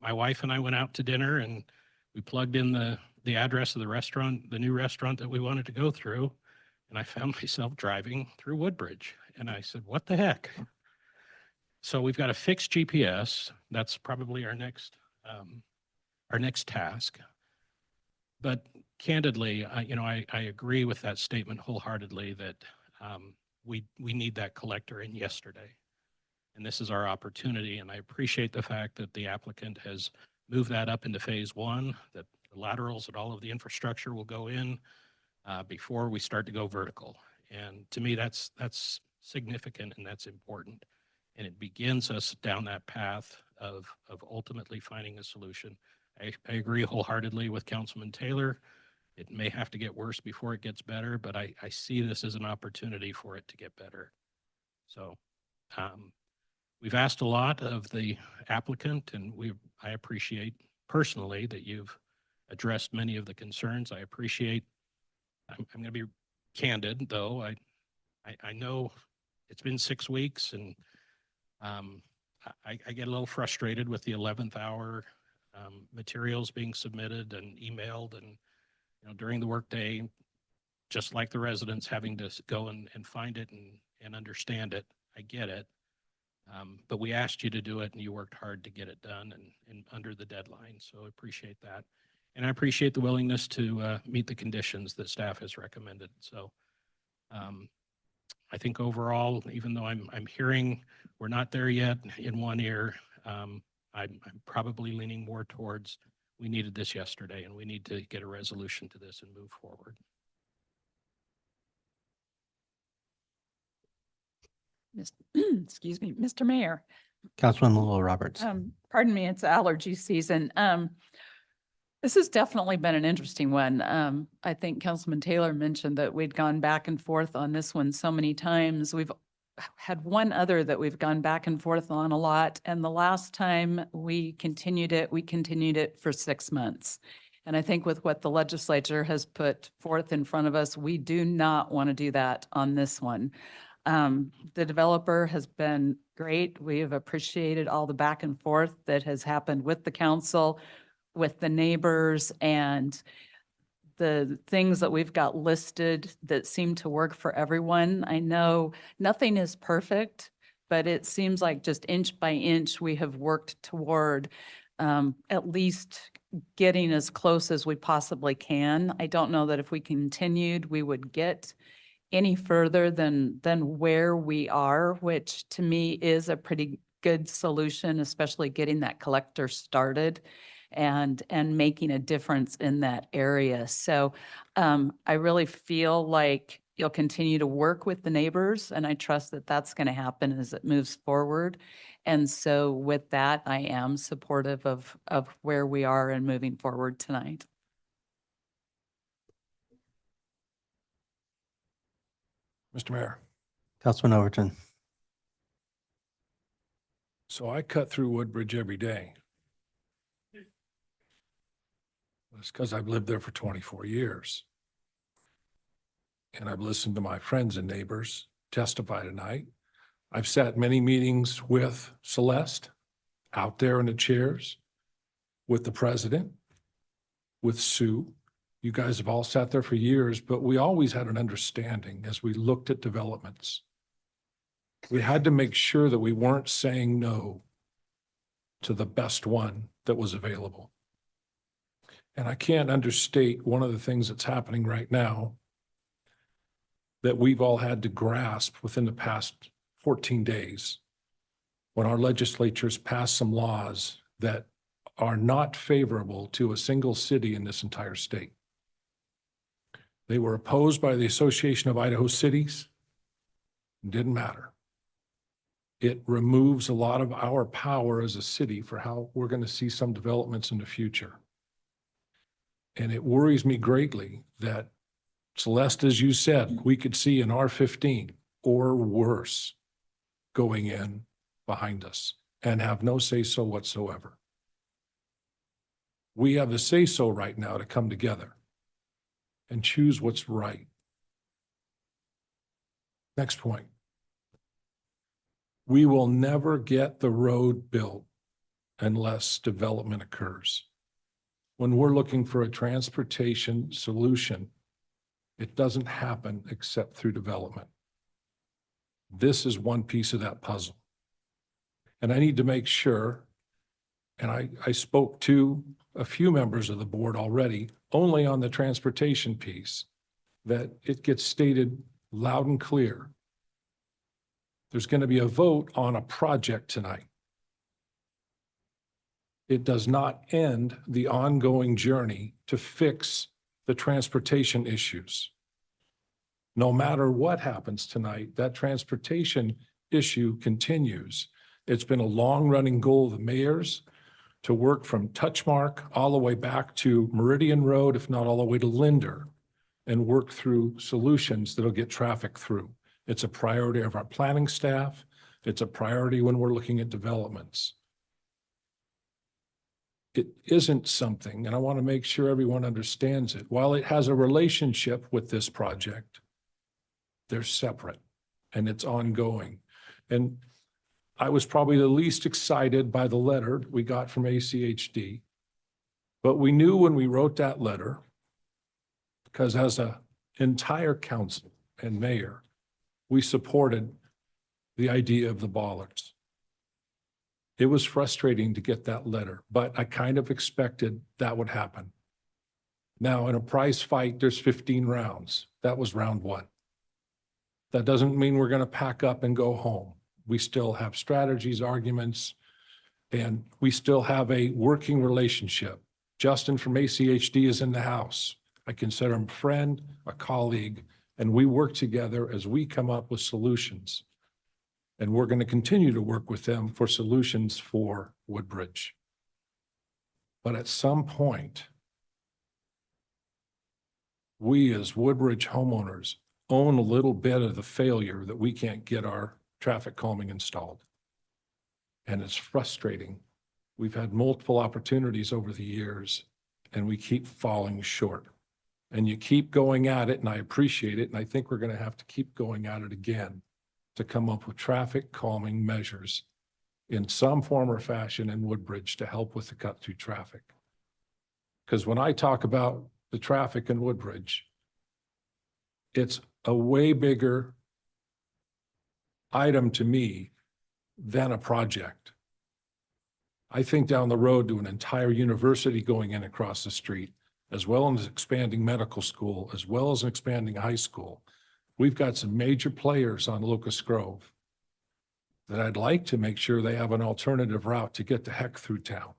my wife and I went out to dinner and we plugged in the address of the restaurant, the new restaurant that we wanted to go through. And I found myself driving through Woodbridge. And I said, what the heck? So we've got to fix GPS. That's probably our next task. But candidly, I agree with that statement wholeheartedly that we need that collector in yesterday. And this is our opportunity. And I appreciate the fact that the applicant has moved that up into phase 1, that the laterals and all of the infrastructure will go in before we start to go vertical. And to me, that's significant and that's important. and it begins us down that path of ultimately finding a solution. I agree wholeheartedly with Councilman Taylor. It may have to get worse before it gets better, but I see this as an opportunity for it to get better. So we've asked a lot of the applicant, and I appreciate personally that you've addressed many of the concerns. I appreciate, I'm going to be candid though. I know it's been 6 weeks, and I get a little frustrated with the 11th hour materials being submitted and emailed, and during the workday, just like the residents having to go and find it and understand it. I get it. But we asked you to do it, and you worked hard to get it done and under the deadline. So I appreciate that. And I appreciate the willingness to meet the conditions that staff has recommended. So I think overall, even though I'm hearing we're not there yet in one ear, I'm probably leaning more towards we needed this yesterday, and we need to get a resolution to this and move forward. Excuse me, Mr. Mayor. Councilman Lowell Roberts. Pardon me, it's allergy season. This has definitely been an interesting one. I think Councilman Taylor mentioned that we'd gone back and forth on this one so many times. We've had one other that we've gone back and forth on a lot. And the last time we continued it for 6 months. And I think with what the legislature has put forth in front of us, we do not want to do that on this one. The developer has been great. We have appreciated all the back and forth that has happened with the council, with the neighbors, and the things that we've got listed that seem to work for everyone. I know nothing is perfect, but it seems like just inch by inch, we have worked toward at least getting as close as we possibly can. I don't know that if we continued, we would get any further than where we are, which to me is a pretty good solution, especially getting that collector started and making a difference in that area. So I really feel like you'll continue to work with the neighbors, and I trust that that's going to happen as it moves forward. And so with that, I am supportive of where we are and moving forward tonight. Mr. Mayor. Councilman Overton. So I cut through Woodbridge every day. It's because I've lived there for 24 years. And I've listened to my friends and neighbors testify tonight. I've sat many meetings with Celeste out there in the chairs, with the president, with Sue. You guys have all sat there for years, but we always had an understanding as we looked at developments. We had to make sure that we weren't saying no to the best one that was available. And I can't understate one of the things that's happening right now that we've all had to grasp within the past 14 days when our legislatures passed some laws that are not favorable to a single city in this entire state. They were opposed by the Association of Idaho Cities. It didn't matter. It removes a lot of our power as a city for how we're going to see some developments in the future. And it worries me greatly that, Celeste, as you said, we could see an R15 or worse going in behind us and have no say-so whatsoever. We have the say-so right now to come together and choose what's right. Next point. We will never get the road built unless development occurs. When we're looking for a transportation solution, it doesn't happen except through development. This is one piece of that puzzle. And I need to make sure, and I spoke to a few members of the board already, only on the transportation piece, that it gets stated loud and clear. There's going to be a vote on a project tonight. It does not end the ongoing journey to fix the transportation issues. No matter what happens tonight, that transportation issue continues. It's been a long-running goal of the mayor's to work from Touchmark all the way back to Meridian Road, if not all the way to Linder, and work through solutions that'll get traffic through. It's a priority of our planning staff. It's a priority when we're looking at developments. It isn't something, and I want to make sure everyone understands it. While it has a relationship with this project, they're separate and it's ongoing. And I was probably the least excited by the letter we got from ACHD, but we knew when we wrote that letter, because as an entire council and mayor, we supported the idea of the bollards. It was frustrating to get that letter, but I kind of expected that would happen. Now, in a prize fight, there's 15 rounds. That was round one. That doesn't mean we're going to pack up and go home. We still have strategies, arguments, and we still have a working relationship. Justin from ACHD is in the house. I consider him a friend, a colleague, and we work together as we come up with solutions. And we're going to continue to work with them for solutions for Woodbridge. But at some point, we as Woodbridge homeowners own a little bit of the failure that we can't get our traffic calming installed. And it's frustrating. We've had multiple opportunities over the years and we keep falling short. And you keep going at it, and I appreciate it. And I think we're going to have to keep going at it again to come up with traffic calming measures in some form or fashion in Woodbridge to help with the cut through traffic. Because when I talk about the traffic in Woodbridge, it's a way bigger item to me than a project. I think down the road to an entire university going in across the street, as well as expanding medical school, as well as expanding high school. We've got some major players on Locust Grove that I'd like to make sure they have an alternative route to get the heck through town.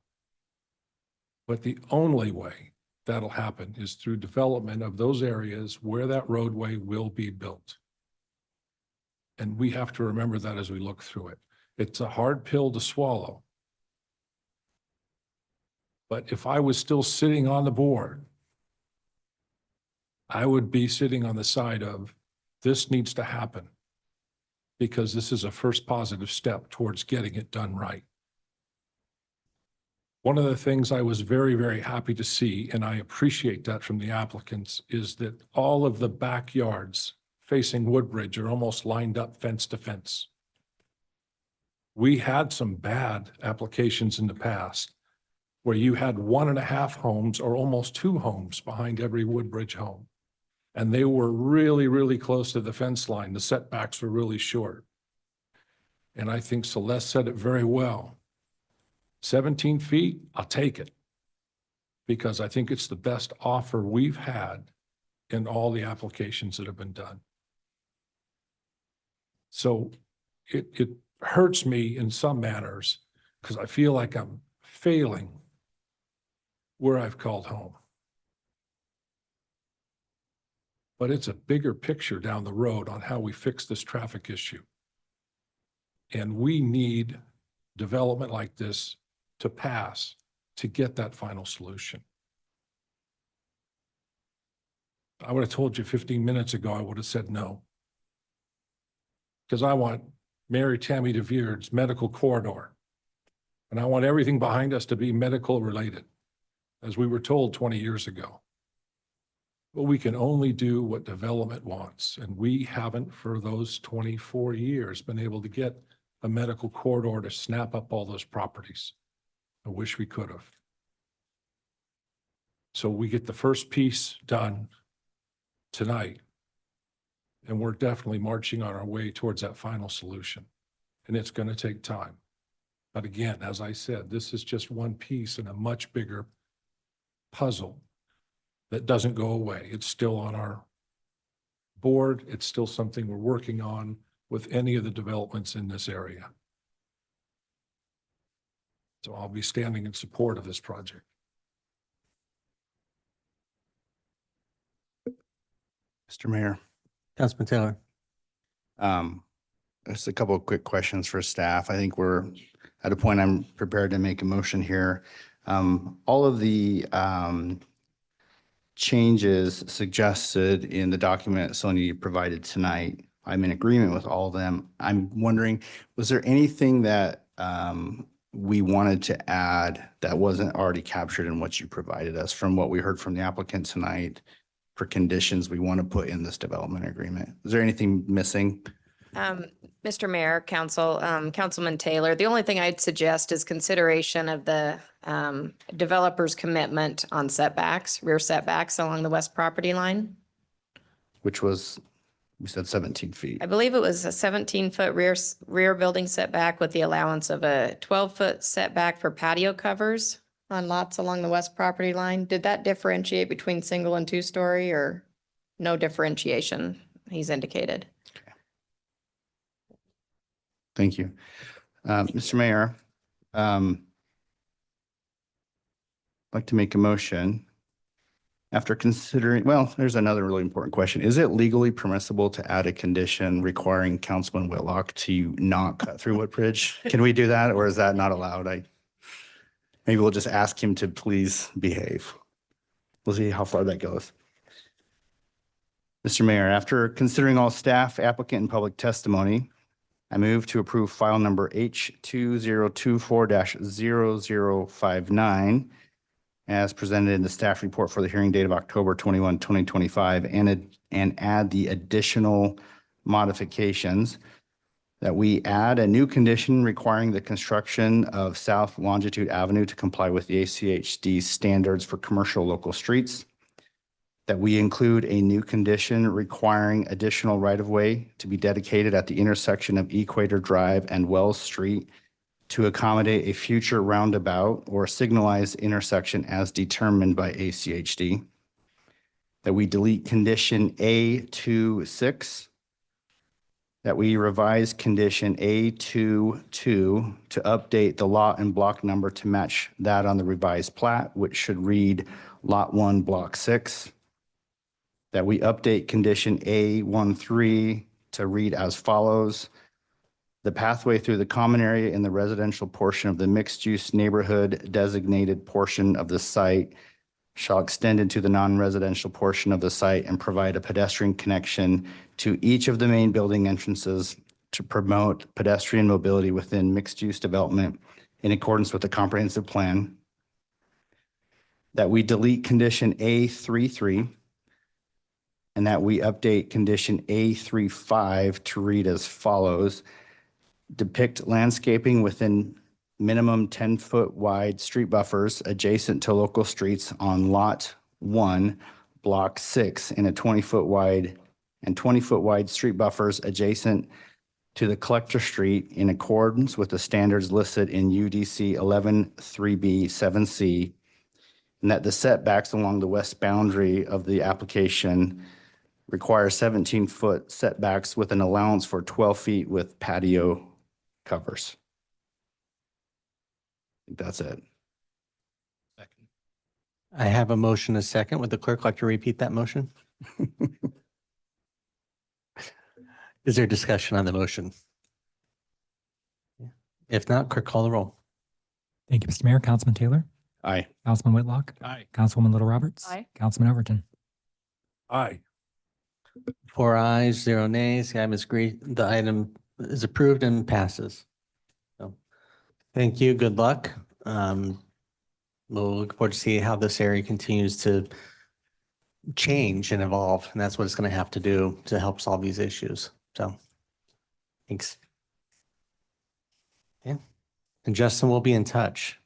But the only way that'll happen is through development of those areas where that roadway will be built. And we have to remember that as we look through it. It's a hard pill to swallow. But if I was still sitting on the board, I would be sitting on the side of this needs to happen because this is a first positive step towards getting it done right. One of the things I was very, very happy to see, and I appreciate that from the applicants, is that all of the backyards facing Woodbridge are almost lined up fence to fence. We had some bad applications in the past where you had 1.5 homes or almost 2 homes behind every Woodbridge home. And they were really, really close to the fence line. The setbacks were really short. And I think Celeste said it very well. 17 feet, I'll take it. Because I think it's the best offer we've had in all the applications that have been done. So it hurts me in some manners because I feel like I'm failing where I've called home. But it's a bigger picture down the road on how we fix this traffic issue. And we need development like this to pass to get that final solution. I would have told you 15 minutes ago, I would have said no. Because I want Mary Tammy DeVere's medical corridor. And I want everything behind us to be medical related, as we were told 20 years ago. But we can only do what development wants. And we haven't for those 24 years been able to get a medical corridor to snap up all those properties. I wish we could have. So we get the first piece done tonight. And we're definitely marching on our way towards that final solution. And it's going to take time. But again, as I said, this is just one piece in a much bigger puzzle that doesn't go away. It's still on our board. It's still something we're working on with any of the developments in this area. So I'll be standing in support of this project. Mr. Mayor. Councilman Taylor. Just a couple of quick questions for staff. I think we're at a point I'm prepared to make a motion here. All of the changes suggested in the document Sonia you provided tonight, I'm in agreement with all of them. I'm wondering, was there anything that we wanted to add that wasn't already captured in what you provided us from what we heard from the applicant tonight for conditions we want to put in this development agreement? Is there anything missing? Mr. Mayor, Council, Councilman Taylor, the only thing I'd suggest is consideration of the developer's commitment on setbacks, rear setbacks along the west property line. Which was, we said 17 feet. I believe it was a 17-foot rear building setback with the allowance of a 12-foot setback for patio covers on lots along the west property line. Did that differentiate between single and two-story, or no differentiation he's indicated? Thank you. Mr. Mayor, I'd like to make a motion. After considering, well, there's another really important question. Is it legally permissible to add a condition requiring Councilman Whitlock to not cut through Woodbridge? Can we do that, or is that not allowed? Maybe we'll just ask him to please behave. We'll see how far that goes. Mr. Mayor, after considering all staff, applicant, and public testimony, I move to approve file number H2024-0059 as presented in the staff report for the hearing date of October 21, 2025, and add the additional modifications that we add a new condition requiring the construction of South Longitude Avenue to comply with the ACHD standards for commercial local streets, that we include a new condition requiring additional right-of-way to be dedicated at the intersection of Equator Drive and Wells Street to accommodate a future roundabout or signalized intersection as determined by ACHD, that we delete condition A26, that we revise condition A22 to update the lot and block number to match that on the revised plat, which should read Lot 1, Block 6, that we update condition A13 to read as follows: the pathway through the common area in the residential portion of the mixed-use neighborhood designated portion of the site shall extend into the non-residential portion of the site and provide a pedestrian connection to each of the main building entrances to promote pedestrian mobility within mixed-use development in accordance with the comprehensive plan. That we delete condition A33, and that we update condition A35 to read as follows: depict landscaping within minimum 10-foot wide street buffers adjacent to local streets on Lot 1, Block 6, in a 20-foot wide and 20-foot wide street buffers adjacent to the collector street in accordance with the standards listed in UDC 11-3B-7C, and that the setbacks along the west boundary of the application require 17-foot setbacks with an allowance for 12 feet with patio covers. I think that's it. Second. I have a motion, a second. Would the clerk like to repeat that motion? Is there discussion on the motion? If not, clerk, call the roll. Thank you, Mr. Mayor. Councilman Taylor, Aye. Councilman Whitlock, Aye. Councilwoman Little Roberts, Aye. Councilman Overton. Aye. 4 ayes, 0 nays. The item is approved and passes. So, thank you. Good luck. We'll look forward to see how this area continues to change and evolve, and that's what it's going to have to do to help solve these issues. So, thanks. Yeah, and Justin will be in touch.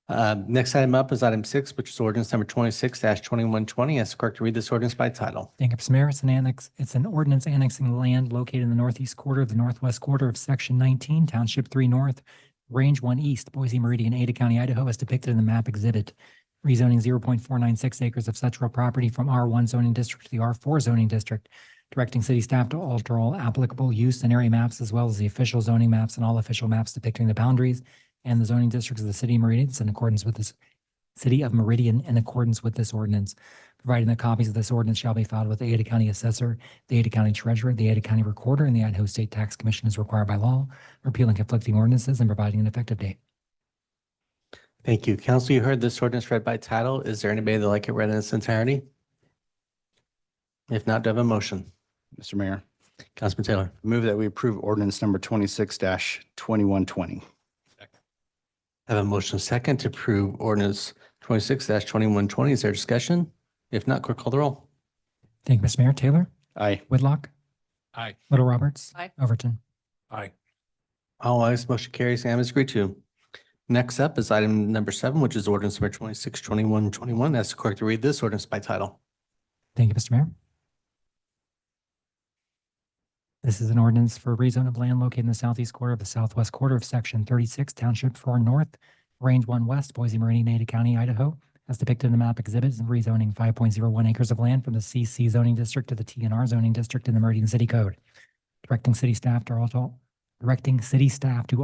Next item up is item 6, which is ordinance number 26-2120. Ask the clerk to read this ordinance by title. Thank you, Mr. Mayor. It's an ordinance annexing land located in the northeast quarter of the northwest quarter of Section 19, Township 3 North, Range 1 East, Boise Meridian, Ada County, Idaho, as depicted in the map exhibit. Rezoning 0.496 acres of such real property from R1 zoning district to the R4 zoning district, directing city staff to alter all applicable use and area maps as well as the official zoning maps and all official maps depicting the boundaries and the zoning districts of the city of Meridian in accordance with this City of Meridian in accordance with this ordinance, providing that copies of this ordinance shall be filed with the Ada County Assessor, the Ada County Treasurer, the Ada County Recorder, and the Idaho State Tax Commission as required by law, repealing conflicting ordinances and providing an effective date. Thank you. Council, you heard this ordinance read by title. Is there anybody that'd like it read in its entirety? If not, do I have a motion? Mr. Mayor, Councilman Taylor. move that we approve ordinance number 26-2120. I have a motion second to approve ordinance 26-2120. Is there discussion? If not, clerk call the roll. Thank you, Mr. Mayor. Taylor, Aye. Whitlock, Aye. Little Roberts. Aye. Overton. Aye. All ayes, motion carries and is agreed to. Next up is item number 7, which is ordinance number 26-2121. Ask the clerk to read this ordinance by title. Thank you, Mr. Mayor. This is an ordinance for rezone of land located in the southeast quarter of the southwest quarter of section 36, township 4 north, range 1 west, Boise Meridian, Ada County, Idaho, as depicted in the map exhibits, and rezoning 5.01 acres of land from the CC zoning district to the TNR zoning district in the Meridian City Code. Directing city staff to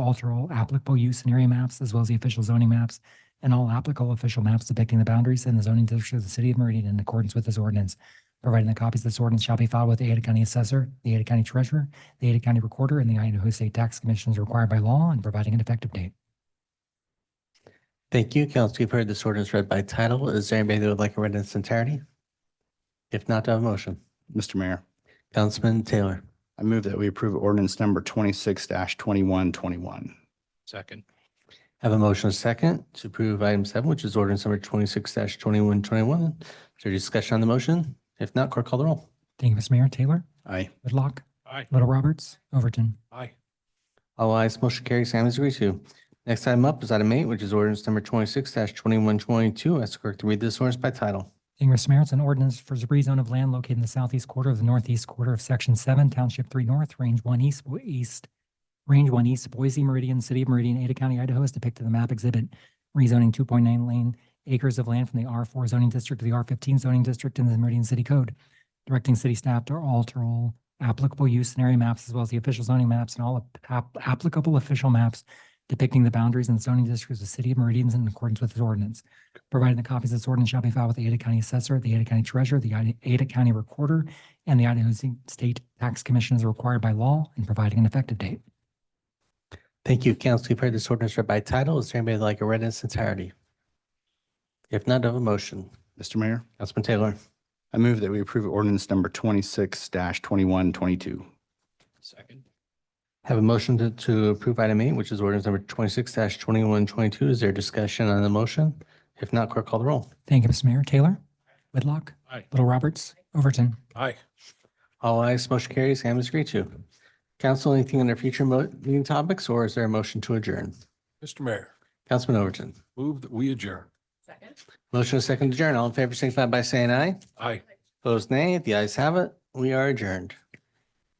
alter all applicable use and area maps, as well as the official zoning maps and all applicable official maps depicting the boundaries in the zoning district of the city of Meridian in accordance with this ordinance, providing that copies of this ordinance shall be filed with the Ada County Assessor, the Ada County Treasurer, the Ada County Recorder, and the Idaho State Tax Commission as required by law, and providing an effective date. Thank you. Council, you've heard this ordinance read by title. Is there anybody that would like it read in its entirety? If not, do I have a motion? Mr. Mayor, Councilman Taylor. I move that we approve ordinance number 26-2121. Second. I have a motion second to approve item 7, which is ordinance number 26-2121. Is there discussion on the motion? If not, clerk call the roll. Thank you, Mr. Mayor. Taylor, Aye. Whitlock, Aye. Little Roberts, Overton. Aye. All ayes, motion carries and is agreed to. Next item up is item 8, which is ordinance number 26-2122. Ask the clerk to read this ordinance by title. Thank you, Mr. Mayor. It's an ordinance for the rezone of land located in the southeast quarter of the northeast quarter of section 7, township 3 north, range 1 east, range 1 east, Boise Meridian, city of Meridian, Ada County, Idaho, as depicted in the map exhibit, rezoning 2.9 acres of land from the R4 zoning district to the R15 zoning district in the Meridian City Code. Directing city staff to alter all applicable use and area maps, as well as the official zoning maps and all applicable official maps depicting the boundaries and zoning districts of the city of Meridian in accordance with this ordinance. Providing that copies of this ordinance shall be filed with the Ada County Assessor, the Ada County Treasurer, the Ada County Recorder, and the Idaho State Tax Commission as required by law, and providing an effective date. Thank you, council. You've heard this ordinance read by title. Is there anybody that'd like it read in its entirety? If not, do I have a motion? Mr. Mayor, Councilman Taylor. I move that we approve ordinance number 26-2122. Second. Have a motion to approve item 8, which is ordinance number 26-2122. Is there discussion on the motion? If not, clerk call the roll. Thank you, Mr. Mayor. Taylor, Whitlock, Aye. Little Roberts, Overton. Aye. All ayes, motion carries and is agreed to. Council, anything under future meeting topics, or is there a motion to adjourn? Mr. Mayor, Councilman Overton. move that we adjourn. Second. Motion is second to adjourn. All in favor, signify by saying aye. Aye. Opposed, nay. The ayes have it. We are adjourned.